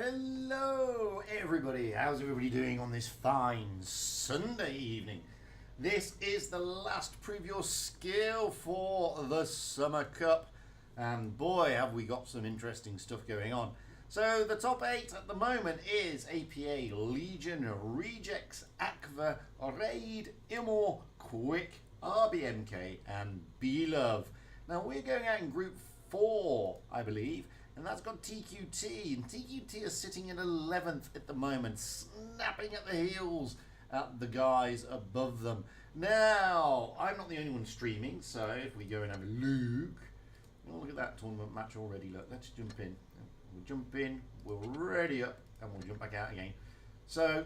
Hello everybody, how's everybody doing on this fine Sunday evening? This is the last preview skill for the Summer Cup, and boy have we got some interesting stuff going on. So the top 8 at the moment is APA, Legion, Rejects, Aqua, Raid, Immo, Quick, RBMK and B-Love. Now we're going out in Group 4, I believe, and that's got TQT, and TQT is sitting in 11th at the moment, snapping at the heels at the guys above them. Now, I'm not the only one streaming, so if we go and have a look, oh, look at that tournament match already. Look, let's jump in. We'll jump in, we'll ready up, and we'll jump back out again. So,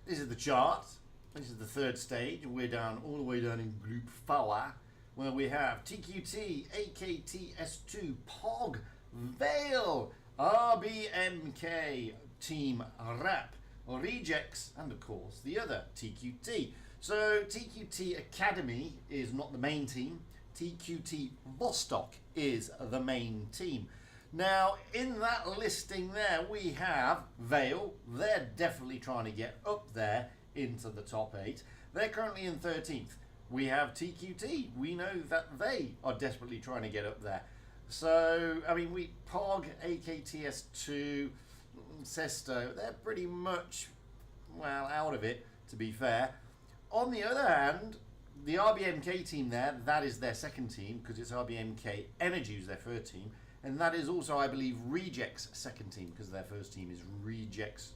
this is the chart. This is the third stage. We're down all the way down in Group 4, where we have TQT, AKTS2, POG, Vale, RBMK, Team Rap, Rejects, and of course the other TQT. So TQT Academy is not the main team. TQT Vostok is the main team. Now in that listing there we have Vale. They're definitely trying to get up there into the top 8. They're currently in 13th. We have TQT. We know that they are desperately trying to get up there. So, I mean, POG, AKTS2, Sesto, they're pretty much, well, out of it, to be fair. On the other hand, the RBMK team there, that is their second team, because it's RBMK Energy who's their third team. And that is also, I believe, Rejects' second team, because their first team is Rejects.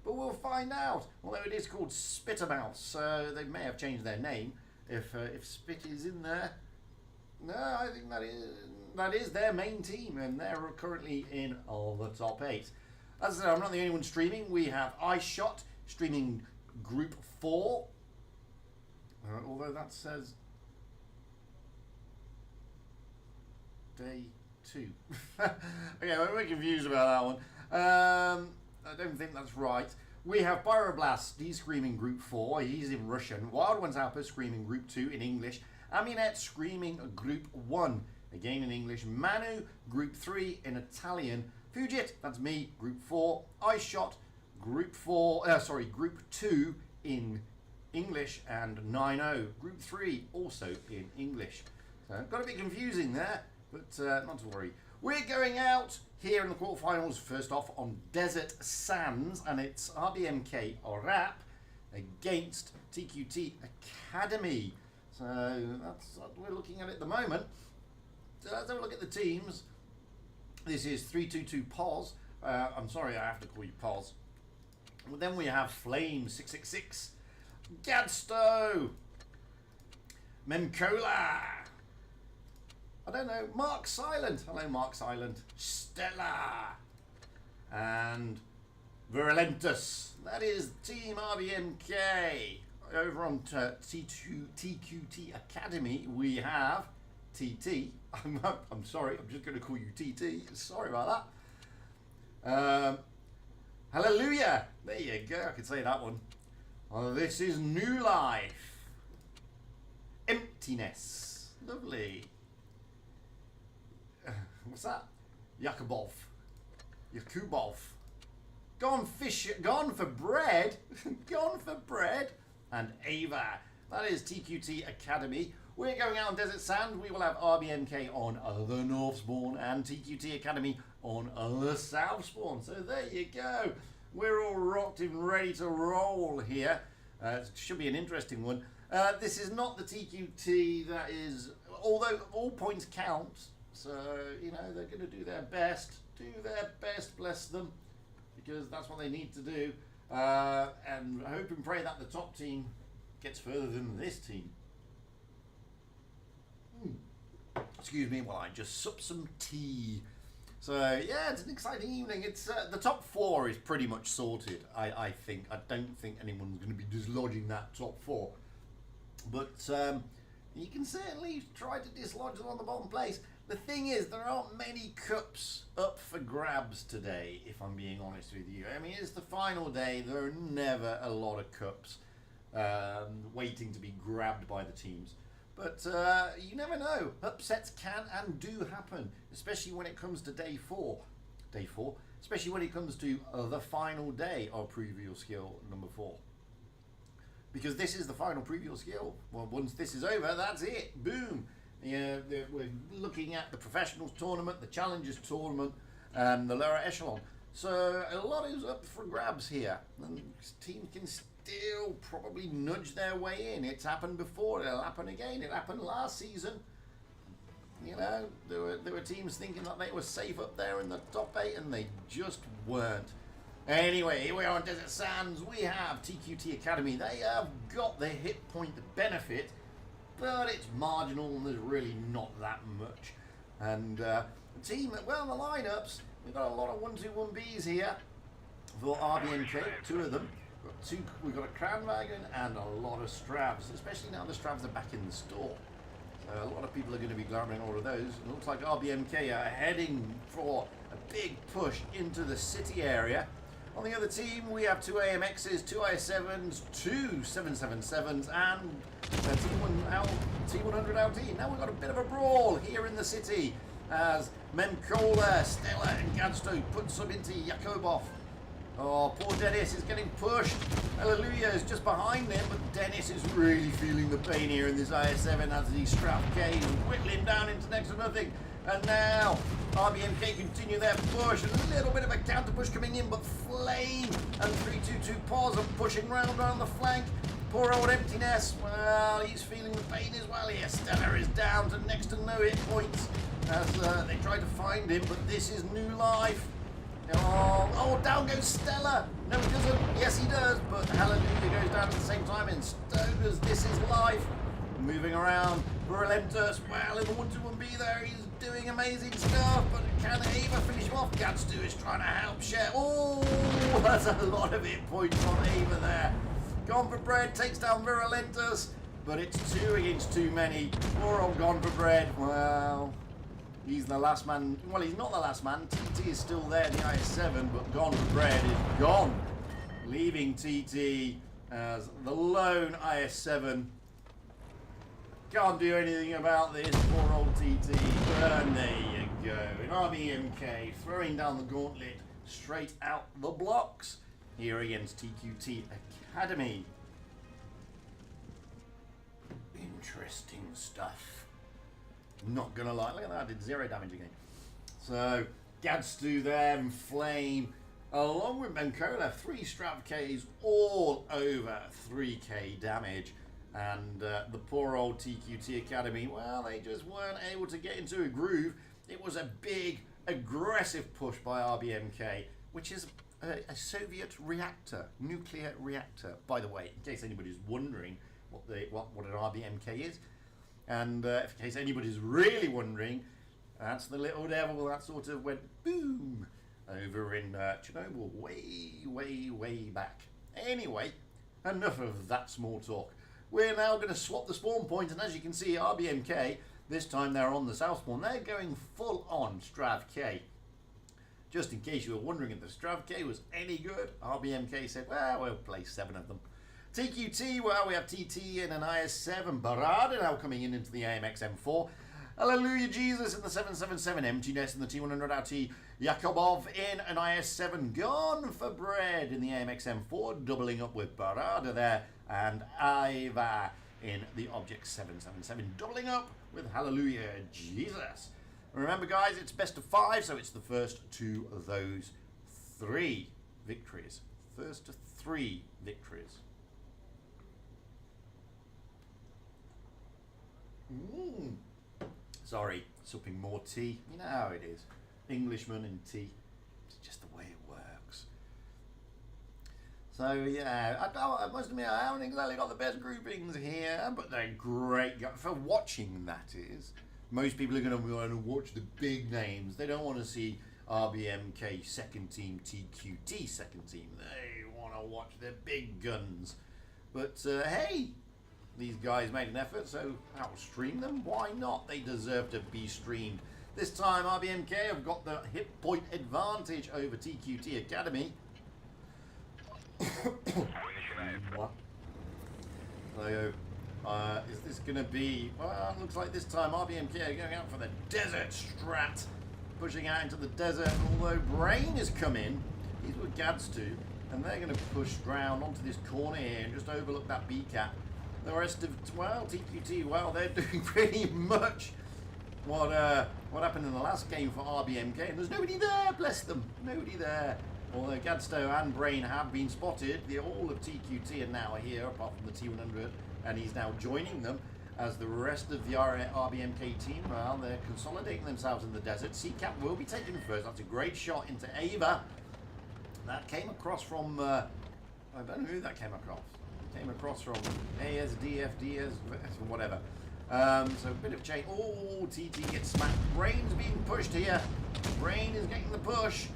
But we'll find out. Although it is called Spittermouth, so they may have changed their name if Spit is in there. No, I think that is their main team, and they're currently in all the top 8. As I said, I'm not the only one streaming. We have iShot streaming Group 4. Although that says Day 2. Okay, I'm very confused about that one. I don't think that's right. We have Pyroblast, he's screaming Group 4, he's in Russian. Wild Ones Alpha screaming Group 2 in English. Aminet screaming Group 1, again in English. Manu, Group 3 in Italian. Fugit, that's me, Group 4. iShot, Group 2 in English. And 9-0, Group 3, also in English. So, got a bit confusing there, but not to worry. We're going out here in the quarterfinals, first off on Desert Sands, and it's RBMK Rap against TQT Academy. So that's what we're looking at the moment. So let's have a look at the teams. This is 322 POS. I'm sorry, I have to call you POS. Then we have Flame 666, Gadsto, Memcola. I don't know, Mark Silent. Hello, Mark Silent. Stella. And Virulentus. That is Team RBMK. Over on TQT Academy, we have TT. I'm sorry, I'm just going to call you TT. Sorry about that. Hallelujah. There you go, I can say that one. This is New Life. Emptiness. Lovely. What's that? Yakubov. Gone for bread. Gone for bread. And Ava. That is TQT Academy. We're going out on Desert Sand. We will have RBMK on the North Spawn and TQT Academy on the South Spawn. So there you go. We're all rocked and ready to roll here. It should be an interesting one. This is not the TQT that is, although all points count. So, you know, they're going to do their best, bless them, because that's what they need to do. And I hope and pray that the top team gets further than this team. Excuse me while I just sup some tea. So, yeah, it's an exciting evening. It's the top 4 is pretty much sorted, I think. I don't think anyone's going to be dislodging that top 4. But you can certainly try to dislodge them on the bottom place. The thing is, there aren't many cups up for grabs today, if I'm being honest with you. I mean, it's the final day. There are never a lot of cups waiting to be grabbed by the teams. But you never know. Upsets can and do happen, especially when it comes to day 4. day 4, especially when it comes to the final day of Preview Skill number 4. Because this is the final Preview Skill. Well, once this is over, that's it. Boom. We're looking at the Professionals Tournament, the Challengers Tournament, and the lower echelon. So a lot is up for grabs here. And teams can still probably nudge their way in. It's happened before. It'll happen again. It happened last season. You know, there were teams thinking that they were safe up there in the top 8, and they just weren't. Anyway, here we are on Desert Sands. We have TQT Academy. They have got the hit point benefit, but it's marginal, and there's really not that much. And the team, well, the lineups, we've got a lot of 1-2-1-Bs here for RBMK, 2 of them. We've got a Crown Wagon and a lot of Stravs, especially now the Stravs are back in the store. A lot of people are going to be glamoring all of those. It looks like RBMK are heading for a big push into the city area. On the other team, we have 2 AMXs, 2 IS7s, 2 777s, and a T100LT. Now we've got a bit of a brawl here in the city as Memkola, Stella, and Gadsto put some into Yakubov. Oh, poor Dennis is getting pushed. Hallelujah is just behind him, but Dennis is really feeling the pain here in this IS7 as he strap K and whittle him down into next to nothing. And now RBMK continue their push, and a little bit of a counter push coming in, but Flame and 322 Paws are pushing round on the flank. Poor old Emptiness, well, he's feeling the pain as well here. Stella is down to next to no hit points as they try to find him, but this is new life. Oh, down goes Stella. No, he doesn't. Yes, he does, but Hallelujah goes down at the same time, and Stoner's This Is Life. Moving around, Relentus, well, in the 1-2-1-B there, he's doing amazing stuff, but can Ava finish him off? Gadstu is trying to help share. Oh, that's a lot of hit points on Ava there. Gone for Bread takes down Virulentus, but it's 2 against too many. Poor old Gone for Bread. Well, he's the last man. Well, he's not the last man. TT is still there in the IS7, but Gone for Bread is gone, leaving TT as the lone IS7. Can't do anything about this, poor old TT. And there you go. And RBMK throwing down the gauntlet straight out the blocks here against TQT Academy. Interesting stuff. Not gonna lie, look at that, I did 0 damage again. So, Gadstu there and Flame, along with Benkola, 3 strap Ks, all over 3k damage. And the poor old TQT Academy, well, they just weren't able to get into a groove. It was a big, aggressive push by RBMK, which is a Soviet reactor, nuclear reactor. By the way, in case anybody's wondering what an RBMK is, and in case anybody's really wondering, that's the little devil that sort of went boom over in Chernobyl way back. Anyway, enough of that small talk. We're now going to swap the spawn point, and as you can see, RBMK, this time they're on the south spawn. They're going full on Strav K. Just in case you were wondering if the Strav K was any good, RBMK said, well, we'll play 7 of them. TQT, well, we have TT in an IS7. Barada now coming into the AMX M4. Hallelujah Jesus in the 777. Emptiness in the T100LT. Yakubov in an IS7. Gone for Bread in the AMX M4. Doubling up with Barada there. And Iva in the Object 777. Doubling up with Hallelujah Jesus. Remember, guys, it's best of 5, so it's the first to those 3 victories. First to 3 victories. Sorry, supping more tea. You know how it is. Englishman and tea. It's just the way it works. So, yeah, I must admit, I haven't exactly got the best groupings here, but they're great. For watching, that is. Most people are going to want to watch the big names. They don't want to see RBMK second team, TQT second team. They want to watch the big guns. But, hey, these guys made an effort, so I'll stream them. Why not? They deserve to be streamed. This time, RBMK have got the hit point advantage over TQT Academy. What? So, is this going to be... Well, looks like this time RBMK are going out for the Desert Strat. pushing out into the desert. Although Brain has come in, he's with Gads too, and they're going to push round onto this corner here and just overlook that B cap. The rest of, well, TQT, well, they're doing pretty much what happened in the last game for RBMK, and there's nobody there, bless them, nobody there. Although Gadstow and Brain have been spotted, all of TQT are now here, apart from the T100, and he's now joining them as the rest of the RBMK team, well, they're consolidating themselves in the desert. C-Cap will be taken first. That's a great shot into Ava. That came across from, I don't know who that came across. Came across from ASDFDS, whatever. So a bit of change. Oh, TT gets smacked. Brain's being pushed here. Brain is getting the push.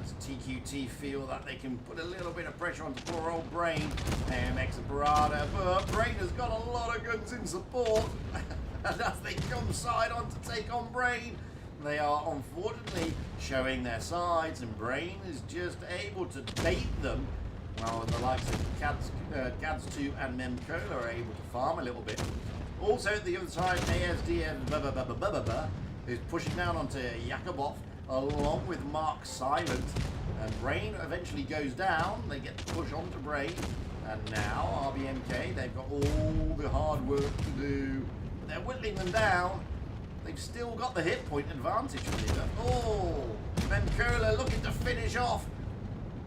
As TQT feel that they can put a little bit of pressure onto poor old Brain. AMX and Barada, but Brain has got a lot of guns in support. And as they come side on to take on Brain, they are unfortunately showing their sides, and Brain is just able to bait them. While the likes of Gads2 and Memcola are able to farm a little bit. Also at the other side, ASD is pushing down onto Yakubov along with Mark Silent. And Brain eventually goes down. They get to push onto Brain. And now RBMK, they've got all the hard work to do. They're whittling them down. They've still got the hit point advantage. Oh, Memcola looking to finish off.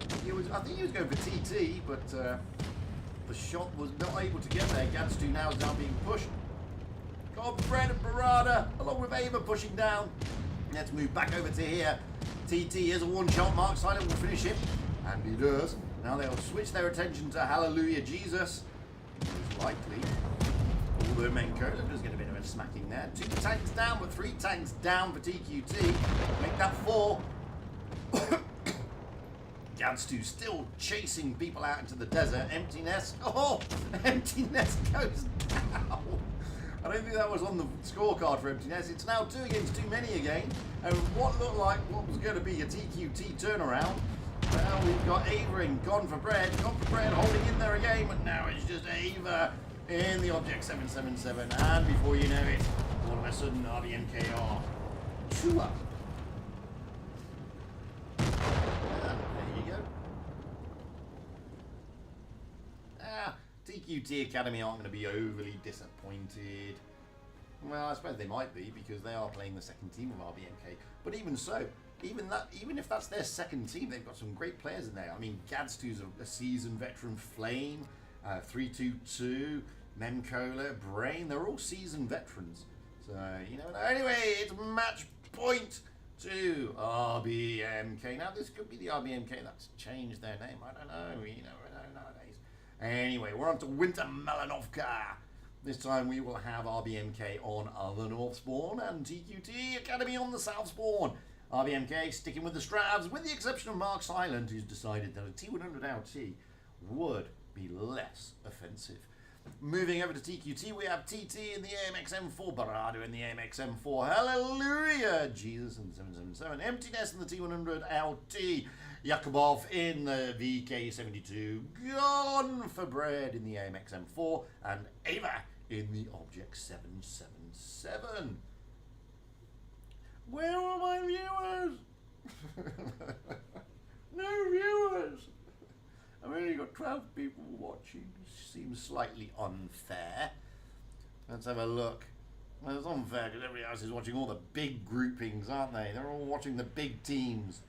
I think he was going for TT, but the shot was not able to get there. Gads2 now is being pushed. Got Fred and Barada, along with Ava pushing down. Let's move back over to here. TT is a one-shot. Mark Silent will finish him, and he does. Now they'll switch their attention to Hallelujah Jesus. Most likely. Although Memcola does get a bit of a smacking there. 2 tanks down, but 3 tanks down for TQT. Make that 4. Gads2 still chasing people out into the desert. Empty Nest. Oh, Empty Nest goes down. I don't think that was on the scorecard for Empty Nest. It's now 2 against 2 many again. And what looked like what was going to be a TQT turnaround. Well, we've got Ava in Gone for Bread. Gone for Bread holding in there again. But now it's just Ava in the Object 777. And before you know it, all of a sudden RBMK are 2 up. TQT Academy aren't going to be overly disappointed. Well, I suppose they might be because they are playing the second team of RBMK. But even so, even if that's their second team, they've got some great players in there. I mean, Gads2's a seasoned veteran. Flame, 322, Memcola, Brain, they're all seasoned veterans. So, you know, anyway, it's match point to RBMK. Now, this could be the RBMK that's changed their name. I don't know, you know, I don't know nowadays. Anyway, we're on to Winter Malinovka. This time we will have RBMK on the North Spawn and TQT Academy on the South Spawn. RBMK sticking with the Strabs, with the exception of Mark Silent, who's decided that a T100 LT would be less offensive. Moving over to TQT, we have TT in the AMX M4, Barado in the AMX M4, Hallelujah, Jesus in the 777, Empty Nest in the T100 LT, Yakubov in the VK72, Gone for Bread in the AMX M4, and Ava in the Object 777. Where are my viewers? No viewers. I've only got 12 people watching. Seems slightly unfair. Let's have a look. Well, it's unfair because everybody else is watching all the big groupings, aren't they? They're all watching the big teams.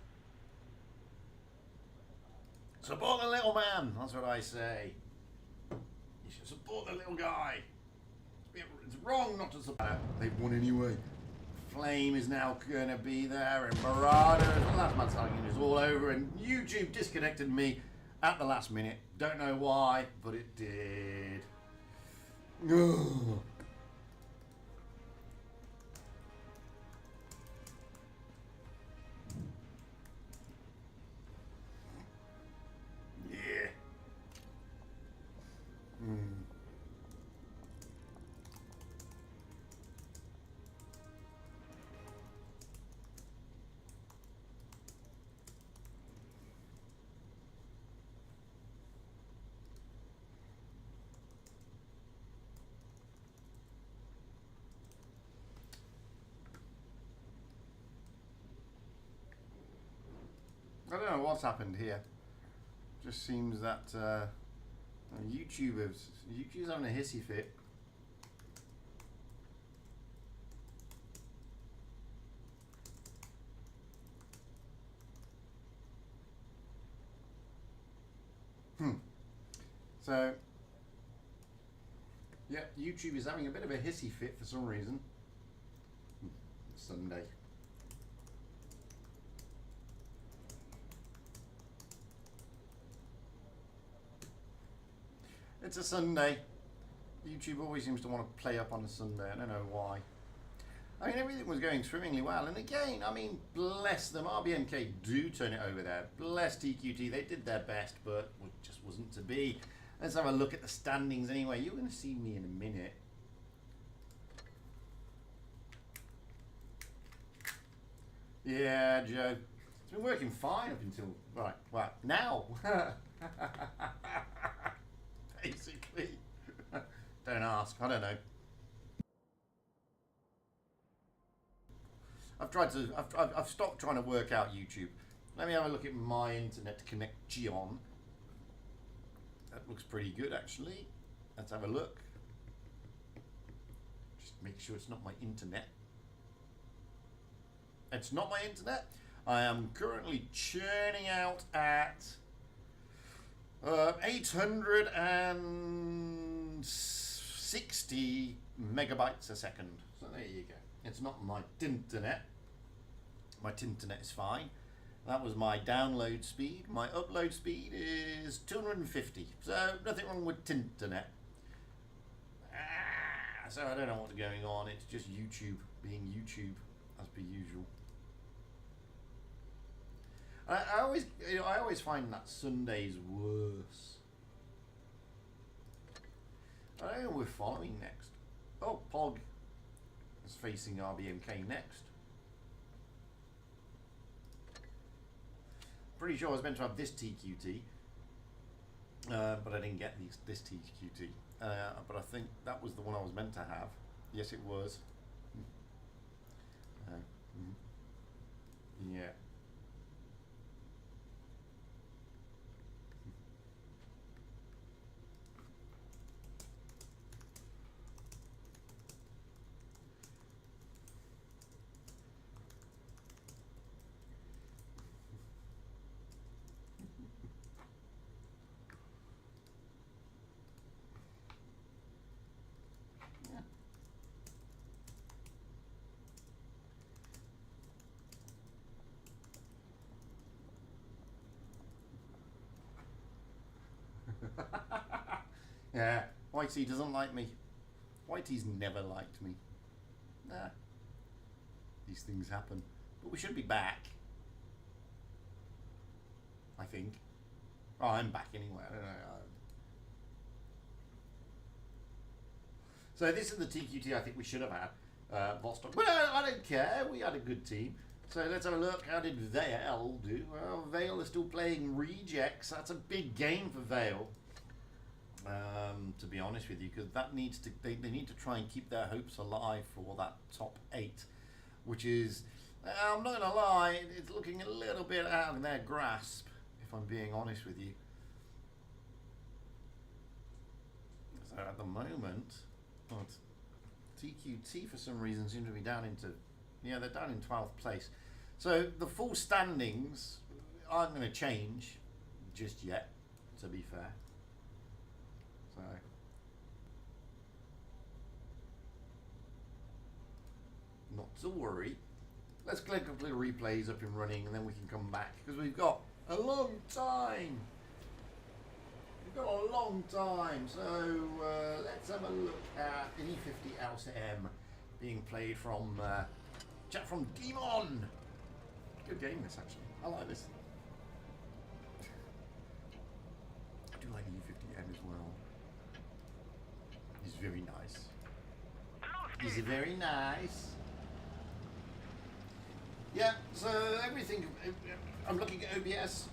Support the little man. That's what I say. You should support the little guy. It's wrong not to support. They've won anyway. Flame is now going to be there, and Barada. The last man's argument is all over, and YouTube disconnected me at the last minute. Don't know why, but it did. Ugh. Yeah. don't know what's happened here. Just seems that YouTube's having a hissy fit. So, yeah, YouTube is having a bit of a hissy fit for some reason. Sunday. It's a Sunday. YouTube always seems to want to play up on a Sunday. I don't know why. I mean, everything was going swimmingly well. And again, I mean, bless them. RBMK do turn it over there. Bless TQT. They did their best, but it just wasn't to be. Let's have a look at the standings anyway. You're going to see me in a minute. Yeah, Joe. It's been working fine up until... Right, well, now. Basically. Don't ask. I don't know. I've stopped trying to work out YouTube. Let me have a look at my internet connection. That looks pretty good, actually. Let's have a look. Just make sure it's not my internet. It's not my internet. I am currently churning out at 860 megabytes a second. So there you go. It's not my tinternet. My tinternet is fine. That was my download speed. My upload speed is 250. So nothing wrong with tinternet. So I don't know what's going on. It's just YouTube being YouTube as per usual. I always find that Sunday's worse. I don't know who we're following next. Oh, Pog is facing RBMK next. Pretty sure I was meant to have this TQT, but I didn't get this TQT. But I think that was the one I was meant to have. Yes, it was. Yeah. Yeah, Whitey doesn't like me. Whitey's never liked me. Nah. These things happen. But we should be back. I think. Oh, I'm back anyway. I don't know. So this is the TQT I think we should have had. Vostok. But I don't care. We had a good team. So let's have a look. How did Vale do? Well, Vale is still playing rejects. That's a big game for Vale. To be honest with you, because that needs to they need to try and keep their hopes alive for that top 8, which is, I'm not gonna lie, it's looking a little bit out of their grasp, if I'm being honest with you. So at the moment, TQT for some reason seem to be down into, yeah, they're down in 12th place. So the full standings aren't going to change just yet, to be fair. So not to worry. Let's click a little replays up and running, and then we can come back because we've got a long time. We've got a long time. So let's have a look at E50 House M being played from chat from Demon. Good game this actually. I like this. I do like E50 M as well. He's very nice. He's very nice. Yeah, so everything, I'm looking at OBS.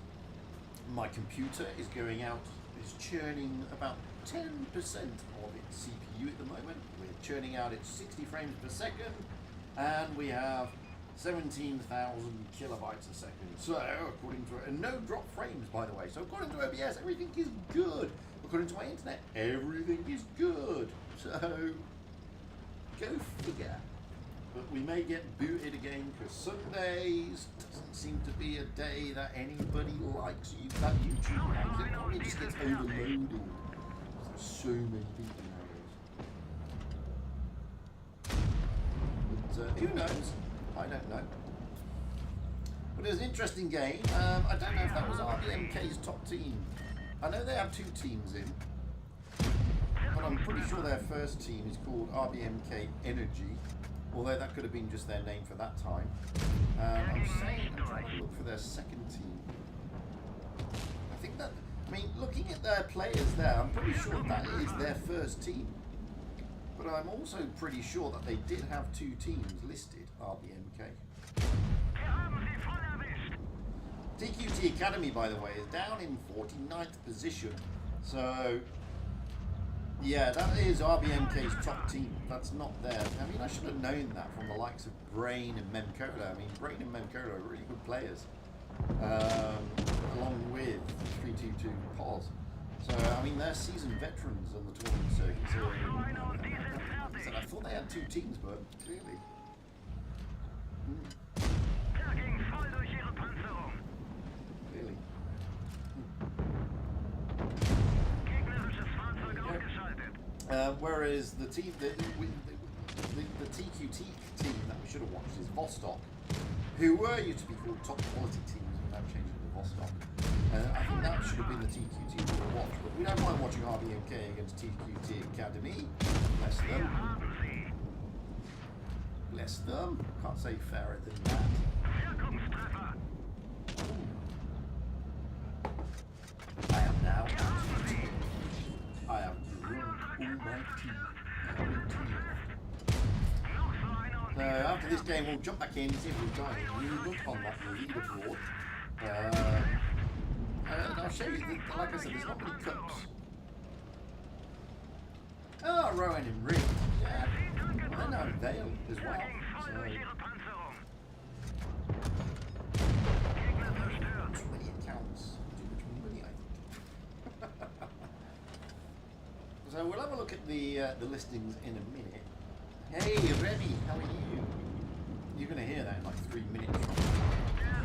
My computer is going out, is churning about 10% of its CPU at the moment. We're churning out at 60 frames per second, and we have 17,000 kilobytes a second. So, according to and no drop frames, by the way. So, according to OBS, everything is good. According to my internet, everything is good. So, go figure. But we may get booted again because Sundays doesn't seem to be a day that anybody likes. That YouTube likes it. Probably just gets overloaded. There's so many people nowadays. But who knows? I don't know. But it was an interesting game. I don't know if that was RBMK's top team. I know they have 2 teams in. But I'm pretty sure their first team is called RBMK Energy. Although that could have been just their name for that time. I'm trying to look for their second team. I think that, looking at their players there, I'm pretty sure that is their first team. But I'm also pretty sure that they did have 2 teams listed, RBMK. TQT Academy, by the way, is down in 49th position. So, yeah, that is RBMK's top team. That's not there. I should have known that from the likes of Brain and Memcola. Brain and Memcola are really good players. Along with 322 POS. So, they're seasoned veterans on the tournament circuit. So, I thought they had 2 teams, but clearly. Clearly. Whereas the team, the TQT team that we should have watched is Vostok, who used to be called top quality teams without changing to Vostok. I think that should have been the TQT we would have watched, but we don't mind watching RBMK against TQT Academy. Bless them. Bless them. Can't say fairer than that. I am now. I am almighty. So after this game, we'll jump back in and see if we've got any movement on that leaderboard. And I'll show you, like I said, there's not many cups. Oh, Rowan and Rick. Yeah. And then I'm Vale as well. So. Too many accounts. Too much money, I think. So we'll have a look at the listings in a minute. Hey, Remy, how are you? You're going to hear that in like 3 minutes from now.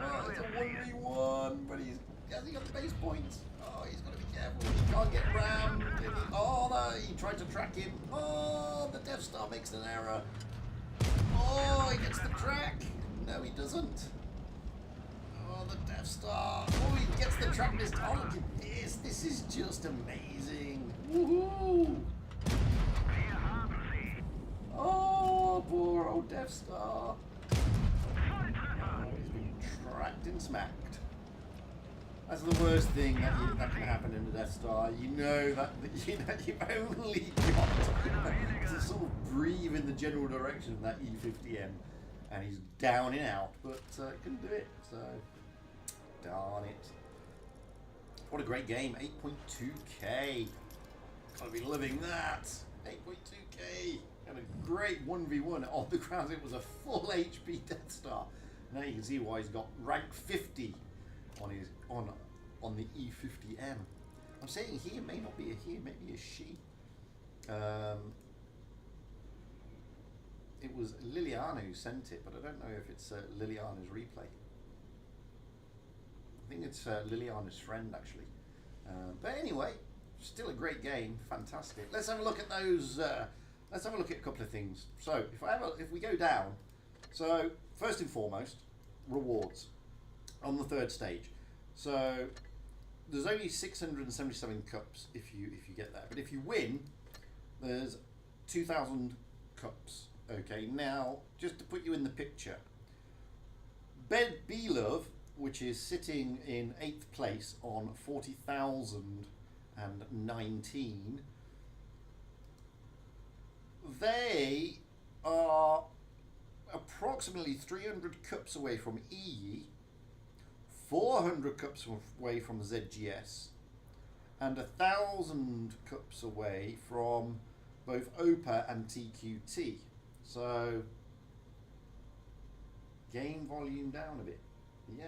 Oh, it's a 1v1, but has he got the base points? Oh, he's got to be careful. He can't get rammed. Oh, no, he tried to track him. Oh, the Death Star makes an error. Oh, he gets the track. No, he doesn't. Oh, the Death Star. Oh, he gets the track this time. Oh, look at this. This is just amazing. Woohoo. Oh, poor old Death Star. Oh, he's been tracked and smacked. That's the worst thing that can happen in the Death Star. You know that you've only got to sort of breathe in the general direction of that E50M, and he's down and out, but couldn't do it. So, darn it. What a great game! 8.2k. Gotta be living that. 8.2k. And a great 1v1 on the ground. It was a full HP Death Star. Now you can see why he's got rank 50 on his on the E50M. I'm saying he may not be a he, maybe a she. It was Liliana who sent it, but I don't know if it's Liliana's replay. I think it's Liliana's friend actually. But anyway, still a great game, fantastic. Let's have a look at those. Let's have a look at a couple of things. So if we go down, so first and foremost, rewards on the 3rd stage. So there's only 677 cups if you get that, but if you win, there's 2,000 cups. Okay, now just to put you in the picture, Bed Belove, which is sitting in 8th place on 40,019. They are approximately 300 cups away from EE, 400 cups away from ZGS, and 1,000 cups away from both OPA and TQT. So game volume down a bit. Yeah.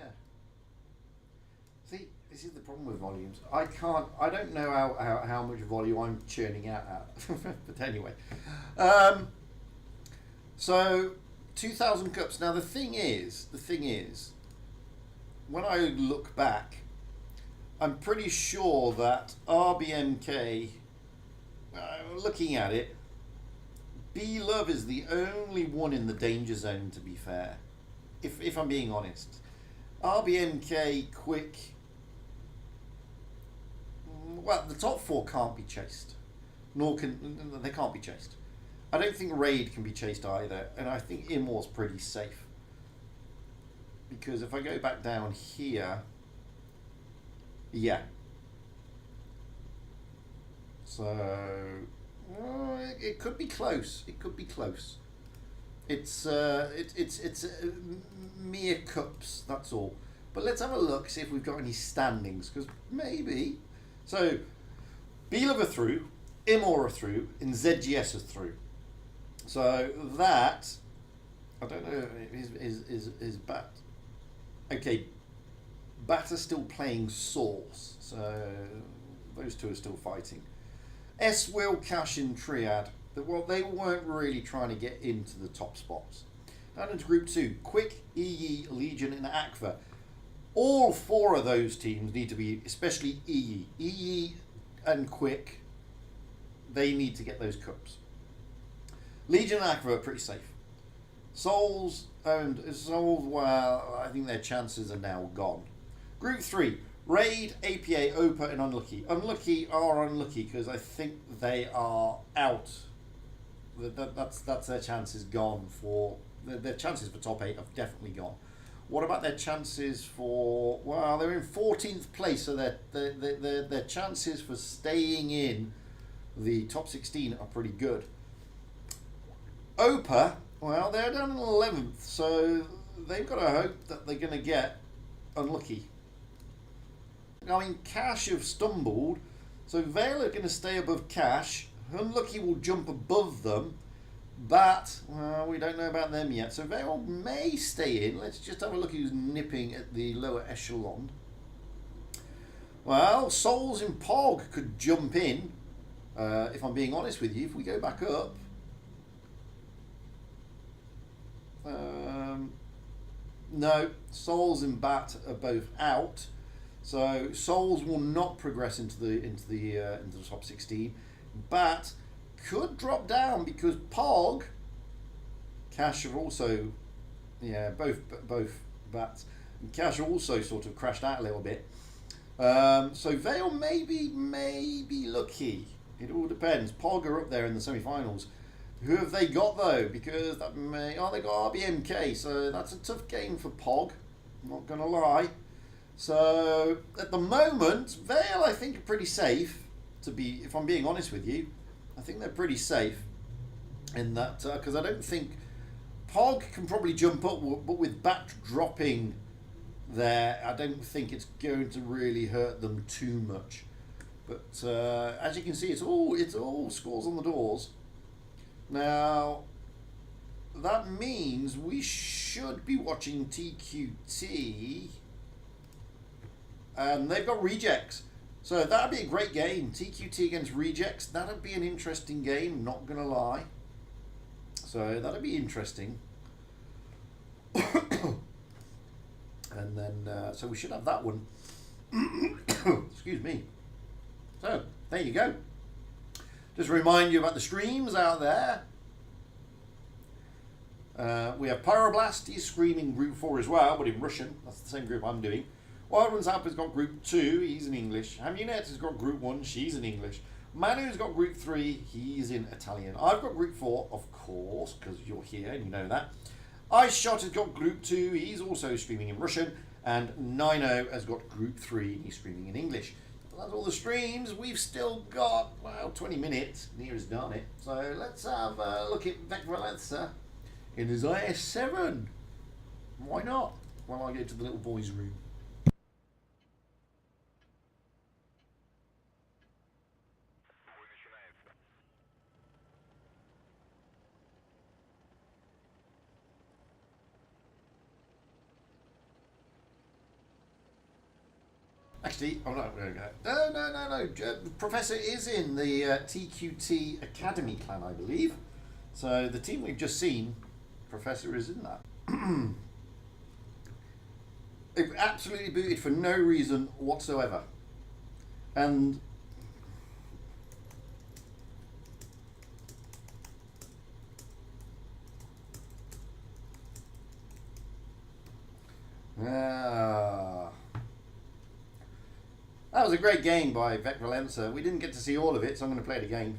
See, this is the problem with volumes. I don't know how much volume I'm churning out at. But anyway. So 2,000 cups. Now the thing is, when I look back, I'm pretty sure that RBMK, looking at it, B-Love is the only one in the danger zone, to be fair. If I'm being honest. RBMK, Quick, well, the top four can't be chased. They can't be chased. I don't think Raid can be chased either, and I think Immor's pretty safe. Because if I go back down here, yeah. So it could be close. It could be close. It's mere cups. That's all. But let's have a look, see if we've got any standings, because maybe. So B-Love are through, Immor are through, and ZGS are through. So that, I don't know, is Bat. Okay, Bat are still playing Source, so those two are still fighting. S-Will, Cash, and Triad, well, they weren't really trying to get into the top spots. Down into Group 2, Quick, EE, Legion, and Aqua. All four of those teams need to be, especially EE. EE and Quick, they need to get those cups. Legion and Aqua are pretty safe. Souls, well, I think their chances are now gone. Group 3, Raid, APA, OPA, and Unlucky. Unlucky are unlucky because I think they are out. That's their chances gone for. Their chances for top 8 have definitely gone. What about their chances for? Well, they're in 14th place, so their chances for staying in the top 16 are pretty good. OPA, well, they're down in 11th, so they've got to hope that they're going to get Unlucky. I mean, Cash have stumbled, so Vale are going to stay above Cash. Unlucky will jump above them, but well, we don't know about them yet. So Vale may stay in. Let's just have a look who's nipping at the lower echelon. Well, Souls and Pog could jump in, if I'm being honest with you, if we go back up. No, Souls and Bat are both out. So Souls will not progress into the top 16. Bat could drop down because Pog, Cash have also, yeah, both Bats and Cash also sort of crashed out a little bit. So Vale may be lucky. It all depends. Pog are up there in the semi-finals. Who have they got though? Because that they got RBMK, so that's a tough game for Pog. I'm not gonna lie. So at the moment, Vale I think are pretty safe. To be, if I'm being honest with you, I think they're pretty safe in that because I don't think Pog can probably jump up, but with Bat dropping there, I don't think it's going to really hurt them too much. But as you can see, it's all scores on the doors. Now that means we should be watching TQT. And they've got rejects. So that'd be a great game. TQT against rejects. That'd be an interesting game, not going to lie. So that'd be interesting. And then, so we should have that one. Excuse me. So, there you go. Just remind you about the streams out there. We have Pyroblast. He's streaming Group 4 as well, but in Russian. That's the same group I'm doing. Wildrun's Alp has got Group 2, he's in English. Hamunet has got Group 1, she's in English. Manu's got Group 3, he's in Italian. I've got Group 4, of course, because you're here and you know that. Ice Shot has got Group 2, he's also streaming in Russian. And Nino has got Group 3, he's streaming in English. But that's all the streams. We've still got, well, 20 minutes, near as done it. So let's have a look at Vec Valenza in his IS-7. Why not? While I go to the little boy's room. Actually, oh no. Professor is in the TQT Academy clan, I believe. So the team we've just seen, Professor is in that. It absolutely booted for no reason whatsoever. And that was a great game by Vec Valenza. We didn't get to see all of it, so I'm going to play it again.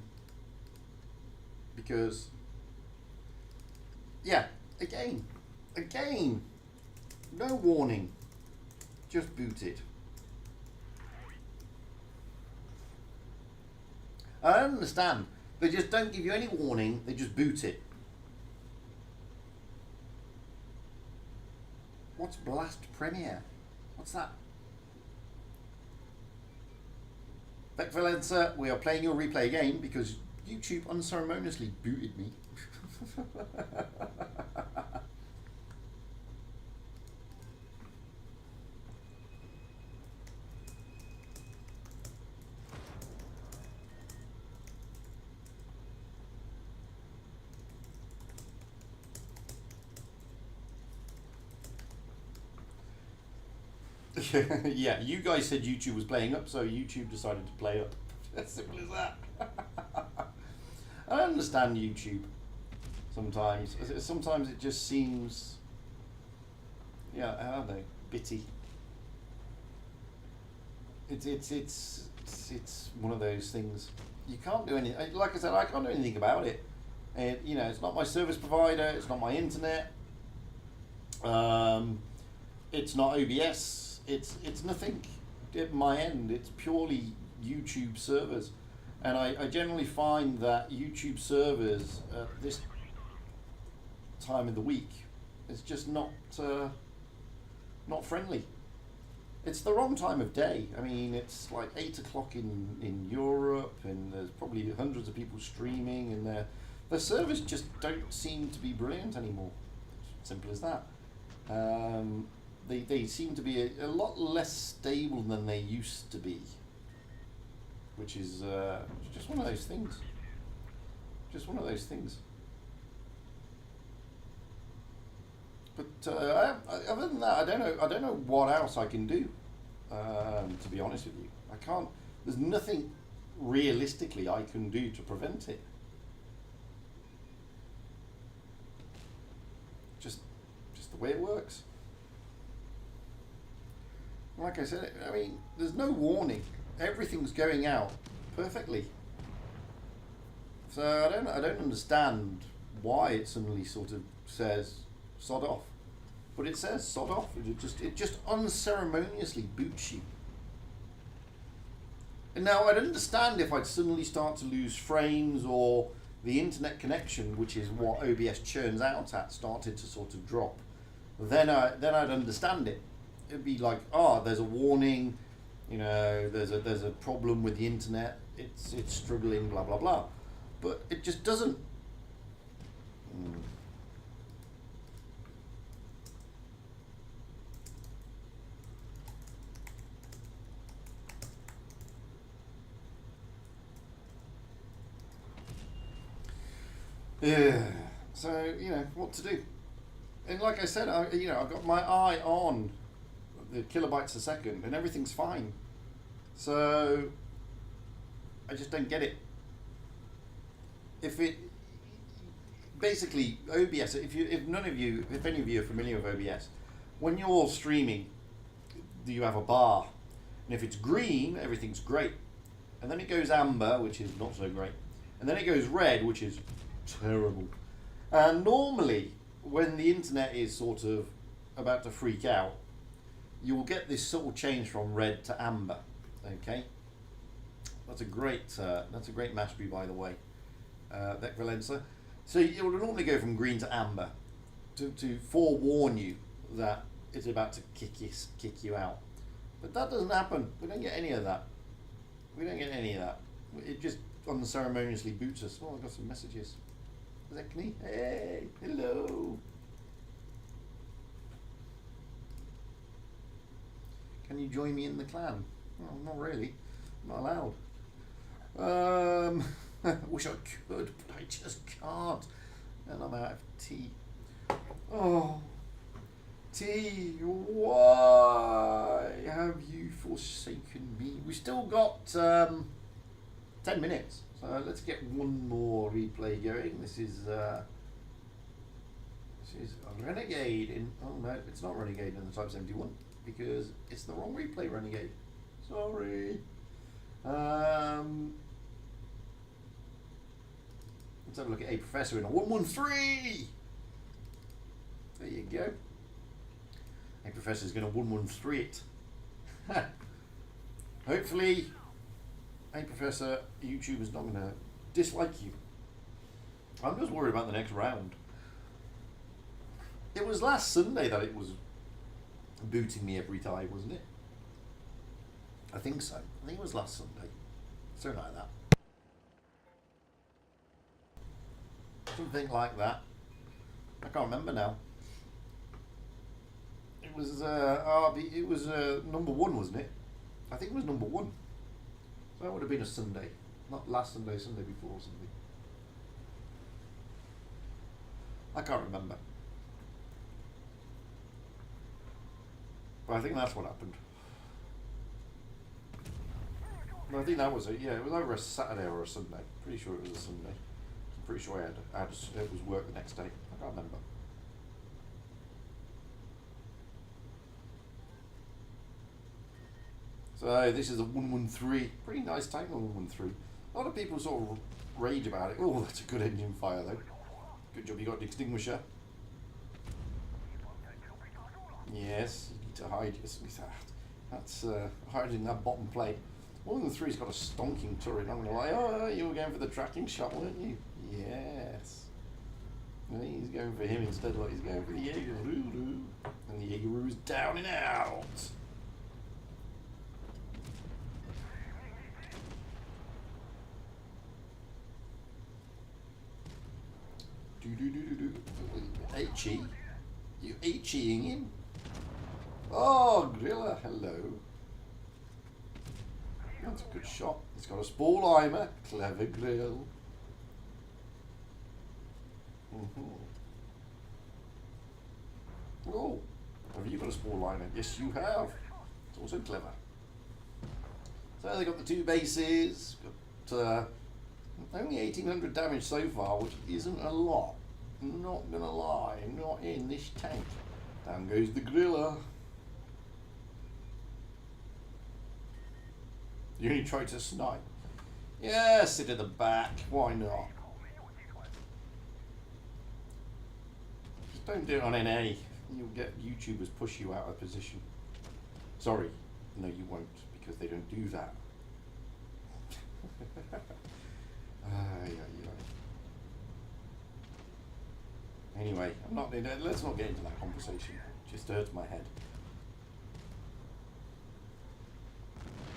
Because, yeah, again, no warning, just booted. I don't understand. They just don't give you any warning, they just boot it. What's Blast Premiere? What's that? Vec Valenza, we are playing your replay again because YouTube unceremoniously booted me. Yeah, you guys said YouTube was playing up, so YouTube decided to play up. As simple as that. I don't understand YouTube sometimes. Sometimes it just seems, yeah, I don't know, bitty. It's one of those things. You can't do anything. Like I said, I can't do anything about it. And you know, it's not my service provider. It's not my internet. It's not OBS. It's nothing at my end. It's purely YouTube servers, and I generally find that YouTube servers at this time of the week is just not friendly. It's the wrong time of day. I mean, it's like 8 o'clock in Europe, and there's probably hundreds of people streaming, and their servers just don't seem to be brilliant anymore. Simple as that. They seem to be a lot less stable than they used to be, which is just one of those things. Just one of those things. But other than that, I don't know what else I can do. To be honest with you, I can't. There's nothing realistically I can do to prevent it. Just the way it works. Like I said, I mean, there's no warning. Everything's going out perfectly. So I don't understand why it suddenly sort of says sod off. But it says sod off. It just unceremoniously boots you. And now I'd understand if I'd suddenly start to lose frames or the internet connection, which is what OBS churns out at, started to sort of drop. Then I'd understand it. It'd be like, oh, there's a warning, you know, there's a problem with the internet, it's struggling, blah blah blah, but it just doesn't. Yeah. So you know what to do, and like I said, I've got my eye on the kilobytes a second and everything's fine, so I just don't get it. If it basically OBS, if any of you are familiar with OBS, when you're streaming, you have a bar, and if it's green, everything's great, and then it goes amber, which is not so great, and then it goes red, which is terrible. And normally, when the internet is sort of about to freak out, you will get this sort of change from red to amber. Okay, that's a great mastery, by the way, Vec Valenza. So it will normally go from green to amber to forewarn you that it's about to kick you out. But that doesn't happen. We don't get any of that. It just unceremoniously boots us. Oh, I've got some messages. Is that me? Hey, hello. Can you join me in the clan? Well, not really. I'm not allowed. Wish I could, but I just can't. And I'm out of tea. Oh, tea, why have you forsaken me? We've still got 10 minutes, so let's get one more replay going. This is Renegade in. Oh no, it's not Renegade in the Type 71 because it's the wrong replay. Renegade. Sorry. Let's have a look at a professor in a 113. There you go. A professor is going to 113 it. Hopefully, a professor YouTube is not going to dislike you. I'm just worried about the next round. It was last Sunday that it was booting me every time, wasn't it? I think so. I think it was last Sunday. Something like that. Something like that. I can't remember now. It was it was number 1, wasn't it? I think it was number 1. So that would have been a Sunday, not last Sunday, Sunday before or something. I can't remember. But I think that's what happened. No, I think that was it. Yeah, it was either a Saturday or a Sunday. Pretty sure it was a Sunday. I'm pretty sure it was work the next day. I can't remember. So this is a 113. Pretty nice tank on 113. A lot of people sort of rage about it. Oh, that's a good engine fire though. Good job you got the extinguisher. Yes, you need to hide yourself. That's hiding that bottom plate. 113's got a stonking turret. I'm gonna lie. Oh, you were going for the tracking shot, weren't you? Yes. And he's going for him instead. Like he's going for the Jaegeroo. And the Jaegeroo's down and out. H-E? You H-E-ing him? Oh, Grilla, hello. That's a good shot. He's got a Spallheimer. Clever Grill. Oh, have you got a Spallheimer? Yes, you have. It's also clever. So they got the 2 bases. Got only 1800 damage so far, which isn't a lot. Not gonna lie, not in this tank. Down goes the Grilla. You only tried to snipe. Yeah, sit at the back. Why not? Just don't do it on NA. You'll get YouTubers push you out of position. Sorry, no, you won't, because they don't do that. Anyway, let's not get into that conversation. It just hurts my head.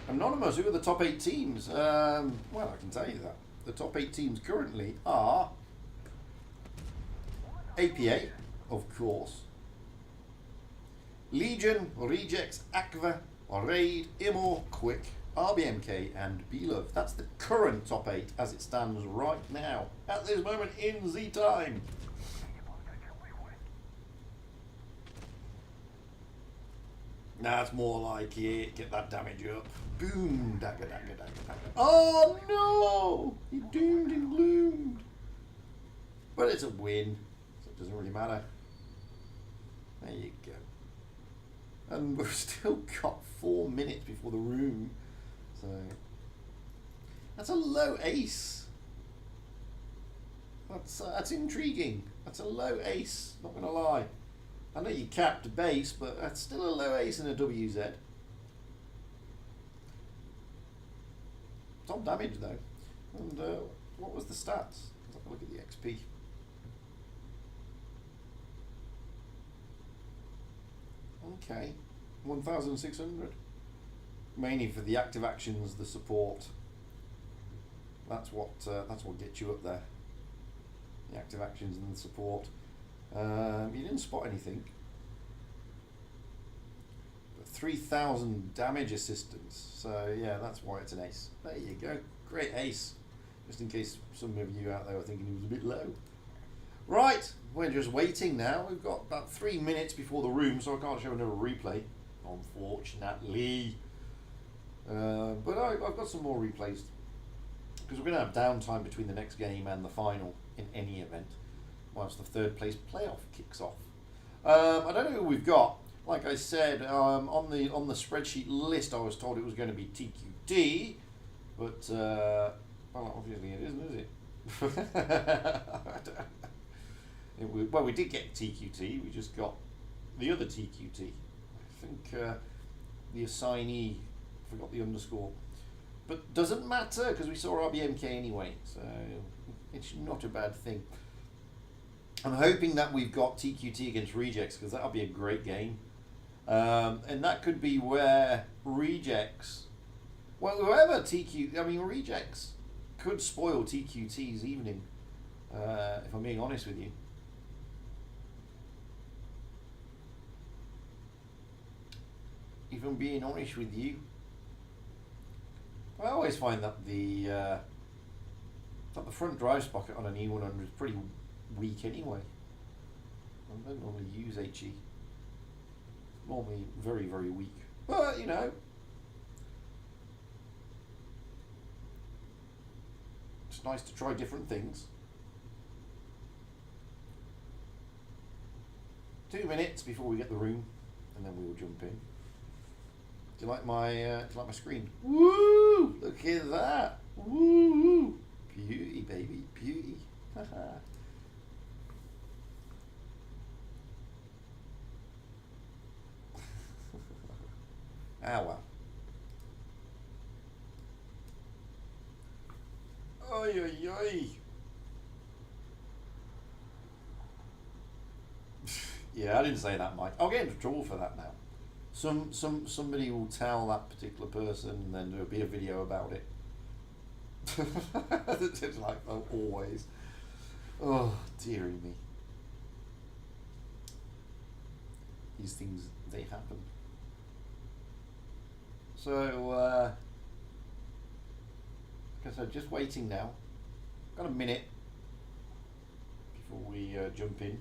Anonymous, who are the top 8 teams? Well, I can tell you that. The top 8 teams currently are APA, of course, Legion, Rejects, Aqua, Raid, Immo, Quick, RBMK and Belove. That's the current top 8 as it stands right now, at this moment in the time. That's more like it. Get that damage up. Boom. Dagger, dagger, dagger, dagger. Oh no! You're doomed and gloomed. But it's a win, so it doesn't really matter. There you go. And we've still got 4 minutes before the room. So that's a low ace. That's intriguing. That's a low ace, not gonna lie. I know you capped a base, but that's still a low ace in a WZ. Top damage though. And what was the stats? Let's have a look at the XP. Okay, 1,600. Mainly for the active actions, the support. That's what gets you up there. The active actions and the support. You didn't spot anything. But 3,000 damage assistance. So yeah, that's why it's an ace. There you go. Great ace. Just in case some of you out there were thinking he was a bit low. Right, we're just waiting now. We've got about 3 minutes before the room, so I can't show another replay, unfortunately. But I've got some more replays, because we're going to have downtime between the next game and the final in any event, once the third place playoff kicks off. I don't know who we've got. Like I said, on the spreadsheet list, I was told it was going to be TQT, but well, obviously it isn't, is it? Well, we did get TQT. We just got the other TQT. I think the assignee forgot the underscore, but doesn't matter because we saw RBMK anyway, so it's not a bad thing. I'm hoping that we've got TQT against Rejects, because that'll be a great game. And that could be where Rejects, well, whoever Rejects could spoil TQT's evening, if I'm being honest with you. If I'm being honest with you, I always find that the front drive sprocket on an E100 is pretty weak anyway. I don't normally use HE. Normally very, very weak. But, you know, it's nice to try different things. 2 minutes before we get the room, and then we will jump in. Do you like my screen? Woo! Look at that! Woo! Beauty, baby, beauty. Haha. Ah, well. Oi, oi, oi. Yeah, I didn't say that, Mike. I'll get into trouble for that now. Somebody will tell that particular person, and then there'll be a video about it. It's like always. Oh, dearie me. These things, they happen. So, like I said, just waiting now. Got a minute before we jump in.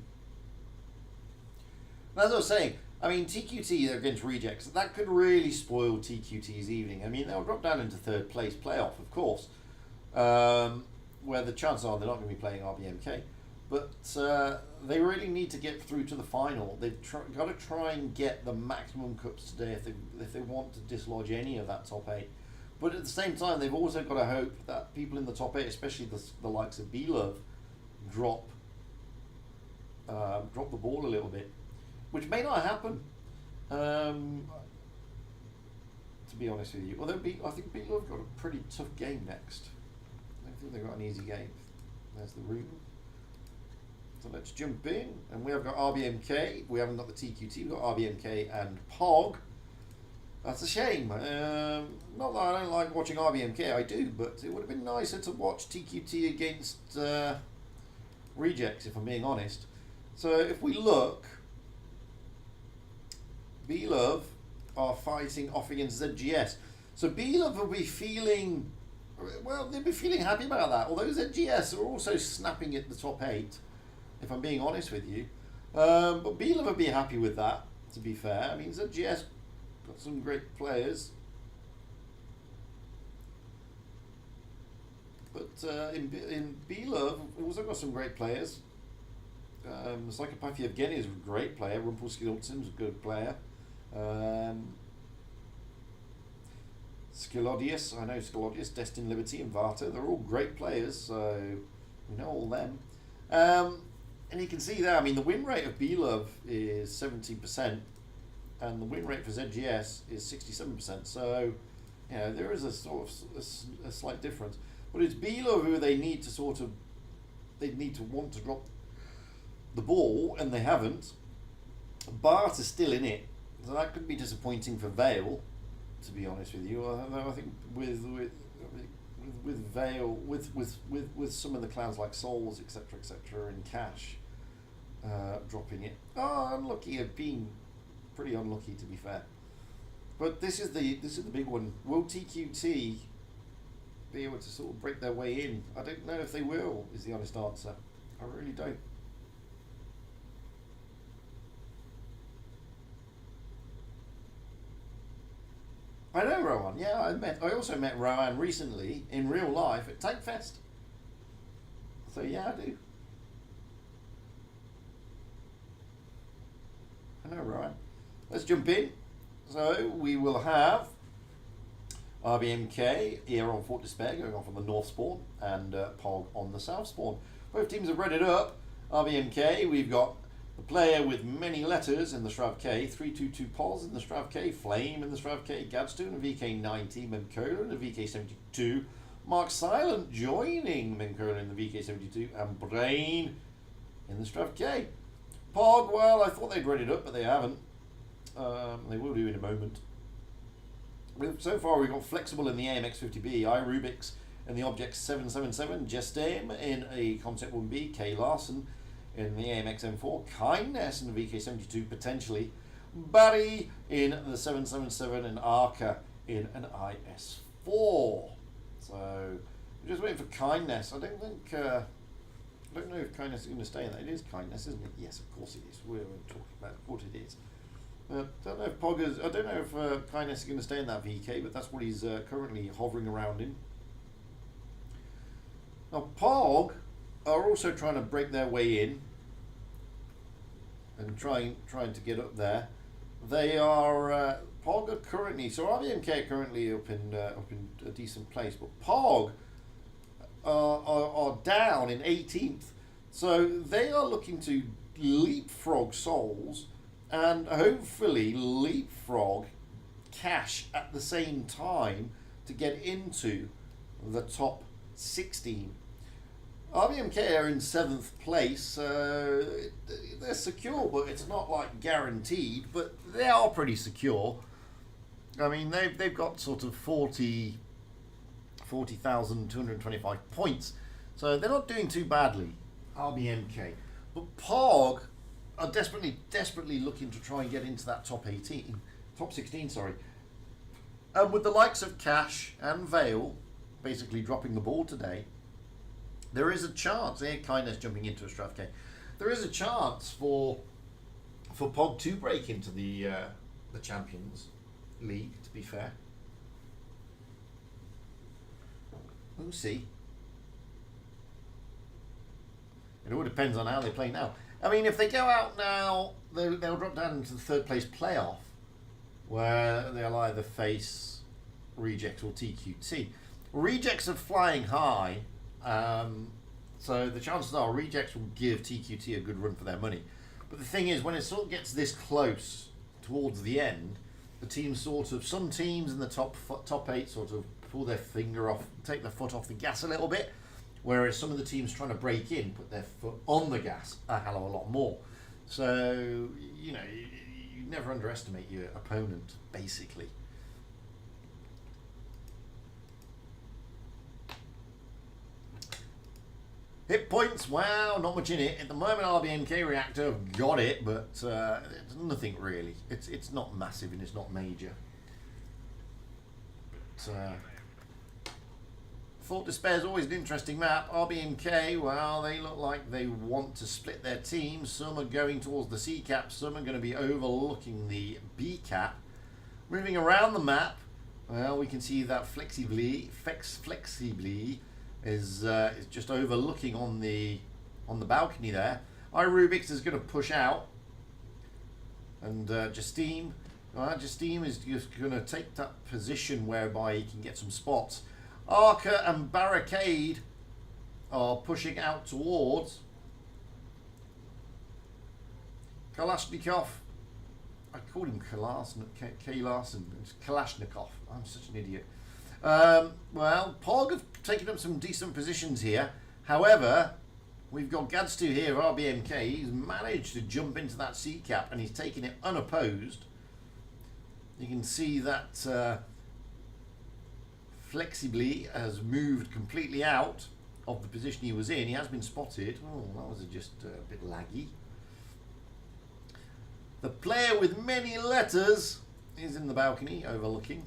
As I was saying, I mean, TQT against Rejects, that could really spoil TQT's evening. I mean, they'll drop down into third place playoff, of course, where the chances are they're not going to be playing RBMK. But they really need to get through to the final. They've got to try and get the maximum cups today if they want to dislodge any of that top 8. But at the same time, they've also got to hope that people in the top 8, especially the likes of B-Love, drop the ball a little bit, which may not happen. To be honest with you, although I think B-Love got a pretty tough game next. I don't think they've got an easy game. There's the room. So let's jump in, and we have got RBMK. We haven't got the TQT. We've got RBMK and POG. That's a shame. Not that I don't like watching RBMK, I do, but it would have been nicer to watch TQT against Rejects, if I'm being honest. So if we look, B-Love are fighting off against ZGS. So B-Love will be feeling, well, they'll be feeling happy about that, although ZGS are also snapping at the top 8. If I'm being honest with you. But B-Love would be happy with that, to be fair. I mean, ZGS got some great players. But in B-Love, also got some great players. Psychopathia Evgeny is a great player. Rumpelstiltskin's a good player. Skilodius, I know Skilodius, Destin Liberty and Varta. They're all great players, so we know all them. And you can see there, I mean, the win rate of B-Love is 70%, and the win rate for ZGS is 67%. So, you know, there is a sort of a slight difference. But it's B-Love who they need to want to drop the ball, and they haven't. Bart is still in it, so that could be disappointing for Vale, to be honest with you. Although I think with Vale, with some of the clans like Souls, etc., and Cash dropping it. Oh, unlucky. I've been pretty unlucky, to be fair. But this is the big one. Will TQT be able to sort of break their way in? I don't know if they will, is the honest answer. I really don't. I know Rowan. Yeah, I also met Rowan recently in real life at Takefest. So yeah, I do. I know Rowan. Let's jump in. So we will have RBMK here on Fort Despair going off on the north spawn and POG on the south spawn. Both teams have read it up. RBMK, we've got the player with many letters in the Shrav K, 322 Pols in the Shrav K, Flame in the Shrav K, Gadstone, a VK90, Memcola in the VK72, Mark Silent joining Memcola in the VK72, and Brain in the Shrav K. POG, well, I thought they'd read it up, but they haven't. They will do in a moment. So far, we've got Flexible in the AMX50B, iRubix in the Object 777, Jestame in a Concept 1B, K Larson in the AMX M4, Kindness in the VK72 potentially, Barry in the 777, and Arca in an IS4. So we're just waiting for Kindness. I don't know if Kindness is going to stay in that. It is Kindness, isn't it? Yes, of course it is. We're talking about what it is. I don't know if Poggers. I don't know if Kindness is going to stay in that VK, but that's what he's currently hovering around in. Now, POG are also trying to break their way in and trying to get up there. They are POG are currently, so RBMK are currently up in a decent place, but POG are down in 18th. So they are looking to leapfrog Souls and hopefully leapfrog Cash at the same time to get into the top 16. RBMK are in 7th place, they're secure, but it's not like guaranteed, but they are pretty secure. I mean, they've got sort of 40,225 points, so they're not doing too badly, RBMK. But POG are desperately looking to try and get into that top 16, sorry. And with the likes of Cash and Vale basically dropping the ball today, there is a chance, Kindness jumping into a Shrav K, there is a chance for POG to break into the Champions League, to be fair. We'll see. It all depends on how they play now. I mean, if they go out now, they'll drop down into the 3rd place playoff, where they'll either face Rejects or TQT. Rejects are flying high, so the chances are Rejects will give TQT a good run for their money. But the thing is, when it sort of gets this close towards the end, the teams some teams in the top 8 sort of pull their finger off, take their foot off the gas a little bit, whereas some of the teams trying to break in put their foot on the gas a hell of a lot more. So, you know, you never underestimate your opponent, basically. Hit points, wow, not much in it. At the moment, RBMK Reactor have got it, but it's nothing really. It's not massive and it's not major. But Fort Despair is always an interesting map. RBMK, well, they look like they want to split their teams. Some are going towards the C cap, some are going to be overlooking the B cap. Moving around the map, well, we can see that Flexibly is just overlooking on the balcony there. iRubix is going to push out, and Justine is just going to take that position whereby he can get some spots. Arca and Barricade are pushing out towards Kalashnikov. I called him K. Larson. It's Kalashnikov. I'm such an idiot. Well, POG have taken up some decent positions here. However, we've got Gadstu here of RBMK. He's managed to jump into that C cap and he's taken it unopposed. You can see that Flexibly has moved completely out of the position he was in. He has been spotted. Oh, that was just a bit laggy. The player with many letters is in the balcony overlooking.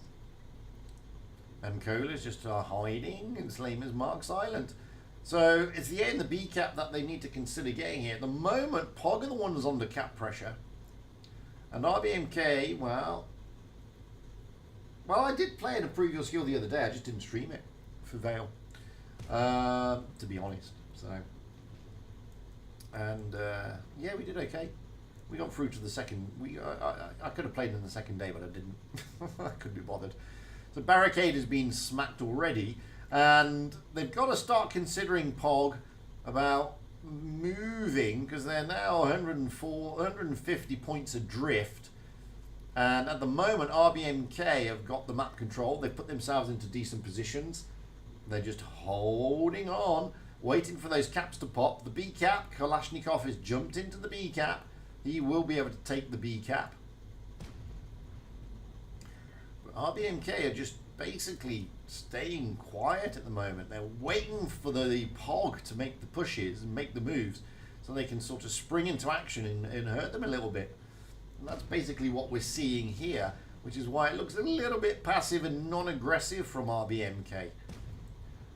Cola's just hiding, and Slayem is marked silent. So it's the A and the B cap that they need to consider getting here. At the moment, Pog are the ones under cap pressure. And RBMK, well, I did play in a previous skill the other day. I just didn't stream it for Vale, to be honest. So, and yeah, we did okay. We got through to the second. I could have played in the second day, but I didn't. I couldn't be bothered. So Barricade has been smacked already, and they've got to start considering Pog about moving, because they're now 150 points adrift. And at the moment, RBMK have got the map control. They've put themselves into decent positions. They're just holding on, waiting for those caps to pop. The B cap, Kalashnikov has jumped into the B cap. He will be able to take the B cap. But RBMK are just basically staying quiet at the moment. They're waiting for the Pog to make the pushes and make the moves so they can sort of spring into action and hurt them a little bit. And that's basically what we're seeing here, which is why it looks a little bit passive and non-aggressive from RBMK.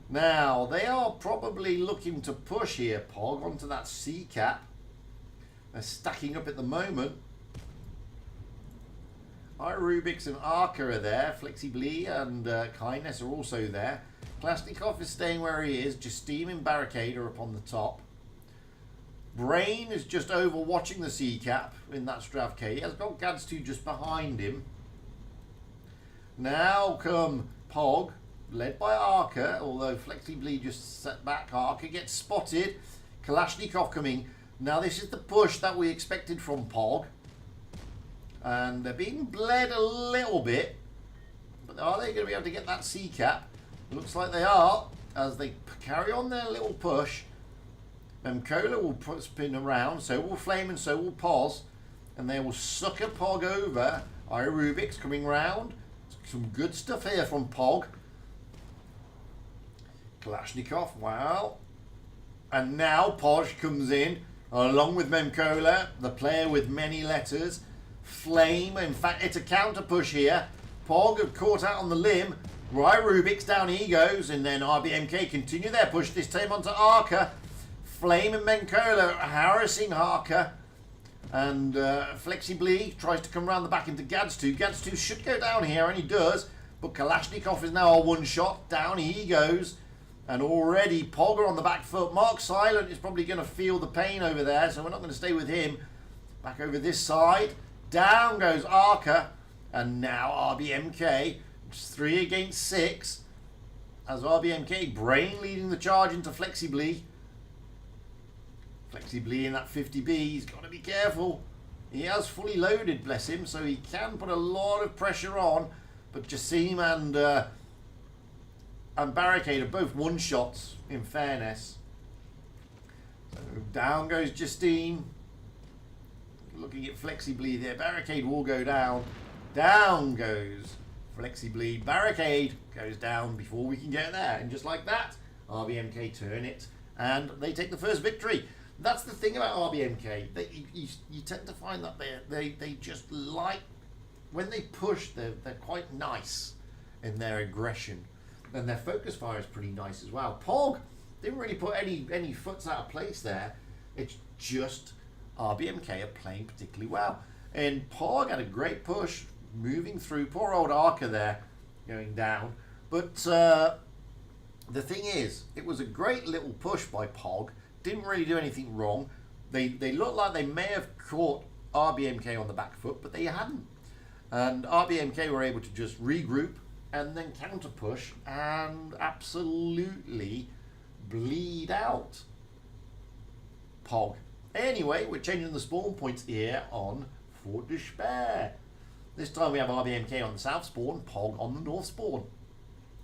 Now, they are probably looking to push here, Pog, onto that C cap. They're stacking up at the moment. Rubix and Arca are there. Flexibly and Kindness are also there. Klasnikov is staying where he is. Justine and Barricade are up on the top. Brain is just over watching the C cap in that Stravk. He has got Gads2 just behind him. Now come Pog, led by Arca, although Flexibly just set back. Arca gets spotted. Kalashnikov coming. Now this is the push that we expected from Pog. And they're being bled a little bit. But are they going to be able to get that C cap? Looks like they are, as they carry on their little push. Cola will spin around, so will Flame and so will Pos. And they will sucker Pog over. Rubik's coming round. Some good stuff here from Pog. Kalashnikov, wow. And now Poj comes in, along with Memcola, the player with many letters. Flame, in fact, it's a counter push here. Pog have caught out on the limb. Rubik's down he goes, and then RBMK continue their push, this time onto Arca. Flame and Memcola harassing Arca. And Flexibly tries to come around the back into Gads2. Gads2 should go down here, and he does. But Kalashnikov is now a one-shot. Down he goes. And already Pogger on the back foot. Mark Silent is probably going to feel the pain over there, so we're not going to stay with him. Back over this side. Down goes Arca. And now RBMK. It's 3 against 6. As RBMK, Brain leading the charge into Flexibly. Flexibly in that 50B. He's got to be careful. He has fully loaded, bless him, so he can put a lot of pressure on. But Jassim and Barricade are both one-shots, in fairness. So down goes Justine. Looking at Flexibly there. Barricade will go down. Down goes Flexibly. Barricade goes down before we can get there. And just like that, RBMK turn it. And they take the first victory. That's the thing about RBMK. You tend to find that they just like, when they push, they're quite nice in their aggression. And their focus fire is pretty nice as well. Pog didn't really put any foots out of place there. It's just RBMK are playing particularly well. And Pog had a great push, moving through. Poor old Arca there, going down. But the thing is, it was a great little push by Pog. Didn't really do anything wrong. They looked like they may have caught RBMK on the back foot, but they hadn't. And RBMK were able to just regroup and then counter push and absolutely bleed out Pog. Anyway, we're changing the spawn points here on Fort Despair. This time we have RBMK on the south spawn, Pog on the north spawn.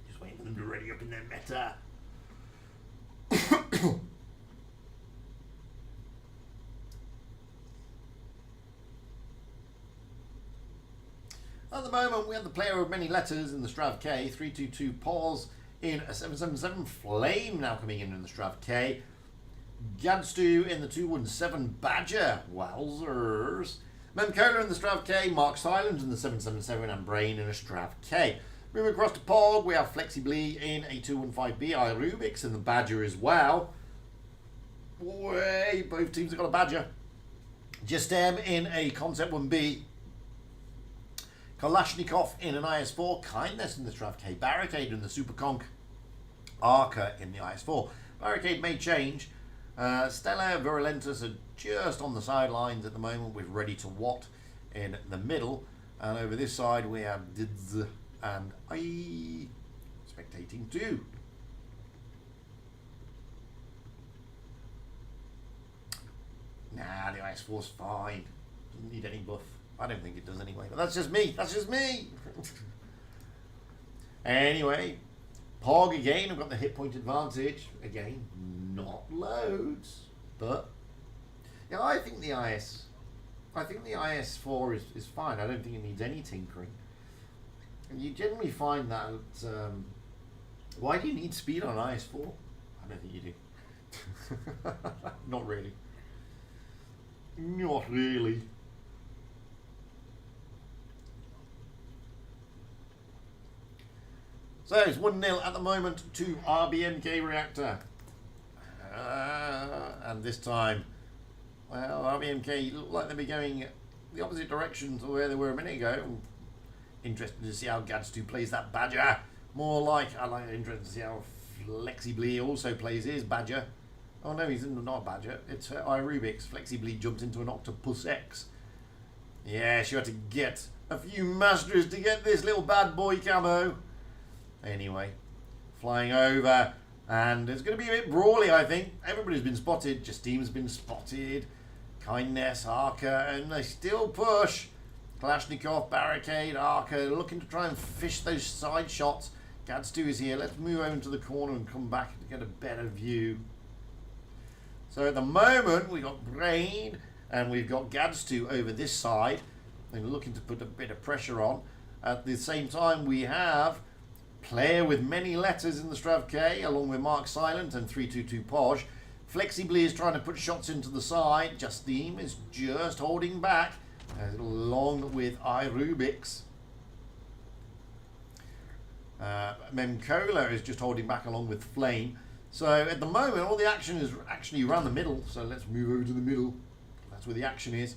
Just waiting for them to ready up in their meta. At the moment, we have the player of many letters in the Strav K. 322 Pause in a 777. Flame now coming in the Strav K. Gadstu in the 217 Badger. Wowzers. Memcola in the Strav K, Mark Silent in the 777, and Brain in a Strav K. Moving across to Pog, we have Flexibly in a 215B, Rubik's in the Badger as well. Boy, both teams have got a Badger. Justem in a Concept 1B. Kalashnikov in an IS4, Kindness in the Strav K, Barricade in the Super Conk, Arca in the IS4. Barricade may change. Stella Virulentus are just on the sidelines at the moment with Ready to What in the middle. And over this side we have Dids and I spectating too. Nah, the IS4's fine. Doesn't need any buff. I don't think it does anyway, but that's just me. That's just me. Anyway, Pog again. I've got the hit point advantage. Again, not loads, but yeah, I think the IS4 is fine. I don't think it needs any tinkering. And you generally find that. Why do you need speed on IS4? I don't think you do. Not really. Not really. So it's 1-0 at the moment to RBMK Reactor. And this time, well, RBMK look like they'll be going the opposite direction to where they were a minute ago. Interested to see how Gads2 plays that Badger. More like, interested to see how Flexibly also plays his Badger. Oh no, he's not a Badger. It's Rubik's. Flexibly jumps into an Octopus X. Yeah, she had to get a few masters to get this little bad boy camo. Anyway, flying over, and it's going to be a bit brawly, I think. Everybody's been spotted. Justem's been spotted. Kindness, Arca, and they still push. Kalashnikov, Barricade, Arca, looking to try and fish those side shots. Gads2 is here. Let's move over to the corner and come back to get a better view. So at the moment, we've got Brain, and we've got Gads2 over this side. They're looking to put a bit of pressure on. At the same time, we have Player with many letters in the Strav K, along with Mark Silent and 322 Posh. Flexibly is trying to put shots into the side. Justem is just holding back, along with Rubik's. Memcola is just holding back along with Flame. So at the moment, all the action is actually around the middle. So let's move over to the middle. That's where the action is.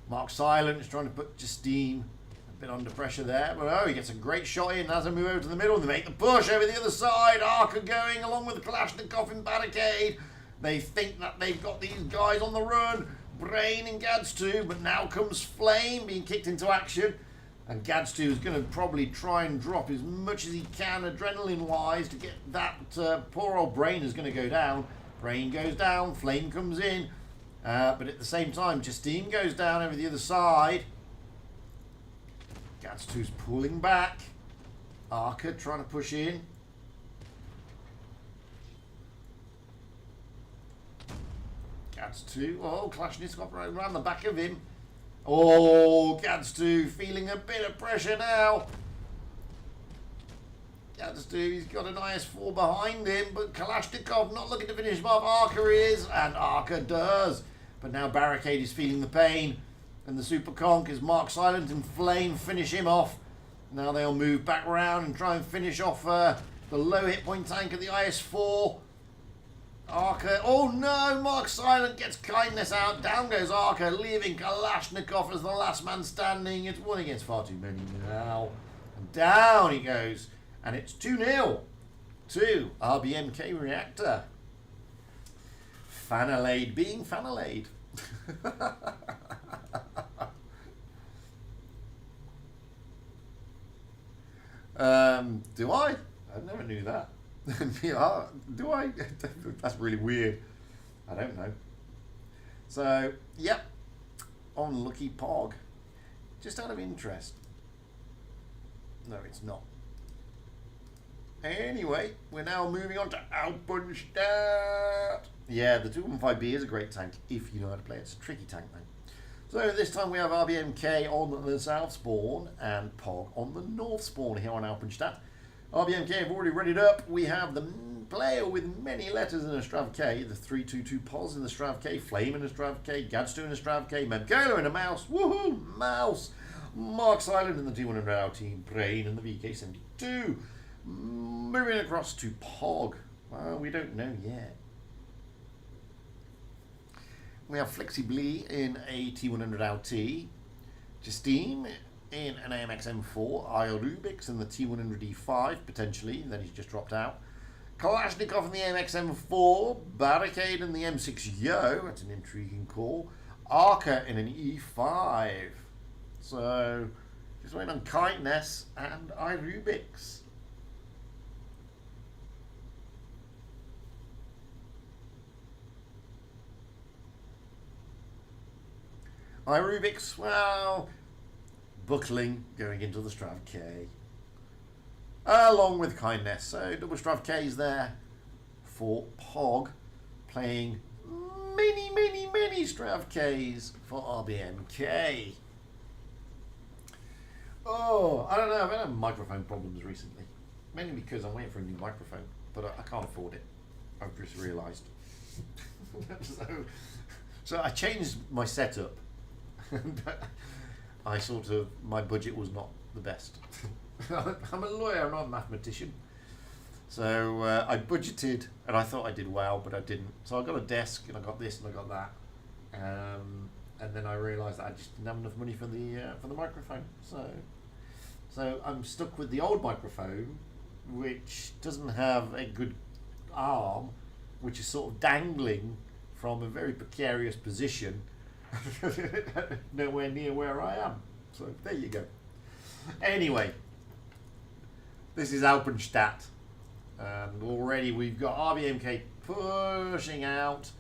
Mark Silent is trying to put Justem a bit under pressure there, but oh, he gets a great shot in as they move over to the middle. They make the push over the other side. Arca going along with Kalashnikov in Barricade. They think that they've got these guys on the run. Brain and Gads2, but now comes Flame being kicked into action. And Gads2 is going to probably try and drop as much as he can adrenaline-wise to get that poor old Brain is going to go down. Brain goes down, Flame comes in. But at the same time, Justem goes down over the other side. Gads2's pulling back. Arca trying to push in. Gads2. Oh, Kalashnikov right around the back of him. Oh, Gads2 feeling a bit of pressure now. Gads2, he's got an IS4 behind him, but Kalashnikov not looking to finish him off. Arca is, and Arca does. But now Barricade is feeling the pain. And the Super Conk is Mark Silent and Flame finish him off. Now they'll move back around and try and finish off the low hit point tank of the IS4. Arca, oh no, Mark Silent gets Kindness out. Down goes Arca, leaving Kalashnikov as the last man standing. It's one against far too many now. And down he goes. And it's 2-0 to RBMK Reactor. Fanalade being Fanalade. Do I? I never knew that. Yeah, do I? That's really weird. I don't know. So, yep. Unlucky Pog. Just out of interest. No, it's not. Anyway, we're now moving on to Alpenstadt. Yeah, the 215B is a great tank if you know how to play it. It's a tricky tank, though. So this time we have RBMK on the south spawn and Pog on the north spawn here on Alpenstadt. RBMK have already readied up. We have the player with many letters in the Strav K, the 322 Pos in the Strav K, Flame in the Strav K, Gadstu in the Strav K, Memcola in a Mouse, woohoo, Mouse, Mark Silent in the T100 LT, Brain in the VK72. Moving across to Pog. Well, we don't know yet. We have Flexibly in a T100 LT, Justine in an AMX M4, Rubix in the T100 E5 potentially, then he's just dropped out. Kalashnikov in the AMX M4, Barricade in the M6 Yo, that's an intriguing call. Arca in an E5. So, just waiting on Kindness and Rubix. Rubix, well, buckling going into the Strav K. Along with Kindness. So double Strav K's there for Pog, playing many Strav K's for RBMK. Oh, I don't know, I've had microphone problems recently. Mainly because I'm waiting for a new microphone, but I can't afford it. I've just realised. So I changed my setup. My budget was not the best. I'm a lawyer, I'm not a mathematician. So I budgeted, and I thought I did well, but I didn't. So I got a desk, and I got this, and I got that. And then I realised that I just didn't have enough money for the microphone. So I'm stuck with the old microphone, which doesn't have a good arm, which is sort of dangling from a very precarious position. Nowhere near where I am. So there you go. Anyway, this is Alpenstadt, and already we've got RBMK pushing out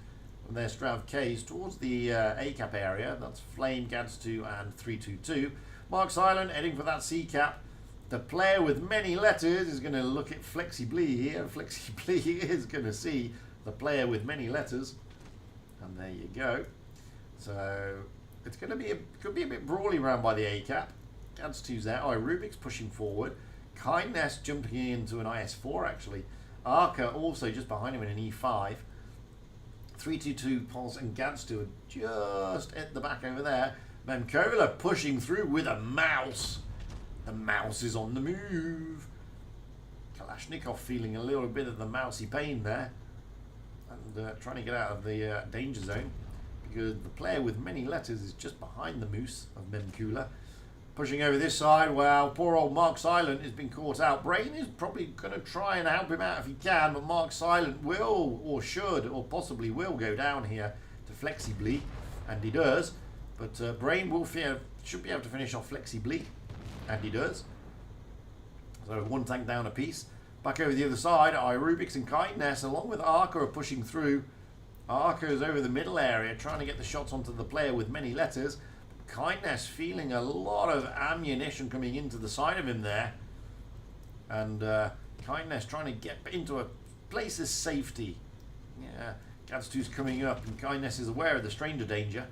from their Strav Ks towards the A-cap area. That's Flame, Gadstu and 322. Mark Silent heading for that C-cap. The player with many letters is going to look at Flexibly here. Flexibly is going to see the player with many letters, and there you go. So it's going to be could be a bit brawly round by the A-cap. Gadstu's there. Rubik's pushing forward. Kindness jumping into an IS4 actually. Arca also just behind him in an E5. 322 Pulse and Gadstu are just at the back over there. Memcola pushing through with a mouse. The mouse is on the move. Kalashnikov feeling a little bit of the mousy pain there, and trying to get out of the danger zone, because the player with many letters is just behind the moose of Memcola. Pushing over this side, well, poor old Mark Silent has been caught out. Brain is probably going to try and help him out if he can, but Mark Silent will, or should, or possibly will go down here to Flexibly, and he does. But Brain should be able to finish off Flexibly, and he does. So one tank down a piece. Back over the other side, Rubix and Kindness, along with Arca, are pushing through. Arca is over the middle area, trying to get the shots onto the player with many letters. Kindness feeling a lot of ammunition coming into the side of him there, and Kindness trying to get into a place of safety. Yeah, Gadstu's coming up, and Kindness is aware of the stranger danger,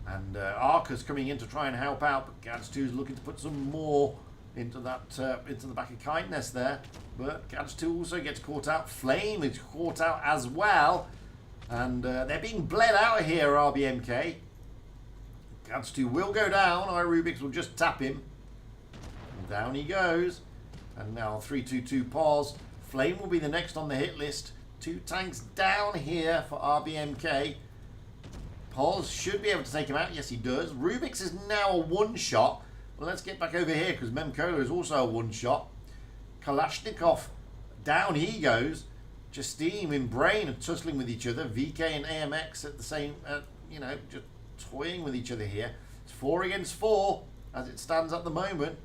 and Arca's coming in to try and help out, but Gadstu's looking to put some more into that into the back of Kindness there, but Gadstu also gets caught out. Flame is caught out as well, and they're being bled out here, RBMK. Gadstu will go down. Rubix will just tap him. And down he goes. And now 322 pause. Flame will be the next on the hit list. 2 tanks down here for RBMK. Pause should be able to take him out. Yes, he does. Rubix is now a one-shot. Well, let's get back over here because Memcola is also a one-shot. Kalashnikov, down he goes. Justine and Brain are tussling with each other. VK and AMX at the same, just toying with each other here. It's 4 against 4 as it stands at the moment.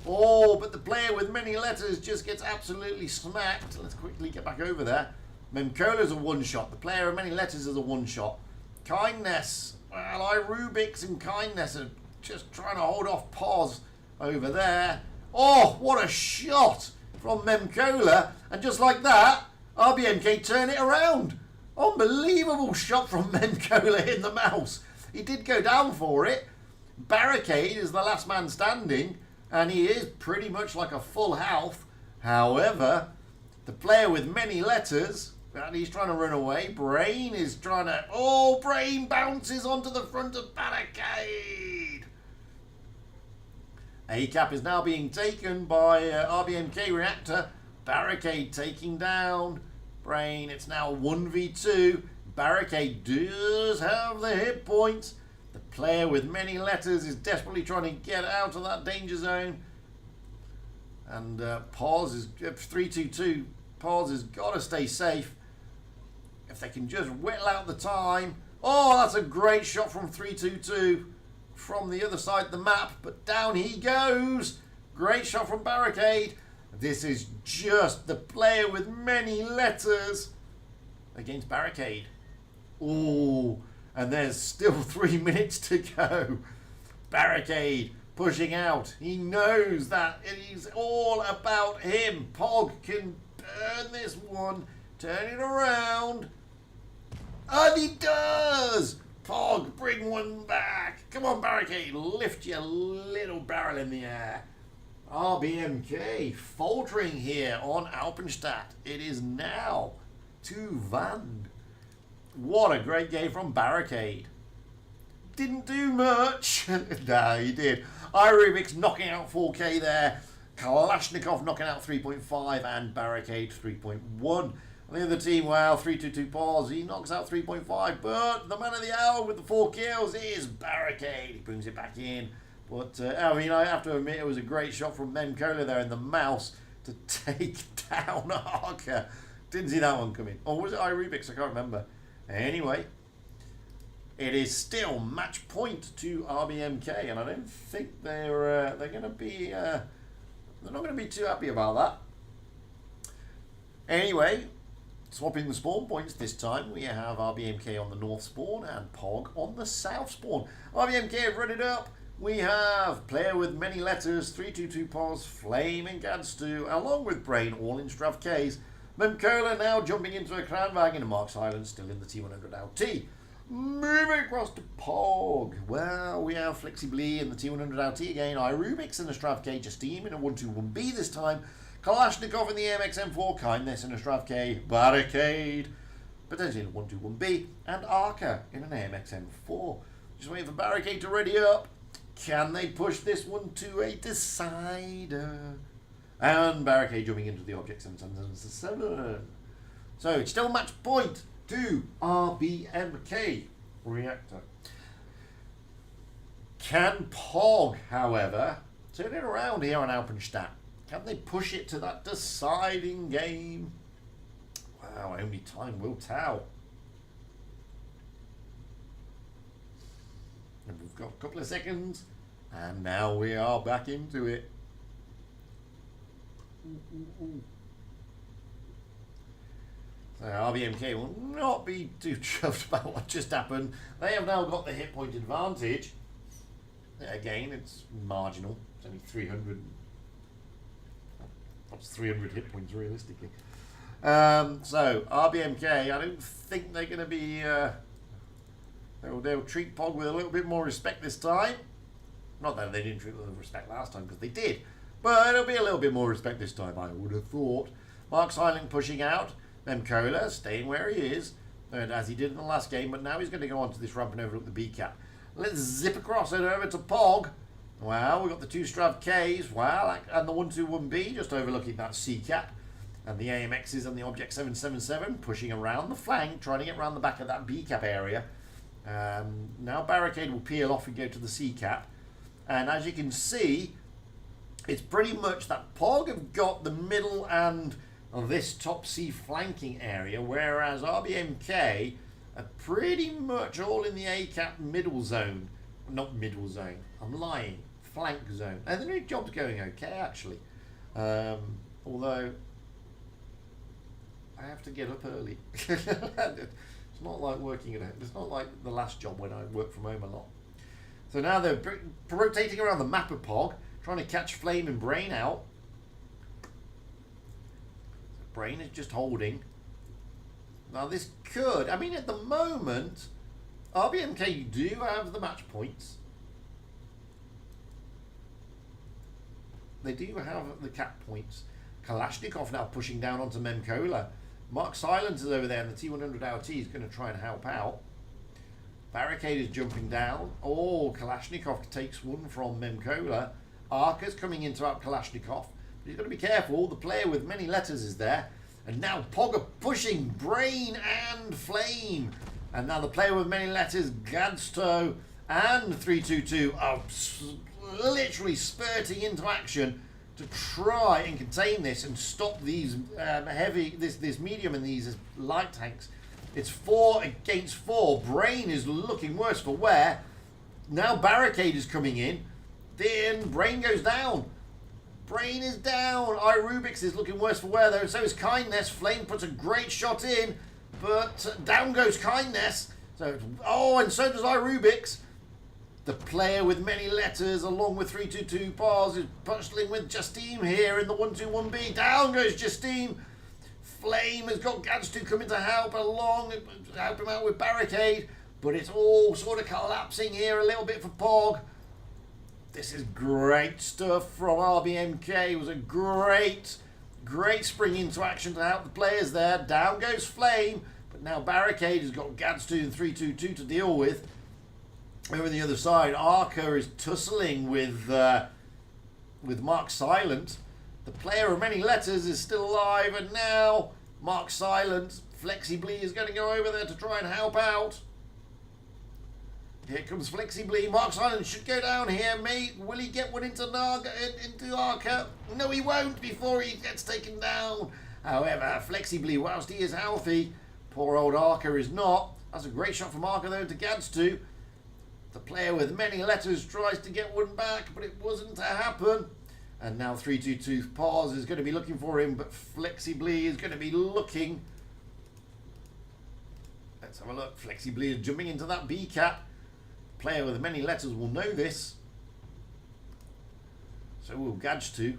Oh, but the player with many letters just gets absolutely smacked. Let's quickly get back over there. Memcola's a one-shot. The player with many letters is a one-shot. Kindness. Well, Rubix and Kindness are just trying to hold off Pause over there. Oh, what a shot from Memcola. And just like that, RBMK turn it around. Unbelievable shot from Memcola in the mouse. He did go down for it. Barricade is the last man standing. And he is pretty much like a full health. However, the player with many letters, and he's trying to run away. Brain is trying to... Oh, Brain bounces onto the front of Barricade. A-Cap is now being taken by RBMK Reactor. Barricade taking down Brain. It's now 1v2. Barricade does have the hit points. The player with many letters is desperately trying to get out of that danger zone. And Pause is 3-2-2. Pause has got to stay safe. If they can just whittle out the time. Oh, that's a great shot from 3-2-2 from the other side of the map. But down he goes. Great shot from Barricade. This is just the player with many letters against Barricade. Oh, and there's still 3 minutes to go. Barricade pushing out. He knows that it is all about him. Pog can burn this one. Turn it around. And he does! Pog, bring one back. Come on, Barricade. Lift your little barrel in the air. RBMK faltering here on Alpenstadt. It is now 2-1. What a great game from Barricade. Didn't do much. Nah, he did. Irubik's knocking out 4K there. Kalashnikov knocking out 3.5 and Barricade 3.1. And the other team, well, 3-2-2 Pause. He knocks out 3.5, but the man of the hour with the 4 kills is Barricade. He brings it back in. But, I mean, I have to admit it was a great shot from Memcola there in the mouse to take down Arca. Didn't see that one coming. Or was it Irubik's? I can't remember. Anyway, it is still match point to RBMK, and I don't think they're going to be they're not going to be too happy about that. Anyway, swapping the spawn points this time, we have RBMK on the north spawn and Pog on the south spawn. RBMK have run it up. We have player with many letters, 3-2-2 Pause, Flame and Gadstu, along with Brain, all in Strav Ks. Memcola now jumping into a Kranwagen and Mark Silence still in the T100 LT. Moving across to Pog. Well, we have Flexibly in the T100 LT again. Irubik's in the Strav K, Justine in a 1-2-1B this time. Kalashnikov in the AMX M4, Kindness in a Strav K, Barricade, potentially in a 1-2-1B, and Arca in an AMX M4. Just waiting for Barricade to ready up. Can they push this one to a decider? And Barricade jumping into the object 777. So it's still match point to RBMK Reactor. Can Pog, however, turn it around here on Alpenstadt? Can they push it to that deciding game? Wow, only time will tell. And we've got a couple of seconds, and now we are back into it. So RBMK will not be too chuffed about what just happened. They have now got the hit point advantage. Again, it's marginal. It's only 300. What's 300 hit points realistically? So RBMK, I don't think they're going to be. They'll treat Pog with a little bit more respect this time. Not that they didn't treat them with respect last time, because they did. But it'll be a little bit more respect this time, I would have thought. Mark Silent pushing out. Memcola staying where he is, as he did in the last game, but now he's going to go on to this ramp and overlook the B cap. Let's zip across it over to Pog. Well, we've got the 2 Strav Ks, well, and the 1-2-1B just overlooking that C cap. And the AMXs and the Object 777 pushing around the flank, trying to get around the back of that B cap area. Now Barricade will peel off and go to the C cap. And as you can see, it's pretty much that Pog have got the middle and this top C flanking area, whereas RBMK are pretty much all in the A cap middle zone. Not middle zone, I'm lying. Flank zone. And the job's going okay, actually. Although I have to get up early. It's not like working at home. It's not like the last job when I worked from home a lot. So now they're rotating around the map of Pog, trying to catch Flame and Brain out. Brain is just holding. Now this could, I mean at the moment, RBMK do have the match points. they do have the cap points. Kalashnikov now pushing down onto Memkola. Mark Silence is over there, and the T100 LT is going to try and help out. Barricade is jumping down. Oh, Kalashnikov takes one from Memkola. Arca's coming into out Kalashnikov. But he's got to be careful. The player with many letters is there. And now Pogger pushing Brain and Flame. And now the player with many letters, Gadsto and 322 are literally spurting into action to try and contain this and stop these this medium and these light tanks. It's 4 against 4. Brain is looking worse for wear. Now Barricade is coming in. Then Brain goes down. Brain is down. Rubix is looking worse for wear though. So is Kindness. Flame puts a great shot in. But down goes Kindness. So, and so does Rubix. The player with many letters, along with 322 Pars, is puzzling with Justine here in the 121B. Down goes Justine. Flame has got Gadstu coming to help him out with Barricade. But it's all sort of collapsing here a little bit for Pog. This is great stuff from RBMK. It was a great spring into action to help the players there. Down goes Flame. But now Barricade has got Gadstu and 322 to deal with. Over the other side, Arca is tussling with Mark Silent. The player of many letters is still alive, and now Mark Silent, Flexibly is going to go over there to try and help out. Here comes Flexibly. Mark Silent should go down here, mate. Will he get one into Arca? No, he won't before he gets taken down. However, Flexibly, whilst he is healthy, poor old Arca is not. That's a great shot from Arca though to Gadstu. The player with many letters tries to get one back, but it wasn't to happen. And now 322 Pause is going to be looking for him, but Flexibly is going to be looking. Let's have a look. Flexibly is jumping into that B cap. Player with many letters will know this. So will Gadstu.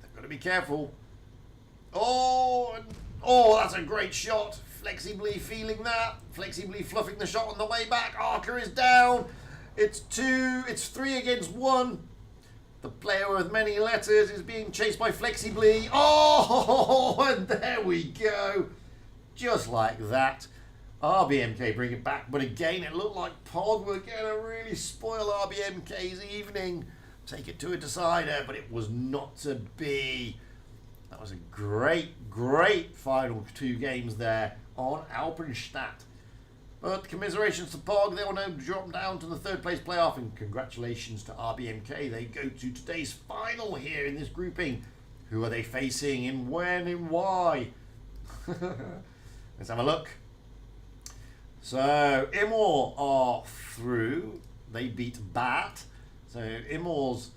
But they've got to be careful. Oh, that's a great shot. Flexibly feeling that. Flexibly fluffing the shot on the way back. Arca is down. It's 3 against 1. The player with many letters is being chased by Flexibly. Oh, and there we go. Just like that. RBMK bring it back. But again, it looked like Pog were going to really spoil RBMK's evening. Take it to a decider, but it was not to be. That was a great final 2 games there on Alpenstadt. But commiserations to Pog, they will now drop down to the 3rd place playoff, and congratulations to RBMK. They go to today's final here in this grouping. Who are they facing, and when, and why? Let's have a look. So Immor are through. They beat Bat. So Immor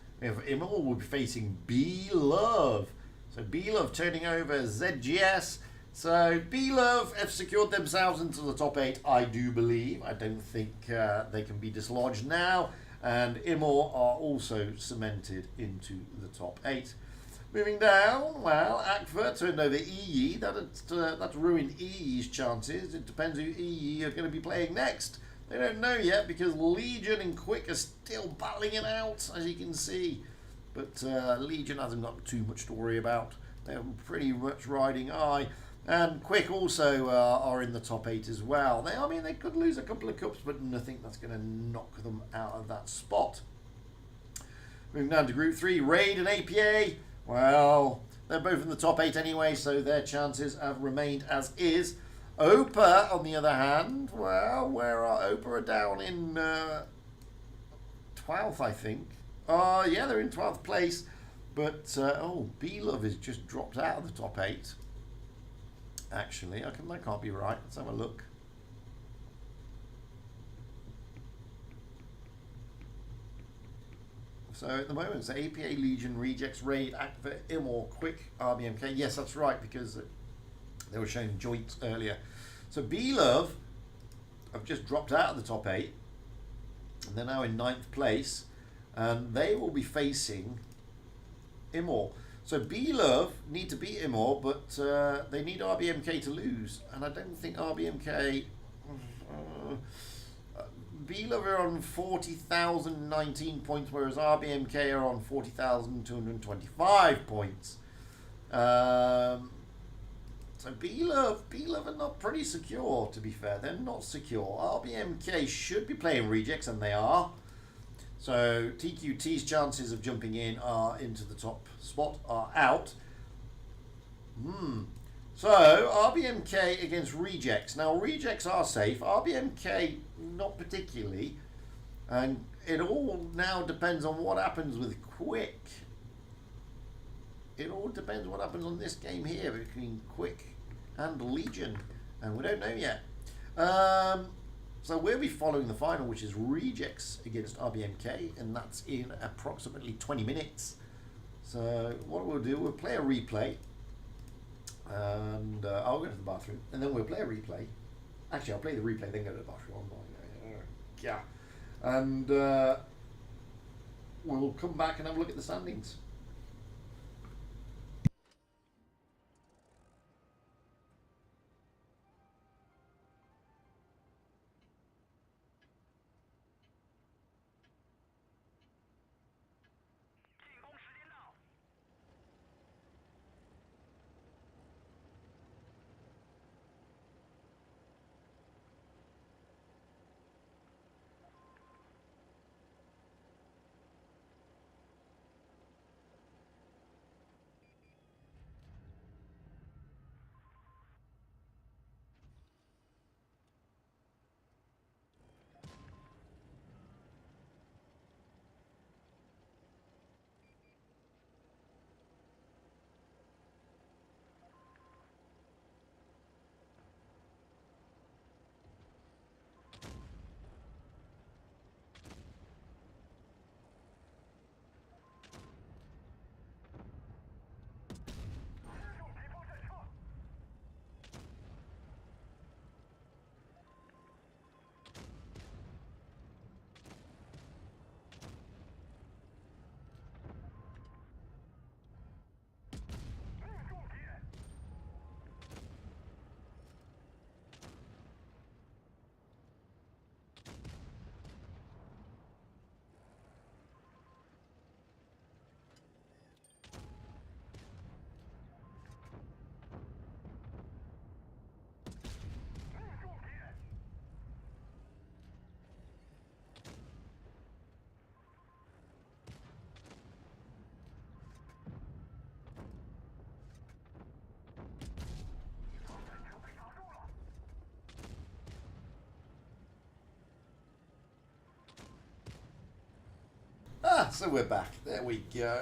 will be facing B-Love. So B-Love turning over ZGS. So B-Love have secured themselves into the top 8, I do believe. I don't think they can be dislodged now. And Immor are also cemented into the top 8. Moving down, well, Akva turned over EE. That's ruined EE's chances. It depends who EE are going to be playing next. They don't know yet because Legion and Quick are still battling it out, as you can see. But Legion hasn't got too much to worry about. They're pretty much riding high. And Quick also are in the top 8 as well. They could lose a couple of cups, but nothing that's going to knock them out of that spot. Moving down to Group 3, Raid and APA. Well, they're both in the top 8 anyway, so their chances have remained as is. Opa, on the other hand, well, where are Opa? Are down in 12th, I think. Yeah, they're in 12th place. But, B-Love has just dropped out of the top 8. Actually, that can't be right. Let's have a look. So at the moment, it's APA, Legion, Rejects, Raid, Akva, Immor, Quick, RBMK. Yes, that's right, because they were showing joints earlier. So B-Love have just dropped out of the top 8. And they're now in 9th place. And they will be facing Immor. So B-Love need to beat Immor, but they need RBMK to lose. And I don't think RBMK... Bielov are on 40,019 points, whereas RBMK are on 40,225 points. So Bielov are not pretty secure, to be fair. They're not secure. RBMK should be playing rejects, and they are. So TQT's chances of jumping in into the top spot are out. So RBMK against rejects. Now rejects are safe. RBMK not particularly. And it all now depends on what happens with Quick. It all depends what happens on this game here between Quick and Legion. And we don't know yet. So we'll be following the final, which is rejects against RBMK. And that's in approximately 20 minutes. So what we'll do, we'll play a replay. And I'll go to the bathroom. And then we'll play a replay. Actually, I'll play the replay, then go to the bathroom. Yeah. And we'll come back and have a look at the standings. So we're back. There we go.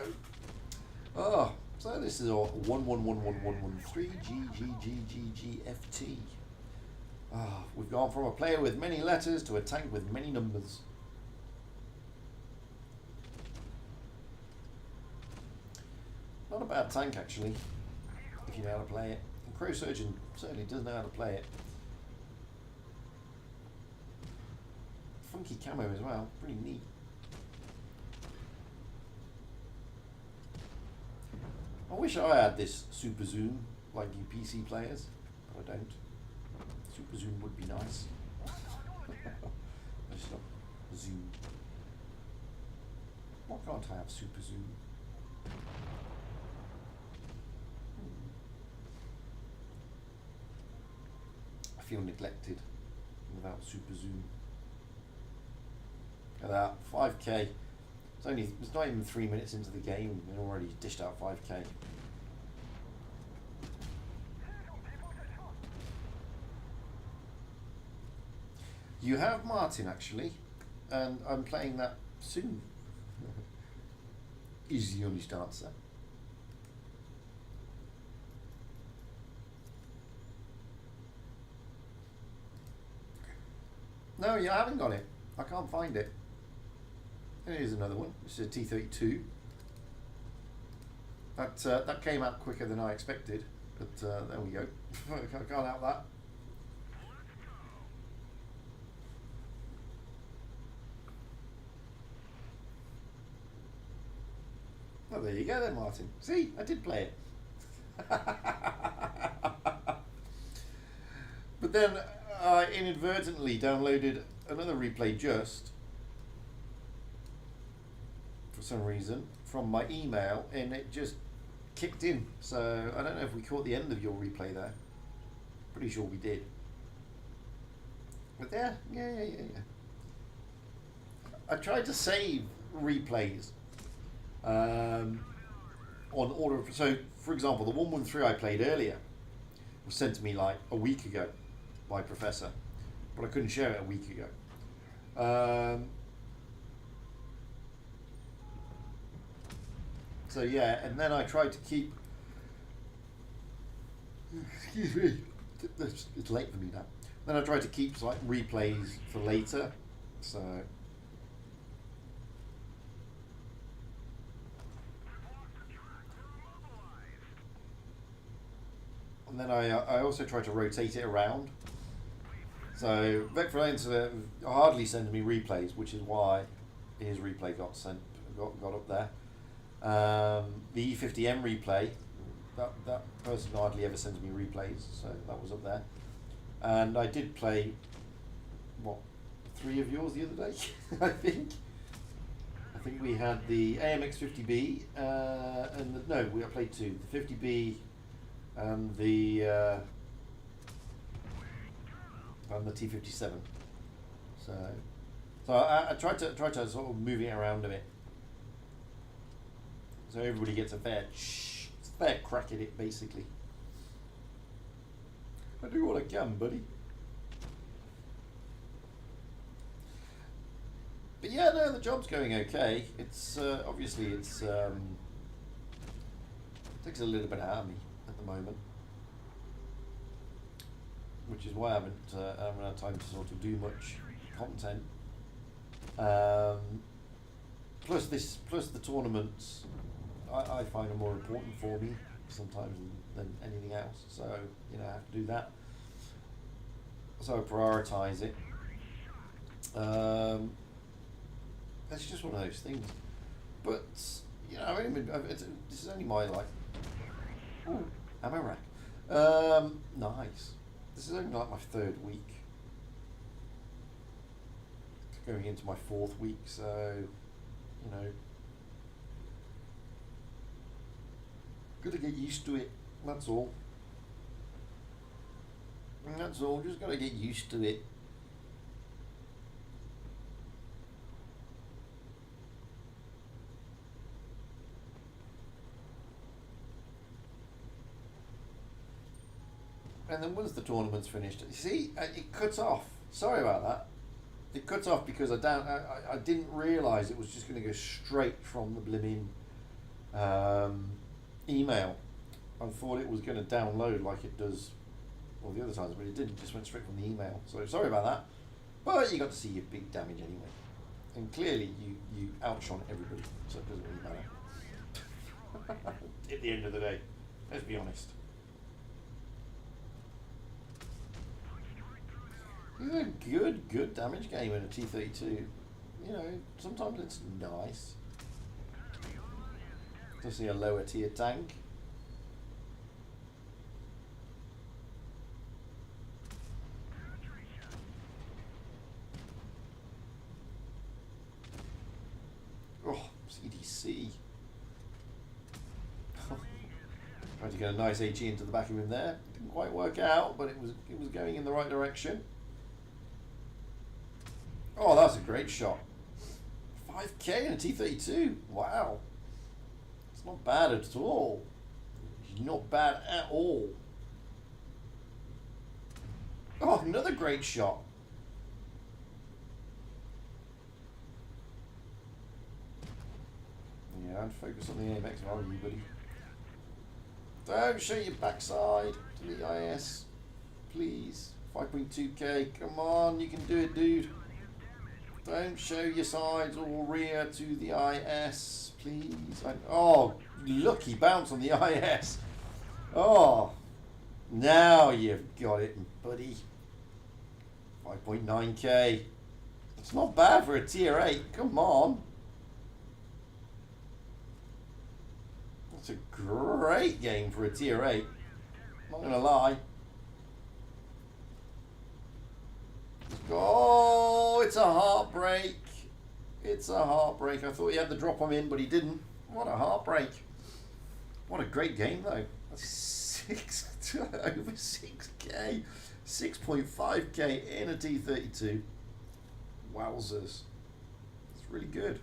Oh, so this is all 111113 GGGGGFT. Ah, we've gone from a player with many letters to a tank with many numbers. Not a bad tank actually, if you know how to play it. And Crow Surgeon certainly does know how to play it. Funky camo as well, pretty neat. I wish I had this super zoom like you PC players, but I don't. Super zoom would be nice. Let's not zoom. Why can't I have super zoom? I feel neglected without super zoom. Look at that, 5k. It's not even 3 minutes into the game and already dished out 5k. You have Martin actually, and I'm playing that soon. Is the honest answer. No, you haven't got it. I can't find it. Here's another one. This is a T32. That came out quicker than I expected, but there we go. I can't have that. Oh, there you go then, Martin. See, I did play it. But then I inadvertently downloaded another replay just, for some reason, from my email, and it just kicked in. So I don't know if we caught the end of your replay there. Pretty sure we did. But yeah. I tried to save replays on order of, so for example, the 113 I played earlier was sent to me like a week ago by Professor, but I couldn't share it a week ago. So yeah, and then I tried to keep, excuse me, it's late for me now. Then I tried to keep like replays for later, so. And then I also tried to rotate it around. So Vec Freelancer hardly sends me replays, which is why his replay got up there. The E50M replay, that person hardly ever sends me replays, so that was up there. And I did play, what, 3 of yours the other day, I think. I think we had the AMX50B, and I played 2, the 50B and the T57. So I tried to sort of move it around a bit, so everybody gets a fair crack at it, basically. I do what I can, buddy. But yeah, no, the job's going okay. It's obviously it takes a little bit out of me at the moment, which is why I haven't had time to sort of do much content. Plus the tournaments, I find are more important for me sometimes than anything else. So I have to do that. So I prioritise it. It's just one of those things. But this is only my ammo rack. Nice. This is only like my 3rd week. Going into my 4th week, so gotta get used to it. That's all. Just gotta get used to it. And then once the tournament's finished, you see, it cuts off. Sorry about that. It cuts off because I didn't realise it was just going to go straight from the blimmin' email. I thought it was going to download like it does all the other times, but it didn't. It just went straight from the email. So sorry about that. But you got to see your big damage anyway. And clearly you outshone everybody, so it doesn't really matter. At the end of the day, let's be honest. This is a good damage game in a T32. Sometimes it's nice to see a lower tier tank. Oh, CDC. Tried to get a nice HE into the back of him there. Didn't quite work out, but it was going in the right direction. Oh, that's a great shot. 5k in a T32. Wow. It's not bad at all. It's not bad at all. Oh, another great shot. Yeah, I'd focus on the AMX if I were you, buddy. Don't show your backside to the IS. Please. 5.2k. Come on, you can do it, dude. Don't show your sides or rear to the IS, please. Oh, lucky bounce on the IS. Oh, now you've got it, buddy. 5.9k. It's not bad for a tier 8. Come on. That's a great game for a tier 8. Not going to lie. Oh, it's a heartbreak. It's a heartbreak. I thought he had the drop on in, but he didn't. What a heartbreak. What a great game, though. That's over 6k. 6.5k in a T32. Wowzers. It's really good.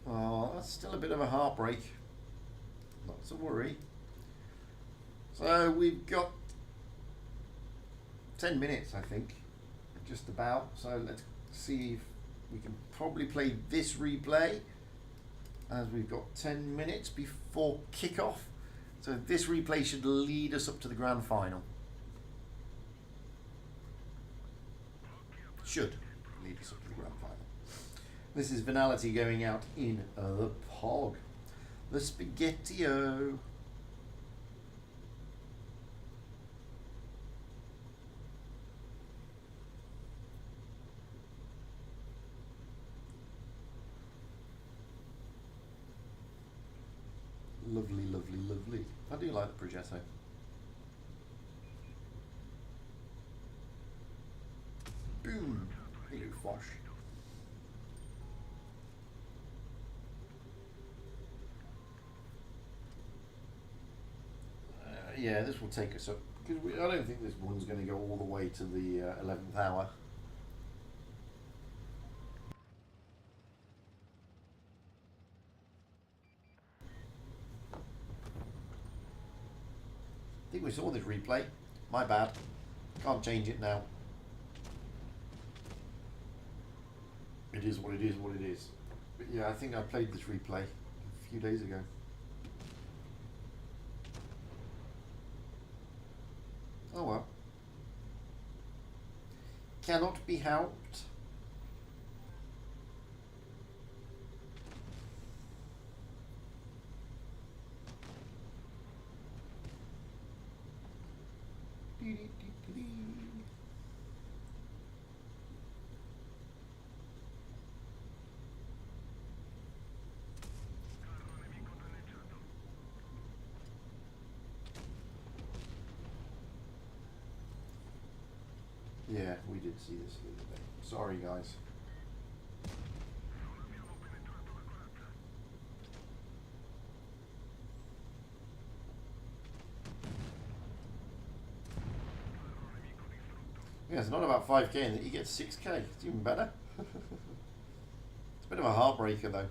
Oh, that's still a bit of a heartbreak. Not to worry. So we've got 10 minutes, I think, just about. So let's see if we can probably play this replay, as we've got 10 minutes before kickoff. So this replay should lead us up to the grand final. Should lead us up to the grand final. This is Venality going out in the Pog. The Spaghetti-O. Lovely, lovely, lovely. I do like the Progetto. Boom. Hello, Fosh. Yeah, this will take us up, because I don't think this one's going to go all the way to the 11th hour. I think we saw this replay. My bad. Can't change it now. It is what it is, what it is. But yeah, I think I played this replay a few days ago. Oh well. Cannot be helped. Yeah, we did see this the other day. Sorry, guys. Yeah, it's not about 5k and that you get 6k. It's even better. It's a bit of a heartbreaker, though.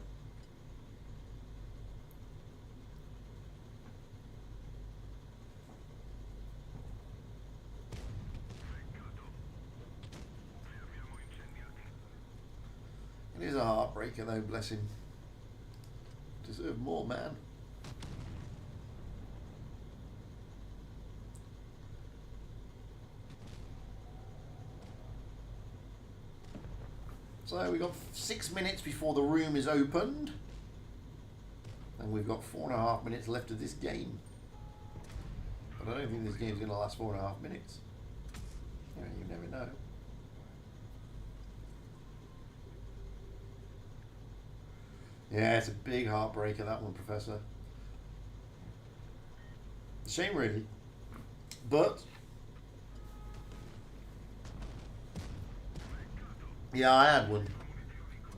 It is a heartbreaker, though, bless him. Deserve more, man. So we've got 6 minutes before the room is opened. And we've got 4.5 minutes left of this game. But I don't think this game's going to last 4.5 minutes. Yeah, you never know. Yeah, it's a big heartbreaker, that one, Professor. Shame, really. But yeah, I had one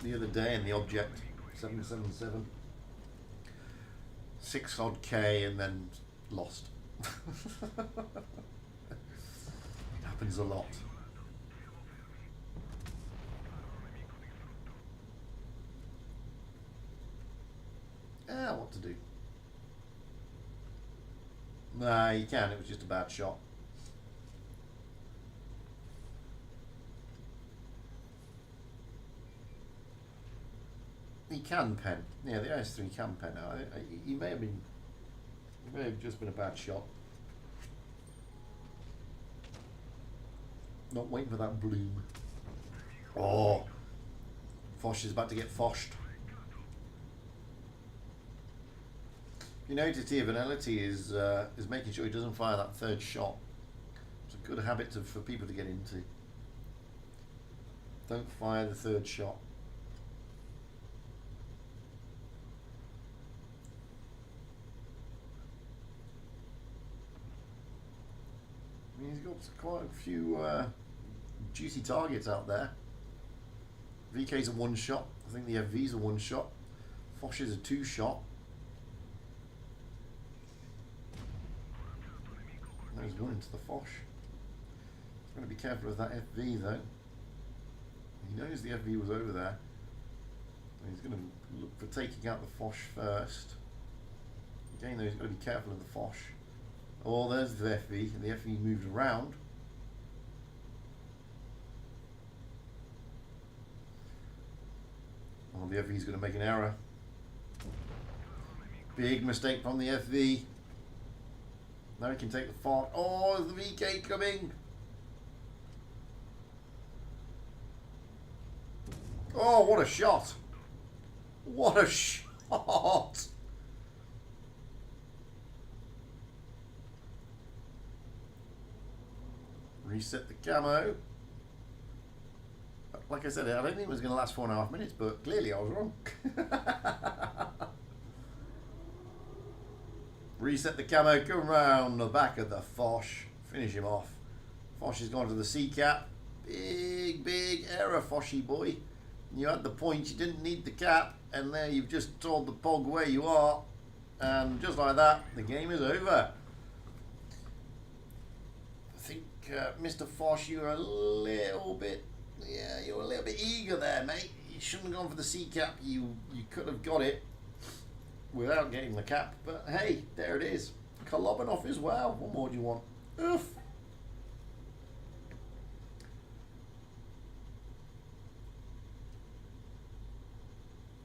the other day in the object 777. 6 odd K and then lost. It happens a lot. What to do? Nah, you can. It was just a bad shot. He can pen. Yeah, the IS-3 can pen. He may have been. It may have just been a bad shot. Not waiting for that bloom. Oh, Fosh is about to get foshed. You notice here, Venality is making sure he doesn't fire that third shot. It's a good habit for people to get into. Don't fire the third shot. got quite a few juicy targets out there. VK's a one shot. I think the FV's a one shot. Foch is a two shot. There's one into the Foch. He's going to be careful of that FV though. He knows the FV was over there. He's going to look for taking out the Foch first. Again though, he's got to be careful of the Foch. Oh, there's the FV, and the FV moved around. Oh, the FV is going to make an error. Big mistake from the FV. Now he can take the Foch. Oh, is the VK coming? Oh, what a shot! What a shot! Reset the camo. Like I said, I don't think it was going to last 4.5 minutes, but clearly I was wrong. Reset the camo, come round the back of the Foch, finish him off. Foch has gone to the C cap. Big error, Fochy boy. You had the point, you didn't need the cap, and there you've just told the pog where you are, and just like that, the game is over. I think, Mr. Foch, you were a little bit, you were a little bit eager there, mate. You shouldn't have gone for the C cap. You could have got it without getting the cap, but hey, there it is. Kolobanov as well. What more do you want? Oof.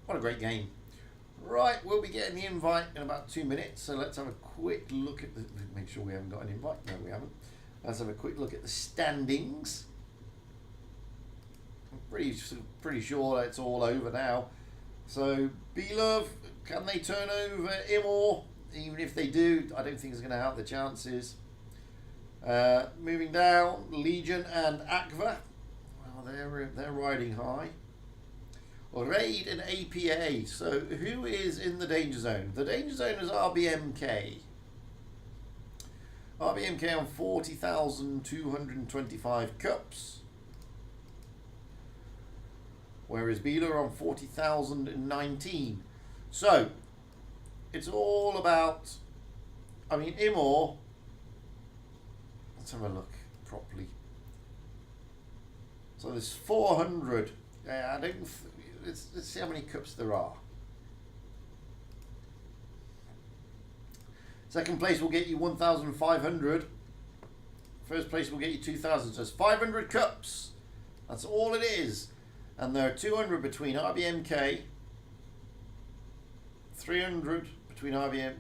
What a great game. Right, we'll be getting the invite in about 2 minutes, so let's have a quick look at the, make sure we haven't got an invite. No, we haven't. Let's have a quick look at the standings. I'm pretty sure it's all over now. So, Belov, can they turn over Imor? Even if they do, I don't think it's going to help the chances. Moving down, Legion and Akva. Well, they're riding high. Raid and APA. So, who is in the danger zone? The danger zone is RBMK. RBMK on 40,225 cups. Whereas Beeler on 40,019. So, it's all about, I mean, Imor, let's have a look properly. So there's 400. I don't, let's see how many cups there are. Second place will get you 1,500. First place will get you 2,000. So it's 500 cups. That's all it is. And there are 200 between RBMK, 300 between RBM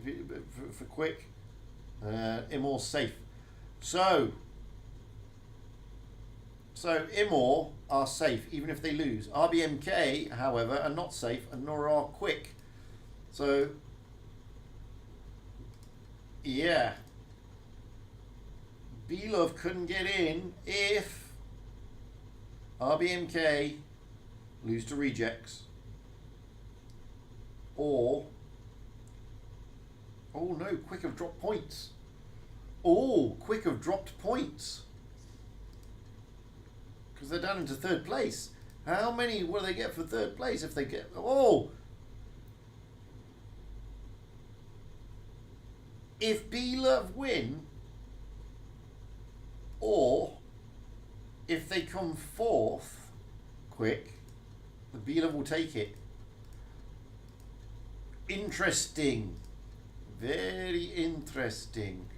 for quick, Imor safe. So Imor are safe even if they lose. RBMK, however, are not safe, and nor are quick. So yeah, Belov couldn't get in if RBMK lose to rejects, or oh no, Quick have dropped points. Oh, Quick have dropped points because they're down into third place. How many will they get for third place if they get? Oh, if Belov win, or if they come fourth, Quick, the Belov will take it. Interesting. Very interesting.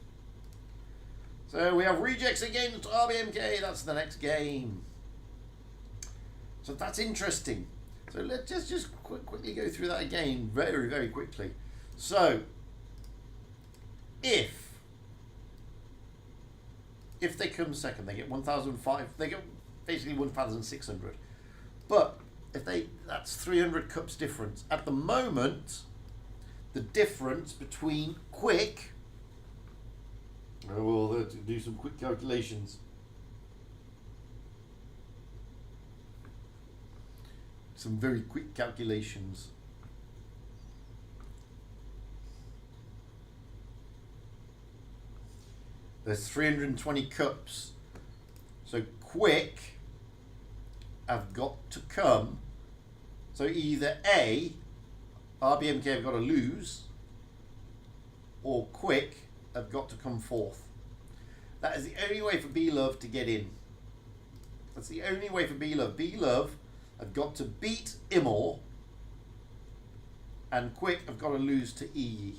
So we have rejects against RBMK. That's the next game. So that's interesting. So let's just quickly go through that again very, very quickly. So if they come second, they get 1,005. They get basically 1,600. But if that's 300 cups difference. At the moment, the difference between Quick, oh, well, let's do some quick calculations. Some very quick calculations. There's 320 cups. So quick have got to come. So either A, RBMK have got to lose, or quick have got to come fourth. That is the only way for B-Love to get in. That's the only way for B-Love. B-Love have got to beat Imor, and quick have got to lose to EE.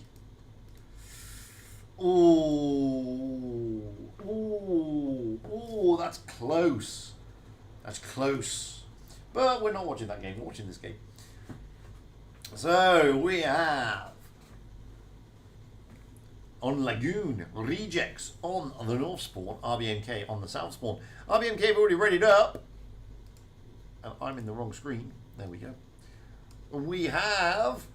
Ooh, ooh, ooh, that's close. That's close. But we're not watching that game, we're watching this game. So we have on Lagoon, Rejects on the North Spawn, RBMK on the South Spawn. RBMK have already readied up. Oh, I'm in the wrong screen. There we go. We have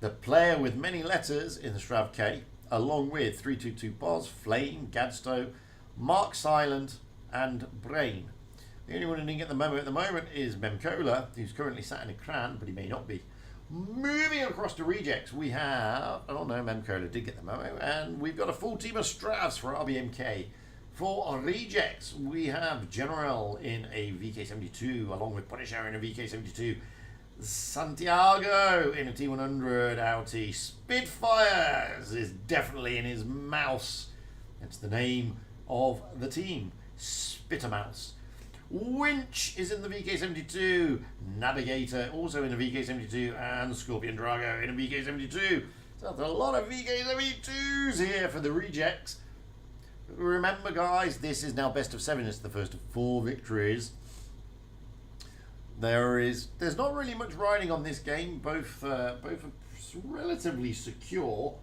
the player with many letters in the Strav K, along with 322 Boz, Flame, Gadsto, Mark Silent, and Brain. The only one who didn't get the memo at the moment is Memcola, who's currently sat in a cran, but he may not be. Moving across to Rejects, we have... Oh no, Memcola did get the memo. And we've got a full team of Stravs for RBMK. For Rejects, we have General in a VK72, along with Punisher in a VK72. Santiago in a T100 Audi. Spitfires is definitely in his mouse. It's the name of the team. Spittermouse. Winch is in the VK72, Navigator also in the VK72, and Scorpion Drago in a VK72. So that's a lot of VK72s here for the Rejects. Remember guys, this is now best of 7. It's the first of 4 victories. There's not really much riding on this game. Both are relatively secure.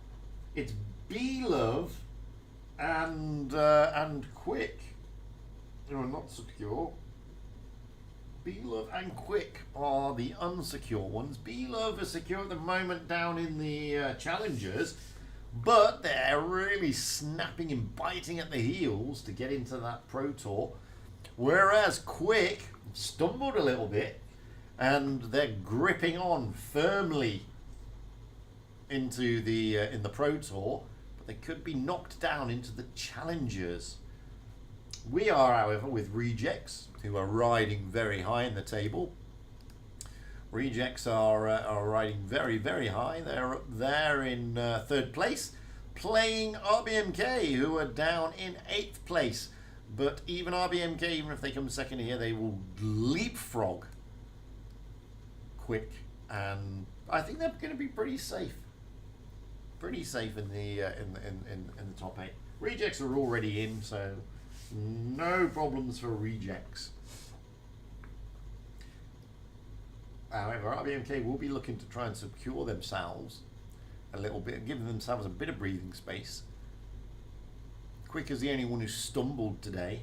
It's B-Love and Quick. No, not secure. B-Love and Quick are the unsecure ones. B-Love is secure at the moment down in the Challengers, but they're really snapping and biting at the heels to get into that Pro Tour. Whereas Quick stumbled a little bit, and they're gripping on firmly into the in the Pro Tour, but they could be knocked down into the Challengers. We are, however, with Rejects, who are riding very high in the table. Rejects are riding very, very high. They're up there in 3rd place, playing RBMK, who are down in 8th place. But even RBMK, even if they come second here, they will leapfrog Quick, and I think they're going to be pretty safe. Pretty safe in the top 8. Rejects are already in, so no problems for Rejects. However, RBMK will be looking to try and secure themselves a little bit, giving themselves a bit of breathing space. Quick is the only one who stumbled today.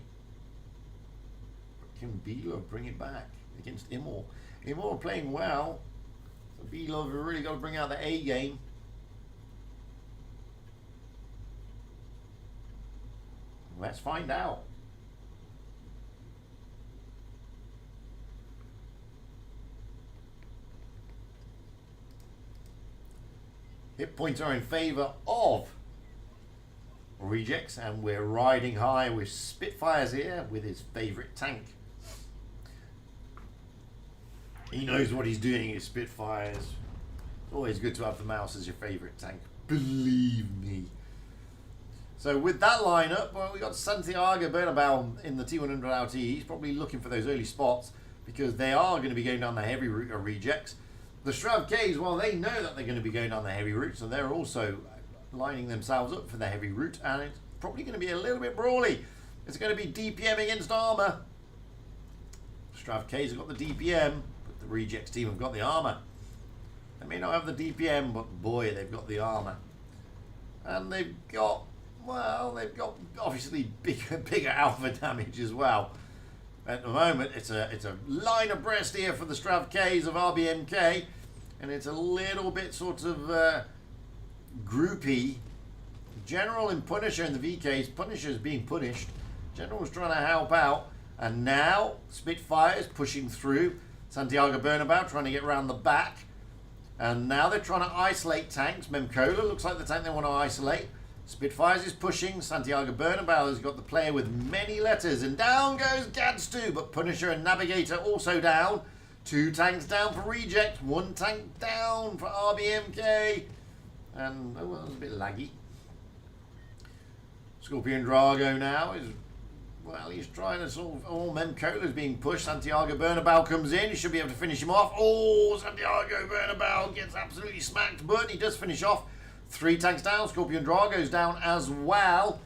But can B-Love bring it back against Imor? Imor are playing well, so B-Love have really got to bring out the A game. Let's find out. Hit points are in favour of Rejects, and we're riding high with Spitfires here with his favourite tank. He knows what he's doing, his Spitfires. It's always good to have the mouse as your favourite tank, believe me. So with that lineup, well, we got Santiago Bernabeu in the T100 LT. He's probably looking for those early spots because they are going to be going down the heavy route of Rejects. The Strav Ks, well, they know that they're going to be going down the heavy route, so they're also lining themselves up for the heavy route, and it's probably going to be a little bit brawly. It's going to be DPM against armour. Strav Ks have got the DPM, but the Rejects team have got the armour. They may not have the DPM, but boy, they've got the armour. And they've got... well, they've got obviously bigger alpha damage as well. At the moment, it's a line abreast here for the Strav Ks of RBMK, and it's a little bit sort of groupy. General and Punisher in the VKs. Punisher's being punished. General's trying to help out, and now Spitfire's pushing through. Santiago Bernabeu trying to get around the back, and now they're trying to isolate tanks. Memcola looks like the tank they want to isolate. Spitfires is pushing. Santiago Bernabeu has got the player with many letters. And down goes Gadstu. But Punisher and Navigator also down. 2 tanks down for Reject. 1 tank down for RBMK. And, oh, well, that was a bit laggy. Scorpion Drago now is, well, he's trying to sort of, oh, Memcola's being pushed. Santiago Bernabeu comes in. He should be able to finish him off. Oh, Santiago Bernabeu gets absolutely smacked, but he does finish off. 3 tanks down. Scorpion Drago's down as well.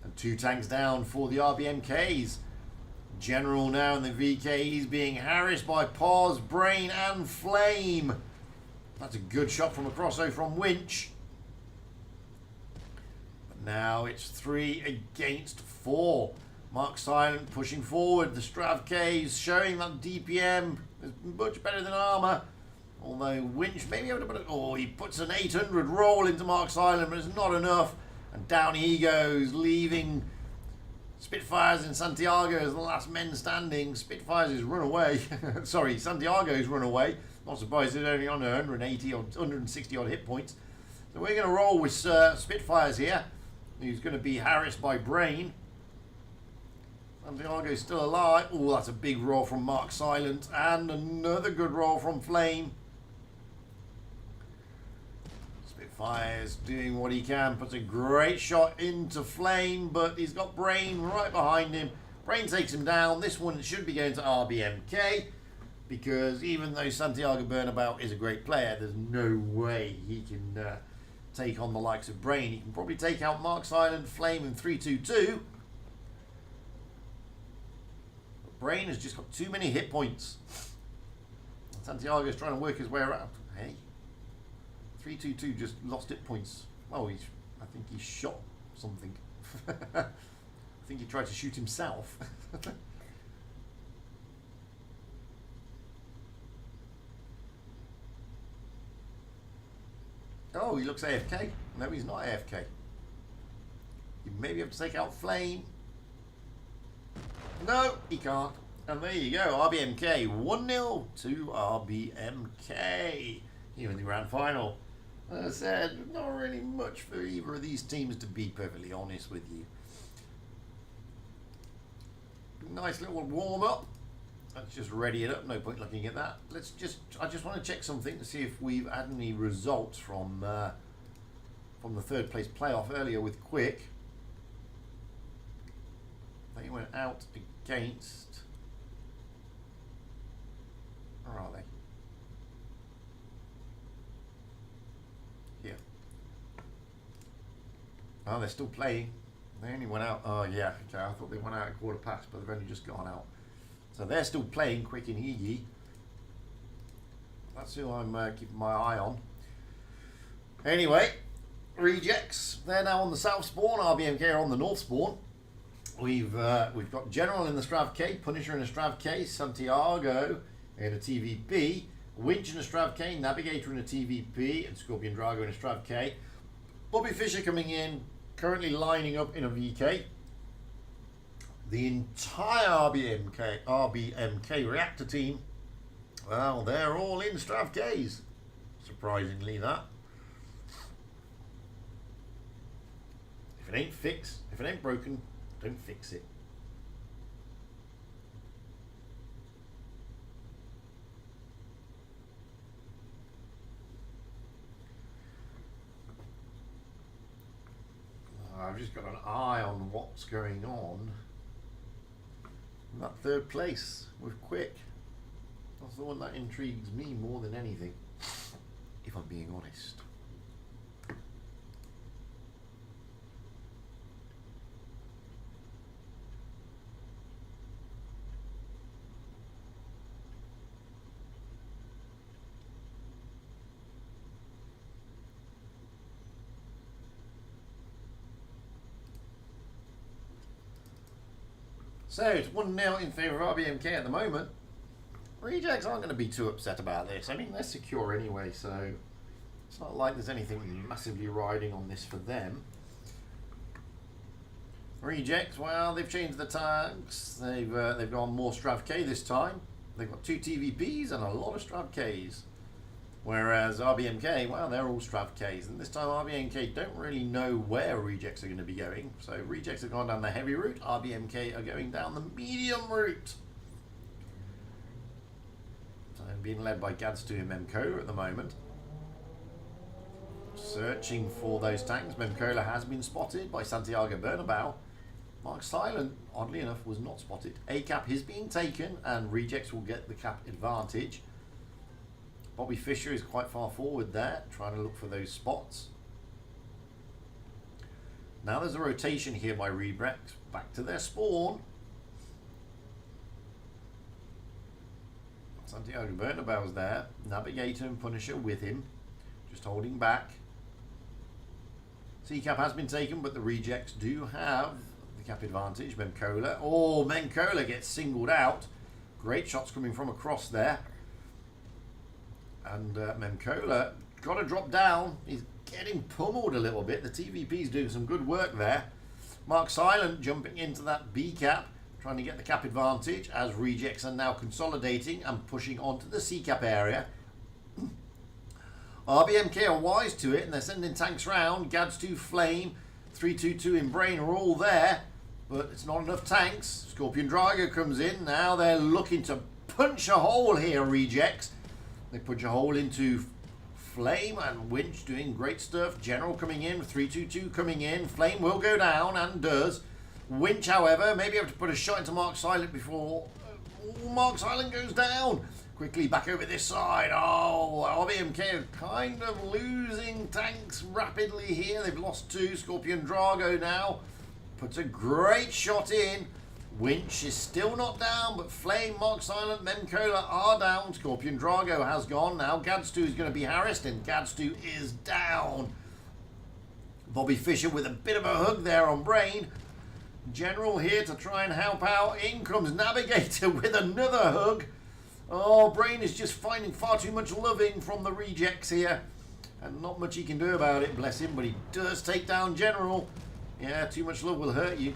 And 2 tanks down for the RBMKs. General now in the VKs being harassed by Pause, Brain and Flame. That's a good shot from a crossover from Winch. But now it's 3 against 4. Mark Silent pushing forward. The Strav Ks showing that DPM is much better than armor. Although Winch maybe able to put it. Oh, he puts an 800 roll into Mark Silent, but it's not enough. And down he goes, leaving Spitfires and Santiago as the last men standing. Spitfires is run away. Sorry, Santiago's run away. Not surprised it's only on 180 or 160 odd hit points. So we're going to roll with Spitfires here. Who's going to be harassed by Brain. Santiago's still alive. Oh, that's a big roll from Mark Silent. And another good roll from Flame. Spitfire's doing what he can. Puts a great shot into Flame. But he's got Brain right behind him. Brain takes him down. This one should be going to RBMK. Because even though Santiago Bernabeu is a great player, there's no way he can take on the likes of Brain. He can probably take out Mark Silent, Flame, and 322. Brain has just got too many hit points. Santiago's trying to work his way around. Hey, 322 just lost hit points. Oh, I think he shot something. I think he tried to shoot himself. Oh, he looks AFK. No, he's not AFK. You maybe have to take out Flame. No, he can't. And there you go. RBMK 1-0 to RBMK here in the grand final. As I said, not really much for either of these teams, to be perfectly honest with you. Nice little warm up. Let's just ready it up. No point looking at that. I just want to check something to see if we've had any results from the 3rd place playoff earlier with Quick. They went out against. Where are they? Here. Oh, they're still playing. They only went out. Oh, yeah. Okay, I thought they went out at 1/4 past, but they've only just gone out. So they're still playing, Quick and Iggy. That's who I'm keeping my eye on. Anyway, Rejects. They're now on the south spawn. RBMK are on the north spawn. We've got General in the Strav K, Punisher in a Strav K, Santiago in a TVP, Winch in a Strav K, Navigator in a TVP, and Scorpion Drago in a Strav K. Bobby Fischer coming in, currently lining up in a VK. The entire RBMK reactor team, well, they're all in Strav Ks. Surprisingly, that. If it ain't fixed, if it ain't broken, don't fix it. I've just got an eye on what's going on in that 3rd place with Quick. That's the one that intrigues me more than anything, if I'm being honest. So it's 1-0 in favour of RBMK at the moment. Rejects aren't going to be too upset about this. I mean, they're secure anyway, so it's not like there's anything massively riding on this for them. Rejects, well, they've changed the tanks. They've gone more Strav K this time. They've got 2 TVPs and a lot of Strav Ks. Whereas RBMK, well, they're all Strav Ks, and this time RBMK don't really know where rejects are going to be going. So rejects have gone down the heavy route, RBMK are going down the medium route. So being led by Gads2 and Memcola at the moment. Searching for those tanks. Memcola has been spotted by Santiago Bernabeu. Mark Silent, oddly enough, was not spotted. A cap is being taken, and rejects will get the cap advantage. Bobby Fischer is quite far forward there, trying to look for those spots. Now there's a rotation here by rejects, back to their spawn. Santiago Bernabeu's there. Navigator and Punisher with him, just holding back. C-cap has been taken, but the rejects do have the cap advantage. Memcola. Oh, Memcola gets singled out. Great shots coming from across there. And Memcola got to drop down. He's getting pummeled a little bit. The TVP's doing some good work there. Mark Silent jumping into that B cap, trying to get the cap advantage as rejects are now consolidating and pushing onto the C cap area. RBMK are wise to it and they're sending tanks round. Gads2, Flame, 322 in Brain are all there, but it's not enough tanks. Scorpion Drago comes in. Now they're looking to punch a hole here, rejects. They punch a hole into Flame and Winch doing great stuff. General coming in, 322 coming in. Flame will go down and does. Winch, however, maybe able to put a shot into Mark Silent before Mark Silent goes down. Quickly back over this side. Oh, RBMK are kind of losing tanks rapidly here. They've lost 2. Scorpion Drago now puts a great shot in. Winch is still not down, but Flame, Mark Silent, Memcola are down. Scorpion Drago has gone. Now Gads2 is going to be harassed, and Gads2 is down. Bobby Fischer with a bit of a hug there on Brain. General here to try and help out. In comes Navigator with another hug. Oh, Brain is just finding far too much loving from the rejects here. And not much he can do about it, bless him. But he does take down General. Yeah, too much love will hurt you.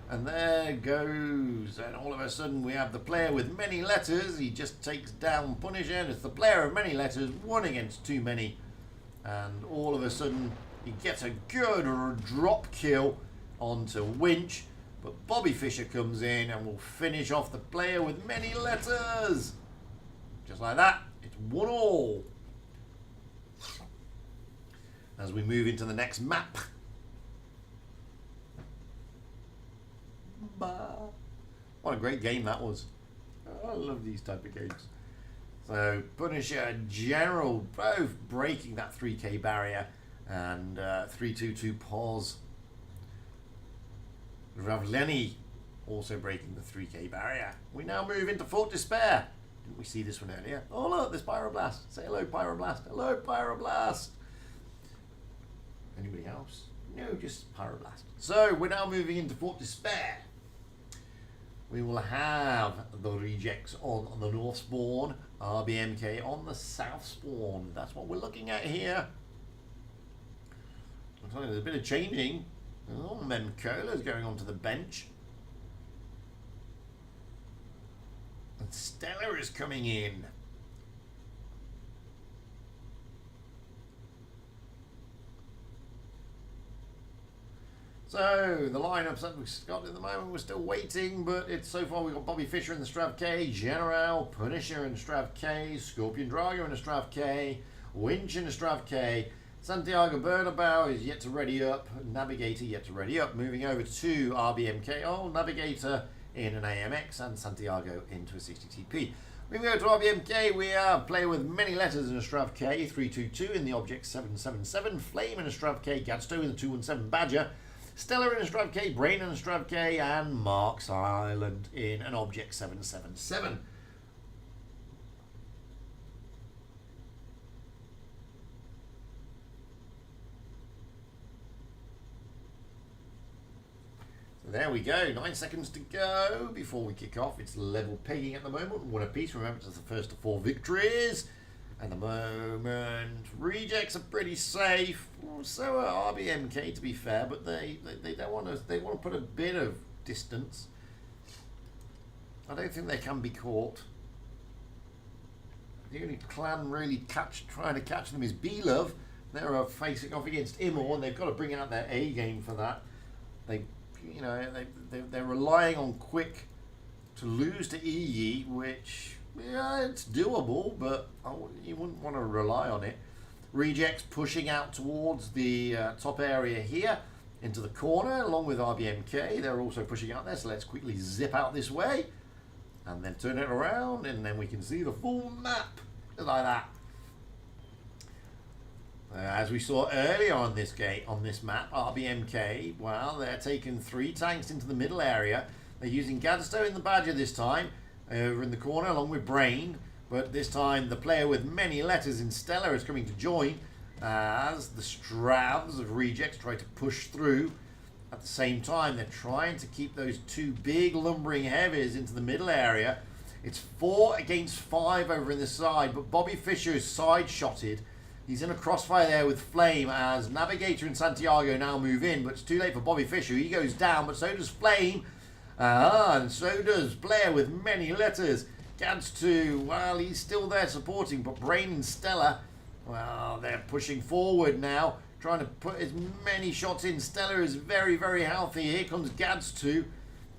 And there goes. And all of a sudden we have the player with many letters. He just takes down Punisher. And it's the player of many letters, 1 against too many. And all of a sudden he gets a good drop kill onto Winch. But Bobby Fischer comes in and will finish off the player with many letters. Just like that, it's 1-1. As we move into the next map. What a great game that was. I love these type of games. So Punisher and General both breaking that 3k barrier. And 322 pause. Ravleni also breaking the 3k barrier. We now move into Fort Despair. Didn't we see this one earlier? Oh look, there's Pyroblast. Say hello, Pyroblast. Hello, Pyroblast. Anybody else? No, just Pyroblast. So we're now moving into Fort Despair. We will have the rejects on the north spawn, RBMK on the south spawn. That's what we're looking at here. Looks like there's a bit of changing. Oh, Memcola's going onto the bench. And Stella is coming in. So, the lineups that we've got at the moment, we're still waiting, but it's so far we've got Bobby Fischer in the Strav K, General, Punisher in the Strav K, Scorpion Drago in the Strav K, Winch in the Strav K, Santiago Bernabeu is yet to ready up, Navigator yet to ready up, moving over to RBMK, oh, Navigator in an AMX and Santiago into a 60TP. Moving over to RBMK, we are player with many letters in a Strav K, 322 in the Object 777, Flame in a Strav K, Gads2 in the 217 Badger, Stella in a Strav K, Brain in a Strav K, and Mark's Island in an Object 777. So there we go, 9 seconds to go before we kick off. It's level pegging at the moment, 1 apiece. Remember, it's the first of 4 victories. At the moment, rejects are pretty safe. So are RBMK, to be fair, but they don't want to. They want to put a bit of distance. I don't think they can be caught. The only clan really trying to catch them is B-Love. They're facing off against Immor, and they've got to bring out their A game for that. They're relying on Quick to lose to EE, which, yeah, it's doable, but you wouldn't want to rely on it. Rejects pushing out towards the top area here into the corner along with RBMK. They're also pushing out there, so let's quickly zip out this way and then turn it around, and then we can see the full map like that. As we saw earlier on this map, RBMK, well, they're taking 3 tanks into the middle area. They're using Gadsto in the Badger this time, over in the corner along with Brain, but this time the player with many letters in Stella is coming to join as the Stravs of Rejects try to push through. At the same time, they're trying to keep those 2 big lumbering heavies into the middle area. It's 4 against 5 over in the side, but Bobby Fischer is side-shotted. He's in a crossfire there with Flame as Navigator and Santiago now move in, but it's too late for Bobby Fischer. He goes down, but so does Flame. And so does Blair with many letters. Gads too, well, he's still there supporting, but Brain and Stella, well, they're pushing forward now, trying to put as many shots in. Stella is very, very healthy. Here comes Gads too.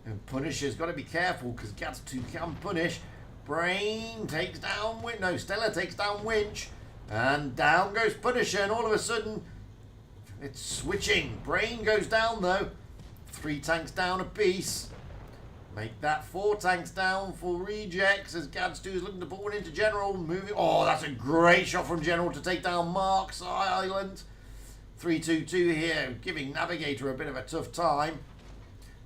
And Punisher's got to be careful because Gads too can punish. Brain takes down Winch. No, Stella takes down Winch. And down goes Punisher, and all of a sudden, it's switching. Brain goes down though. 3 tanks down apiece. Make that 4 tanks down for Rejects as Gads2 is looking to put one into General. Moving. Oh, that's a great shot from General to take down Mark's Island. 3-2-2 here, giving Navigator a bit of a tough time.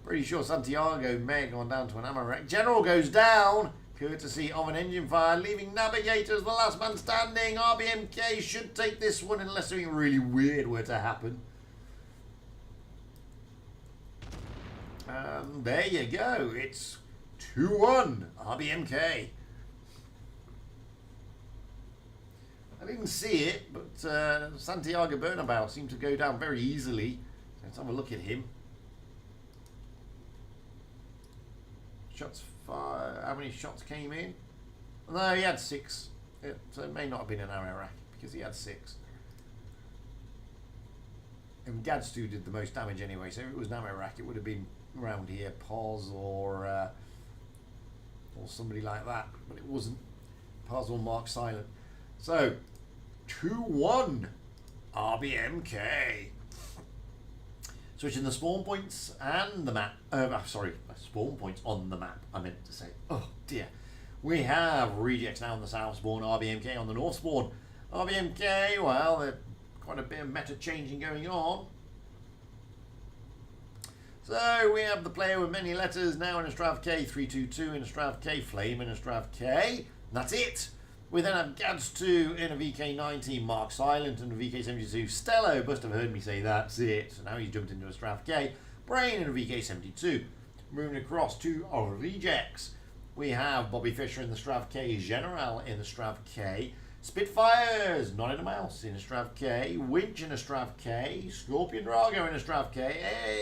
Pretty sure Santiago may have gone down to an ammo rack. General goes down, courtesy of an engine fire, leaving Navigator as the last man standing. RBMK should take this one unless something really weird were to happen. There you go. It's 2-1 RBMK. I didn't see it, but Santiago Bernabeu seemed to go down very easily. Let's have a look at him. Shots fired. How many shots came in? No, he had 6. It may not have been an arrow rack because he had 6. And Gadstu did the most damage anyway, so if it was an ammo rack, it would have been around here, Paz or somebody like that, but it wasn't. Paz or Mark Silent. So 2-1 RBMK. Switching the spawn points and the map. Sorry, spawn points on the map. I meant to say. Oh dear. We have Rejects now on the south spawn, RBMK on the north spawn. RBMK, well, there's quite a bit of meta changing going on. So we have the player with many letters now in a Strav K, 322 in a Strav K, Flame in a Strav K. And that's it. We then have Gads2 in a VK19, Mark Silent in a VK72. Stello must have heard me say that's it. So now he's jumped into a Strav K. Brain in a VK72. Moving across to our Rejects. We have Bobby Fischer in the Strav K, General in the Strav K. Spitfires, not in a mouse, in a Strav K. Winch in a Strav K. Scorpion Drago in a Strav K.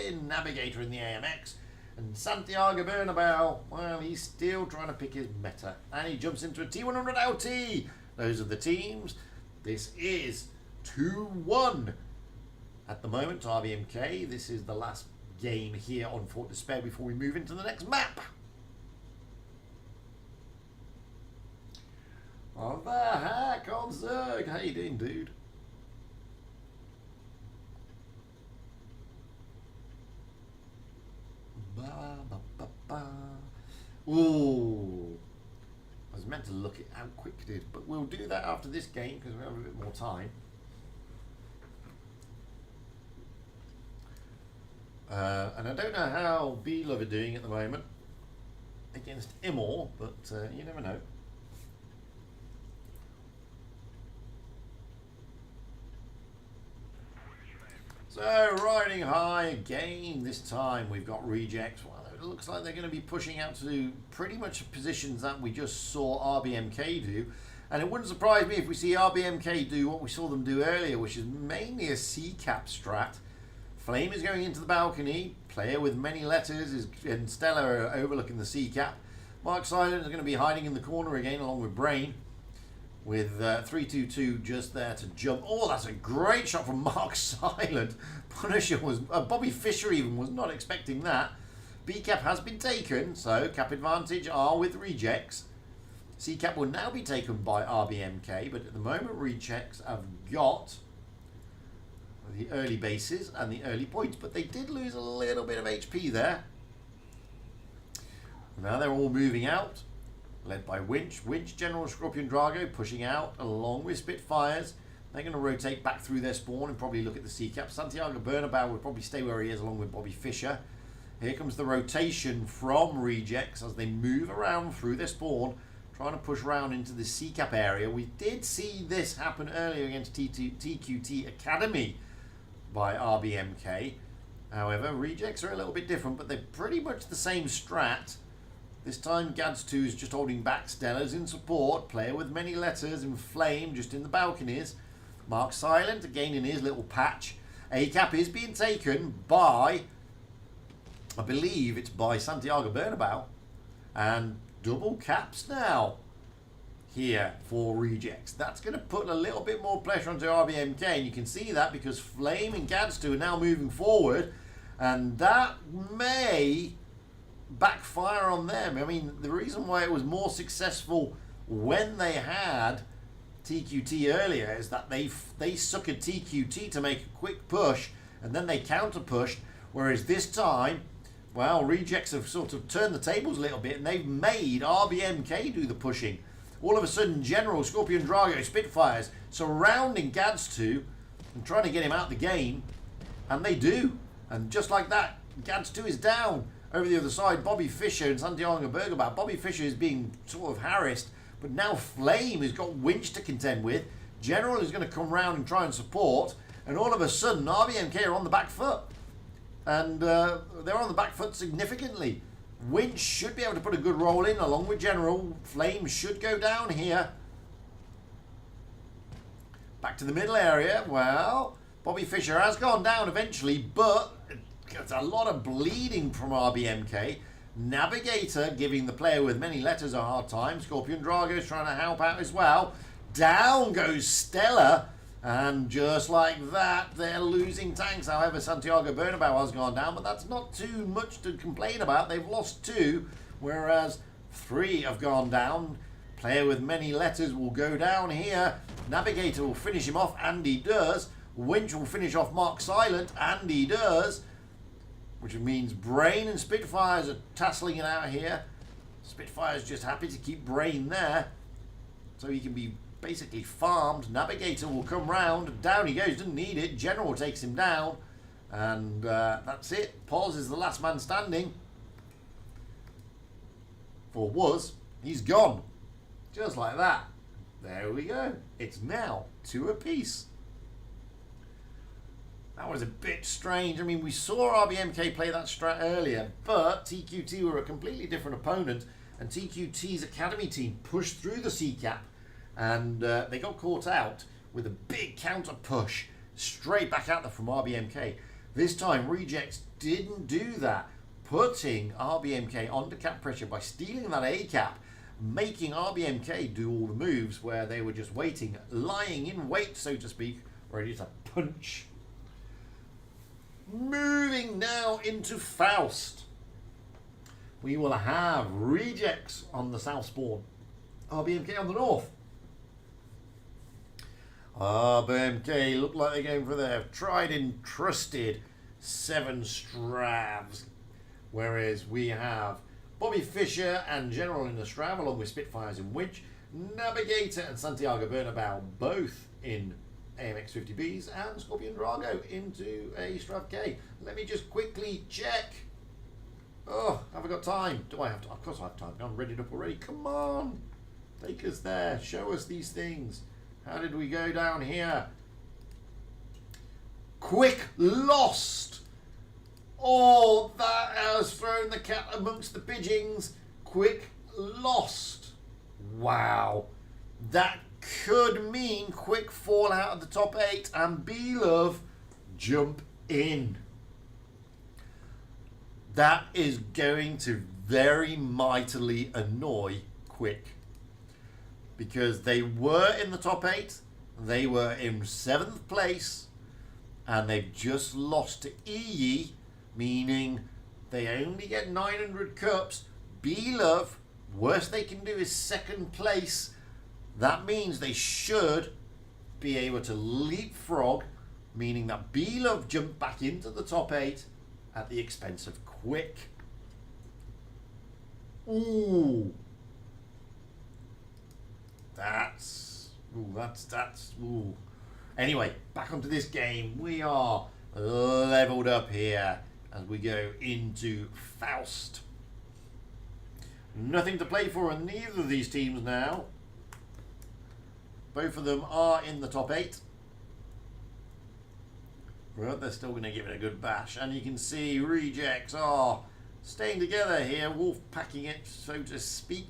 And Navigator in the AMX. And Santiago Bernabeu, well, he's still trying to pick his meta. And he jumps into a T100 LT. Those are the teams. This is 2-1 at the moment to RBMK. This is the last game here on Fort Despair before we move into the next map. On the heck on Zerg. How you doing, dude? Ba, ba, ba, ba. Ooh. I was meant to look at how quick it is, but we'll do that after this game because we have a bit more time. And I don't know how B-Love are doing at the moment against Immor, but you never know. So, riding high again. This time we've got Rejects. Well, it looks like they're going to be pushing out to pretty much positions that we just saw RBMK do. And it wouldn't surprise me if we see RBMK do what we saw them do earlier, which is mainly a C-cap strat. Flame is going into the balcony. Player with many letters and Stella are overlooking the C-cap. Mark Silent is going to be hiding in the corner again along with Brain. with 3-2-2 just there to jump. Oh, that's a great shot from Mark Silent. Punisher was, Bobby Fischer even was not expecting that. B cap has been taken, so cap advantage are with rejects. C cap will now be taken by RBMK, but at the moment rejects have got the early bases and the early points, but they did lose a little bit of HP there. Now they're all moving out, led by Winch. Winch, General, Scorpion, Drago pushing out along with Spitfires. They're going to rotate back through their spawn and probably look at the C-cap. Santiago Bernabeu will probably stay where he is along with Bobby Fischer. Here comes the rotation from rejects as they move around through their spawn, trying to push around into the C-cap area. We did see this happen earlier against TQT Academy by RBMK. However, rejects are a little bit different, but they're pretty much the same strat. This time Gads2 is just holding back. Stella's in support. Player with many letters and Flame just in the balconies. Mark Silent again in his little patch. A-cap is being taken by, I believe it's by Santiago Bernabeu. And double caps now here for rejects. That's going to put a little bit more pressure onto RBMK. And you can see that because Flame and Gads2 are now moving forward. And that may backfire on them. I mean, the reason why it was more successful when they had TQT earlier is that they suckered TQT to make a quick push and then they counter pushed, whereas this time, well, rejects have sort of turned the tables a little bit and they've made RBMK do the pushing. All of a sudden, General, Scorpion, Drago, Spitfires surrounding Gads2 and trying to get him out of the game, and they do. And just like that, Gads2 is down. Over the other side, Bobby Fischer and Santiago Bernabeu. Bobby Fischer is being sort of harassed, but now Flame has got Winch to contend with. General is going to come round and try and support, and all of a sudden, RBMK are on the back foot. And they're on the back foot significantly. Winch should be able to put a good roll in along with General. Flame should go down here. Back to the middle area. Well, Bobby Fischer has gone down eventually, but it's a lot of bleeding from RBMK. Navigator giving the player with many letters a hard time. Scorpion Drago is trying to help out as well. Down goes Stella. And just like that, they're losing tanks. However, Santiago Bernabeu has gone down, but that's not too much to complain about. They've lost 2, whereas 3 have gone down. Player with many letters will go down here. Navigator will finish him off, and he does. Winch will finish off Mark Silent, and he does. Which means Brain and Spitfires are tasseling it out here. Spitfire's just happy to keep Brain there, so he can be basically farmed. Navigator will come round. Down he goes. Doesn't need it. General takes him down. And that's it. Pause is the last man standing. For was. He's gone. Just like that. There we go. It's now 2 apiece. That was a bit strange. I mean, we saw RBMK play that strat earlier, but TQT were a completely different opponent, and TQT's Academy team pushed through the C-cap, and they got caught out with a big counter push straight back at them from RBMK. This time, Rejects didn't do that, putting RBMK under cap pressure by stealing that A-cap, making RBMK do all the moves where they were just waiting, lying in wait, so to speak, ready to punch. Moving now into Faust. We will have Rejects on the south spawn, RBMK on the north. RBMK look like they're going for their tried and trusted 7 Stravs, whereas we have Bobby Fischer and General in the Strav along with Spitfires and Winch, Navigator and Santiago Bernabeu both in AMX 50Bs, and Scorpion Drago into a Strav K. Let me just quickly check. Oh, have I got time? Do I have time? Of course I have time. I'm ready up already. Come on. Take us there. Show us these things. How did we go down here? Quick lost. Oh, that has thrown the cat amongst the pigeons. Quick lost. Wow. That could mean quick fall out of the top 8 and B-Love jump in. That is going to very mightily annoy Quick. because they were in the top 8. They were in 7th place, and they've just lost to EE, meaning they only get 900 cups. B-Love, worst they can do is 2nd place. That means they should be able to leapfrog, meaning that B-Love jump back into the top 8 at the expense of Quick. Ooh. That's ooh. Anyway, back onto this game. We are leveled up here as we go into Faust. Nothing to play for in neither of these teams now. Both of them are in the top 8. But they're still going to give it a good bash. And you can see Rejects are staying together here, wolf packing it, so to speak.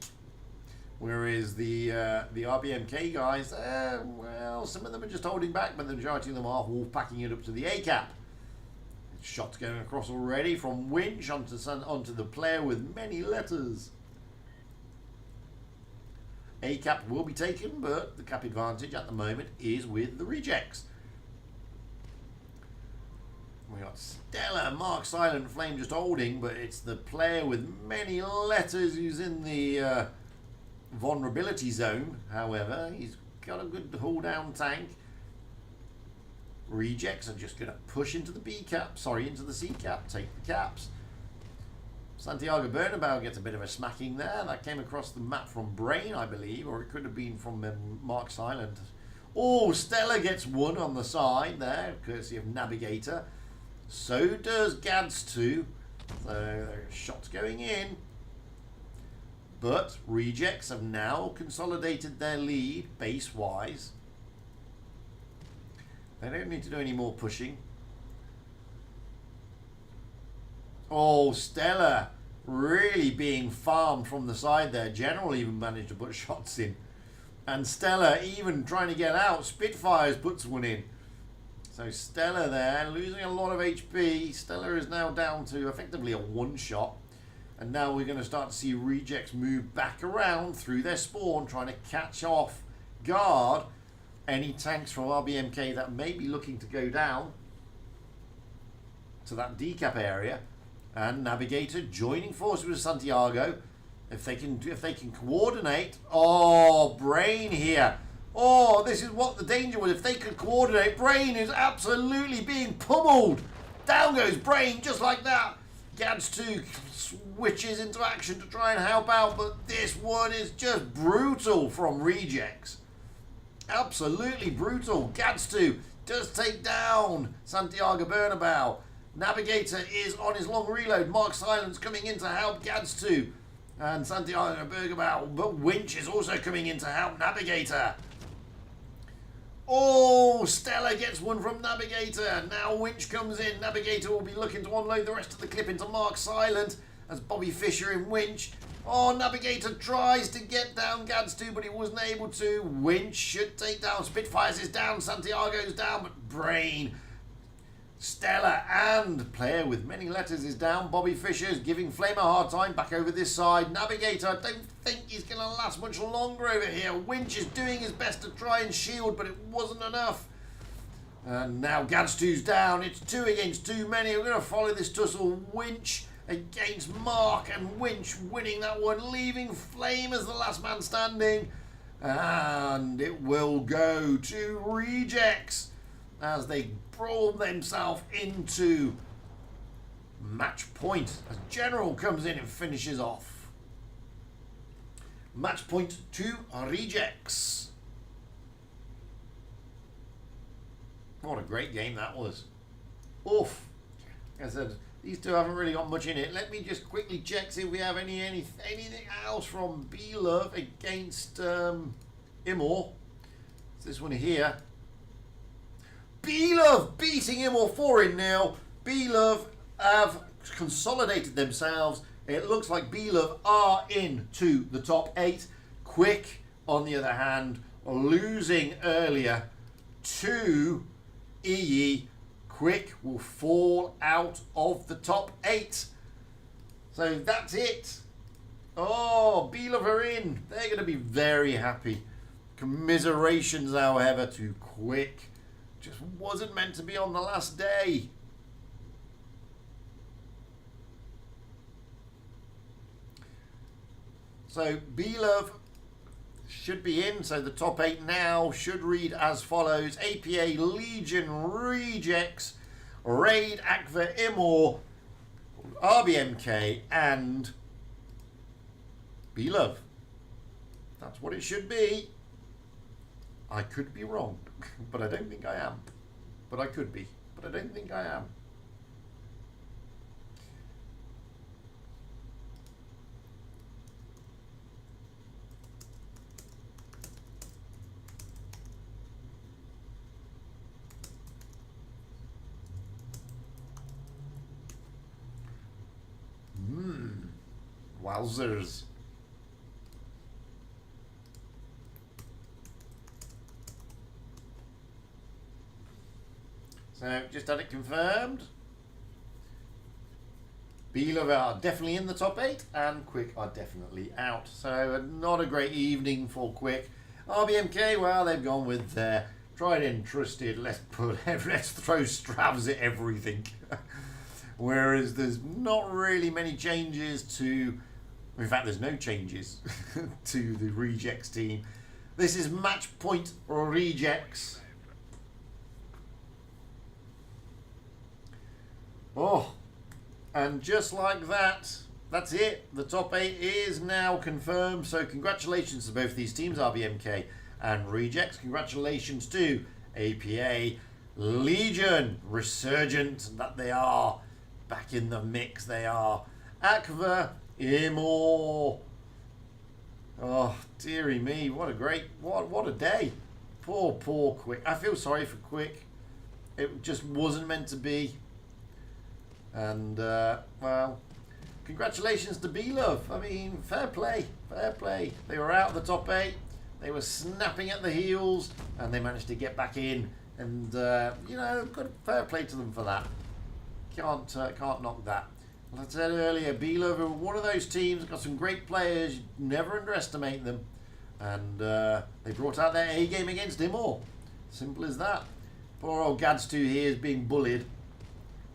Whereas the RBMK guys, well, some of them are just holding back, but the majority of them are wolf packing it up to the A cap. Shots going across already from Winch onto the player with many letters. A cap will be taken, but the cap advantage at the moment is with the Rejects. We got Stella, Mark Silent Flame just holding, but it's the player with many letters who's in the vulnerability zone. However, he's got a good hold down tank. Rejects are just going to push into the B cap, into the C cap, take the caps. Santiago Bernabeu gets a bit of a smacking there. That came across the map from Brain, I believe, or it could have been from Mark Silent. Oh, Stella gets one on the side there, courtesy of Navigator. So does Gads too. So there's shots going in. But Rejects have now consolidated their lead base-wise. They don't need to do any more pushing. Oh, Stella really being farmed from the side there. General even managed to put shots in. And Stella even trying to get out. Spitfires puts one in. So Stella there, losing a lot of HP. Stella is now down to effectively a one-shot. And now we're going to start to see Rejects move back around through their spawn, trying to catch off guard any tanks from RBMK that may be looking to go down to that decap area. And Navigator joining forces with Santiago. If they can coordinate. Oh, Brain here. Oh, this is what the danger was. If they could coordinate, Brain is absolutely being pummeled. Down goes Brain just like that. Gads 2 switches into action to try and help out, but this one is just brutal from Rejects. Absolutely brutal. Gads 2 does take down Santiago Bernabeu. Navigator is on his long reload. Mark Silence coming in to help Gads 2 and Santiago Bernabeu, but Winch is also coming in to help Navigator. Oh, Stella gets one from Navigator. Now Winch comes in. Navigator will be looking to unload the rest of the clip into Mark Silent as Bobby Fischer and Winch. Oh, Navigator tries to get down Gads 2, but he wasn't able to. Winch should take down. Spitfires is down. Santiago's down, but Brain, Stella and player with many letters is down. Bobby Fischer's giving Flame a hard time back over this side. Navigator, I don't think he's going to last much longer over here. Winch is doing his best to try and shield, but it wasn't enough. And now Gads 2's down. It's 2 against 2 many. We're going to follow this tussle. Winch against Mark, and Winch winning that one, leaving Flame as the last man standing. And it will go to Rejects as they brawl themselves into match point as General comes in and finishes off. Match point to Rejects. What a great game that was. Oof. Like I said, these two haven't really got much in it. Let me just quickly check, see if we have anything else from B-Love against Immor. It's this one here. B-Love beating Immor 4-0. B-Love have consolidated themselves. It looks like B-Love are into the top 8. Quick, on the other hand, losing earlier to EE. Quick will fall out of the top 8. So that's it. Oh, B-Love are in. They're going to be very happy. Commiserations, however, to Quick. Just wasn't meant to be on the last day. So B-Love should be in. So the top 8 now should read as follows: APA, Legion, Rejects, Raid, Akva, Imor, RBMK, and B-Love. That's what it should be. I could be wrong, but I don't think I am. But I could be, but I don't think I am. Wowzers. So, just had it confirmed. B-Love are definitely in the top 8, and Quick are definitely out. So, not a great evening for Quick. RBMK, well, they've gone with their tried and trusted, let's throw Stravs at everything. Whereas there's not really many changes to... In fact, there's no changes to the Rejects team. This is match point Rejects. Oh, and just like that, that's it. The top 8 is now confirmed. So congratulations to both these teams, RBMK and Rejects. Congratulations to APA, Legion, resurgent that they are. Back in the mix they are. Akva, Imor. Oh, dearie me, what a day. Poor Quick. I feel sorry for Quick. It just wasn't meant to be. And, well, congratulations to B-Love. I mean, fair play. They were out of the top 8. They were snapping at the heels, and they managed to get back in. And, you know, good, fair play to them for that. Can't knock that. Like I said earlier, B-Love are one of those teams that got some great players. Never underestimate them. And they brought out their A game against Imor. Simple as that. Poor old Gads2 here is being bullied.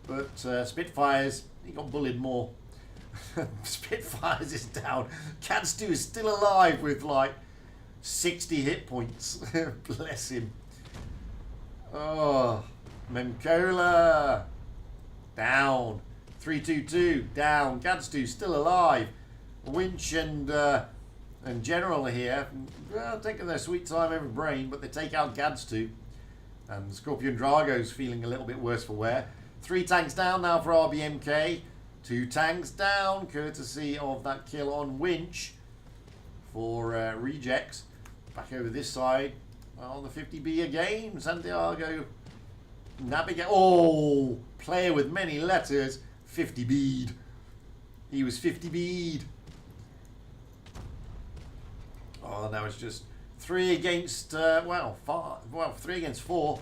But Spitfires, he got bullied more. Spitfires is down. Gads2 is still alive with like 60 hit points. Bless him. Oh, Memcola down. 322 down. Gads2 still alive. Winch and General here, well, taking their sweet time over Brain, but they take out Gads2. And Scorpion Drago's feeling a little bit worse for wear. 3 tanks down now for RBMK. 2 tanks down, courtesy of that kill on Winch for Rejects. Back over this side on the 50B again. Santiago navigate. Oh, player with many letters. 50 bead. He was 50 bead. Oh, now it's just 3 against, well, 3 against 4.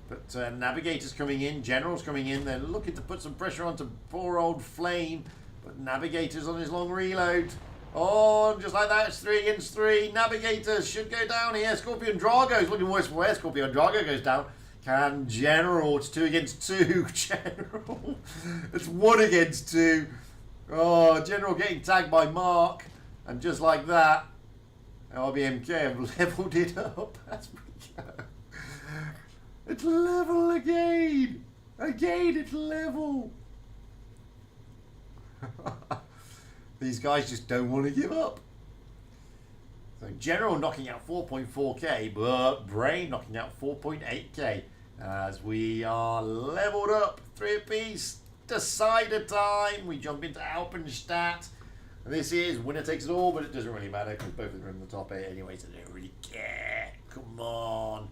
But Navigator's coming in, General's coming in. They're looking to put some pressure onto poor old Flame. But Navigator's on his long reload. Oh, just like that, it's 3 against 3. Navigator should go down here. Scorpion Drago's looking worse for wear. Scorpion Drago goes down. Can General? It's 2 against 2. General. It's 1 against 2. Oh, General getting tagged by Mark. And just like that, RBMK have leveled it up. That's pretty good. It's level again. Again, it's level. These guys just don't want to give up. So General knocking out 4.4k, but Brain knocking out 4.8k. As we are leveled up, 3 apiece. Decider time. We jump into Alpenstadt. This is winner takes it all, but it doesn't really matter because both of them are in the top 8 anyway, so they don't really care. Come on.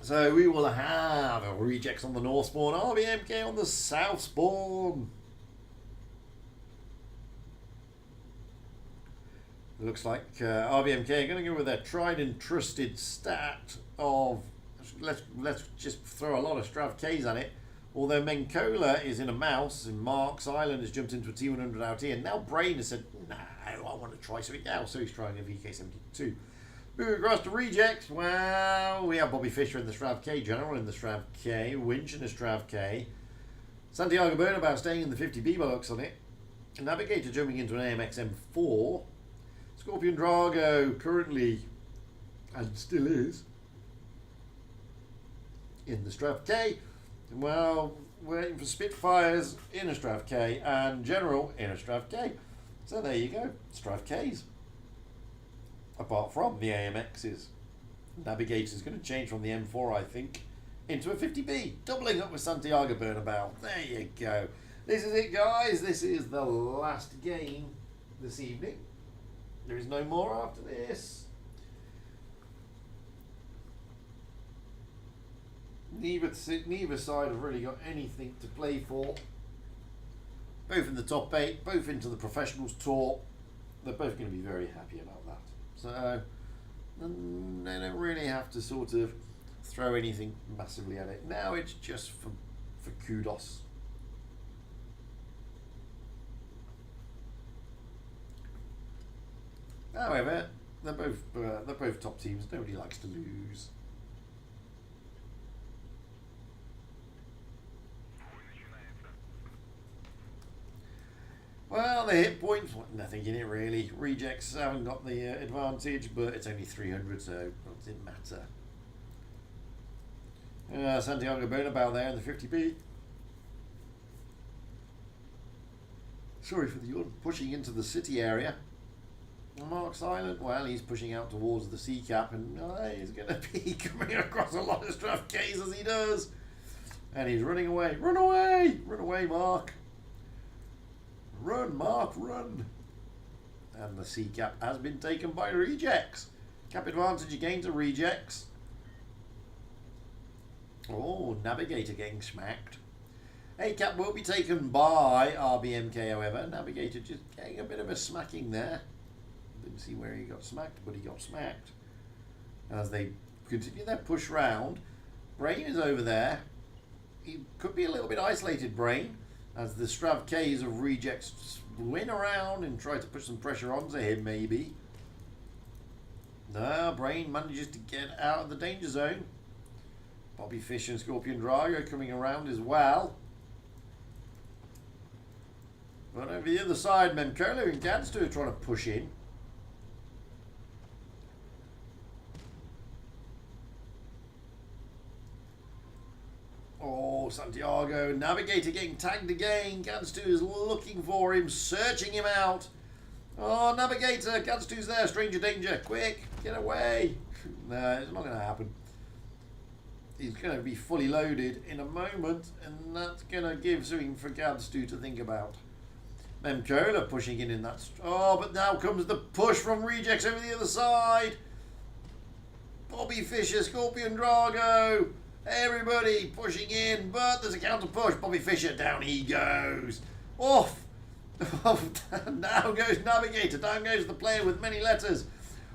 So we will have Rejects on the north spawn, RBMK on the south spawn. Looks like RBMK are going to go with their tried and trusted stat of, let's just throw a lot of Strav Ks at it, Although Menkola is in a mouse, and Mark's Island has jumped into a T100 out here. Now Brain has said, no, I want to try something else. So he's trying a VK72. Moving across to Rejects. Well, we have Bobby Fischer in the Strav K, General in the Strav K, Winch in the Strav K. Santiago Bernabeu staying in the 50B by looks on it. Navigator jumping into an AMX M4. Scorpion Drago currently, and still is, in the Strav K. Well, waiting for Spitfires in a Strav K and General in a Strav K. So there you go, Strav Ks. Apart from the AMXs. Navigator's going to change from the M4, I think, into a 50B, doubling up with Santiago Bernabeu. There you go. This is it, guys. This is the last game this evening. There is no more after this. Neither side have really got anything to play for. Both in the top 8, both into the Professionals Tour. They're both going to be very happy about that. So they don't really have to sort of throw anything massively at it. Now it's just for kudos. However, they're both top teams. Nobody likes to lose. Well, the hit points, nothing in it really. Rejects haven't got the advantage, but it's only 300, so it didn't matter. Santiago Bernabeu there in the 50B. Sorry for the yawn. Pushing into the city area. Mark's Island, well, he's pushing out towards the sea cap, and he's going to be coming across a lot of Strav Ks as he does. And he's running away. Run away! Run away, Mark. Run, Mark, run. And the sea cap has been taken by Rejects. Cap advantage again to Rejects. Oh, Navigator getting smacked. A cap will be taken by RBMK, however. Navigator just getting a bit of a smacking there. Didn't see where he got smacked, but he got smacked. As they continue their push round, Brain is over there. He could be a little bit isolated, Brain, as the Strav Ks of Rejects win around and try to put some pressure onto him, maybe. No, Brain manages to get out of the danger zone. Bobby Fischer and Scorpion Drago coming around as well. But over the other side, Memkolo and Gadstu are trying to push in. Oh, Santiago. Navigator getting tagged again. Gadstu is looking for him, searching him out. Oh, Navigator. Gadstu's there. Stranger danger. Quick, get away. No, it's not going to happen. He's going to be fully loaded in a moment, and that's going to give something for Gadstu to think about. Memkola pushing in that... Oh, but now comes the push from Rejects over the other side. Bobby Fischer, Scorpion Drago. Everybody pushing in, but there's a counter push. Bobby Fischer, down he goes. Off. Down goes Navigator. Down goes the player with many letters.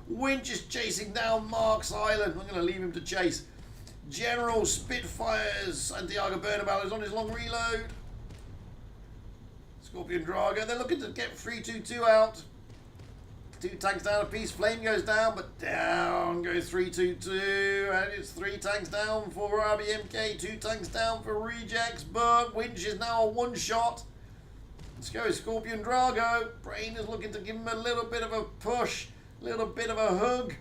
Winch is chasing down Mark's Island. I'm going to leave him to chase. General Spitfires. Santiago Bernabeu is on his long reload. Scorpion Drago. They're looking to get 322 out. 2 tanks down a piece. Flame goes down, but down goes 322. And it's 3 tanks down for RBMK. 2 tanks down for Rejects. But Winch is now a one shot. Let's go, Scorpion Drago. Brain is looking to give him a little bit of a push. A little bit of a hug.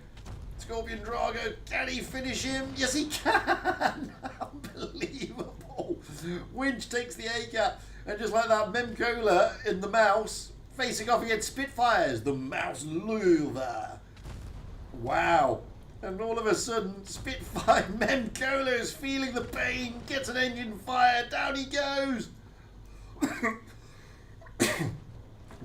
Scorpion Drago, can he finish him? Yes, he can! Unbelievable. Winch takes the A-cap. And just like that, Memkola in the mouse, facing off against Spitfires. The mouse Luva. Wow. And all of a sudden, Spitfire Memkola is feeling the pain, gets an engine fire, down he goes.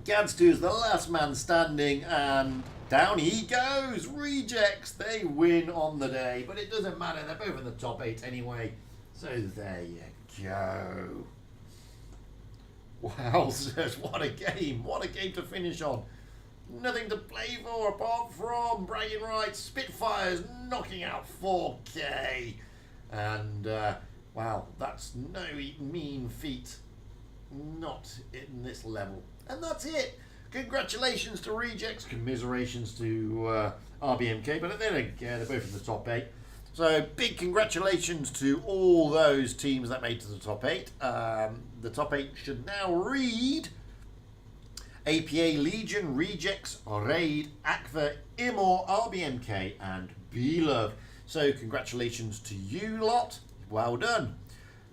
Gadstu is the last man standing, and down he goes. Rejects, they win on the day, but it doesn't matter. They're both in the top 8 anyway. So there you go. Wow, what a game. What a game to finish on. Nothing to play for apart from bragging rights. Spitfires knocking out 4K. And, Wow, that's no mean feat. Not in this level. And that's it. Congratulations to Rejects, commiserations to RBMK, but they're both in the top 8. So big congratulations to all those teams that made to the top 8. The top 8 should now read APA, Legion, Rejects, Raid, Akva, Imor, RBMK, and B-Love. So congratulations to you lot. Well done.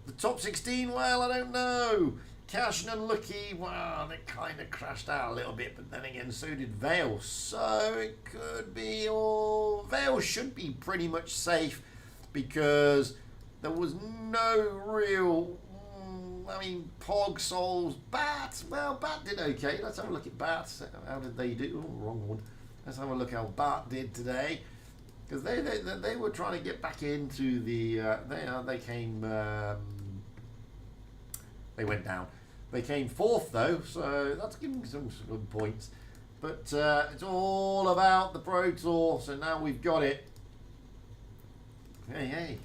The top 16, well, I don't know. Cash and Lucky, well, they kind of crashed out a little bit, but then again, so did Vale. So it could be, or Vale should be pretty much safe because there was no real, Pog, Souls, Bat. Well, Bat did okay. Let's have a look at Bat. How did they do? Oh, wrong one. Let's have a look how Bat did today. Because they were trying to get back into the, they came, they went down. They came 4th though, so that's giving some good points. But it's all about the Pro Tour, so now we've got it. Hey.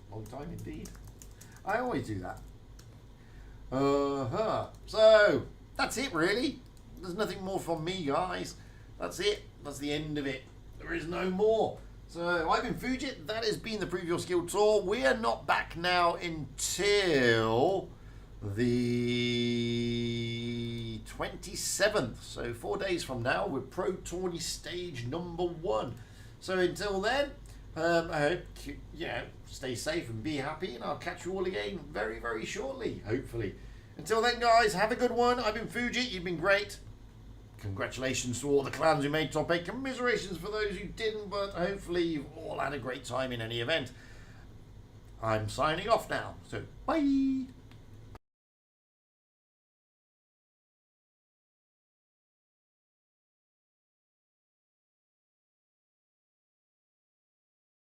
Long time indeed. I always do that. So, that's it really. There's nothing more from me, guys. That's it. That's the end of it. There is no more. So, I've been Fujit. That has been the Preview Skill Tour. We are not back now until the 27th. So, 4 days from now, we're Pro Tourney Stage number 1. So, until then, I hope, stay safe and be happy. And I'll catch you all again very, very shortly, hopefully. Until then, guys, have a good one. I've been Fujit. You've been great. Congratulations to all the clans who made top 8. Commiserations for those who didn't, but hopefully you've all had a great time in any event. I'm signing off now, so bye!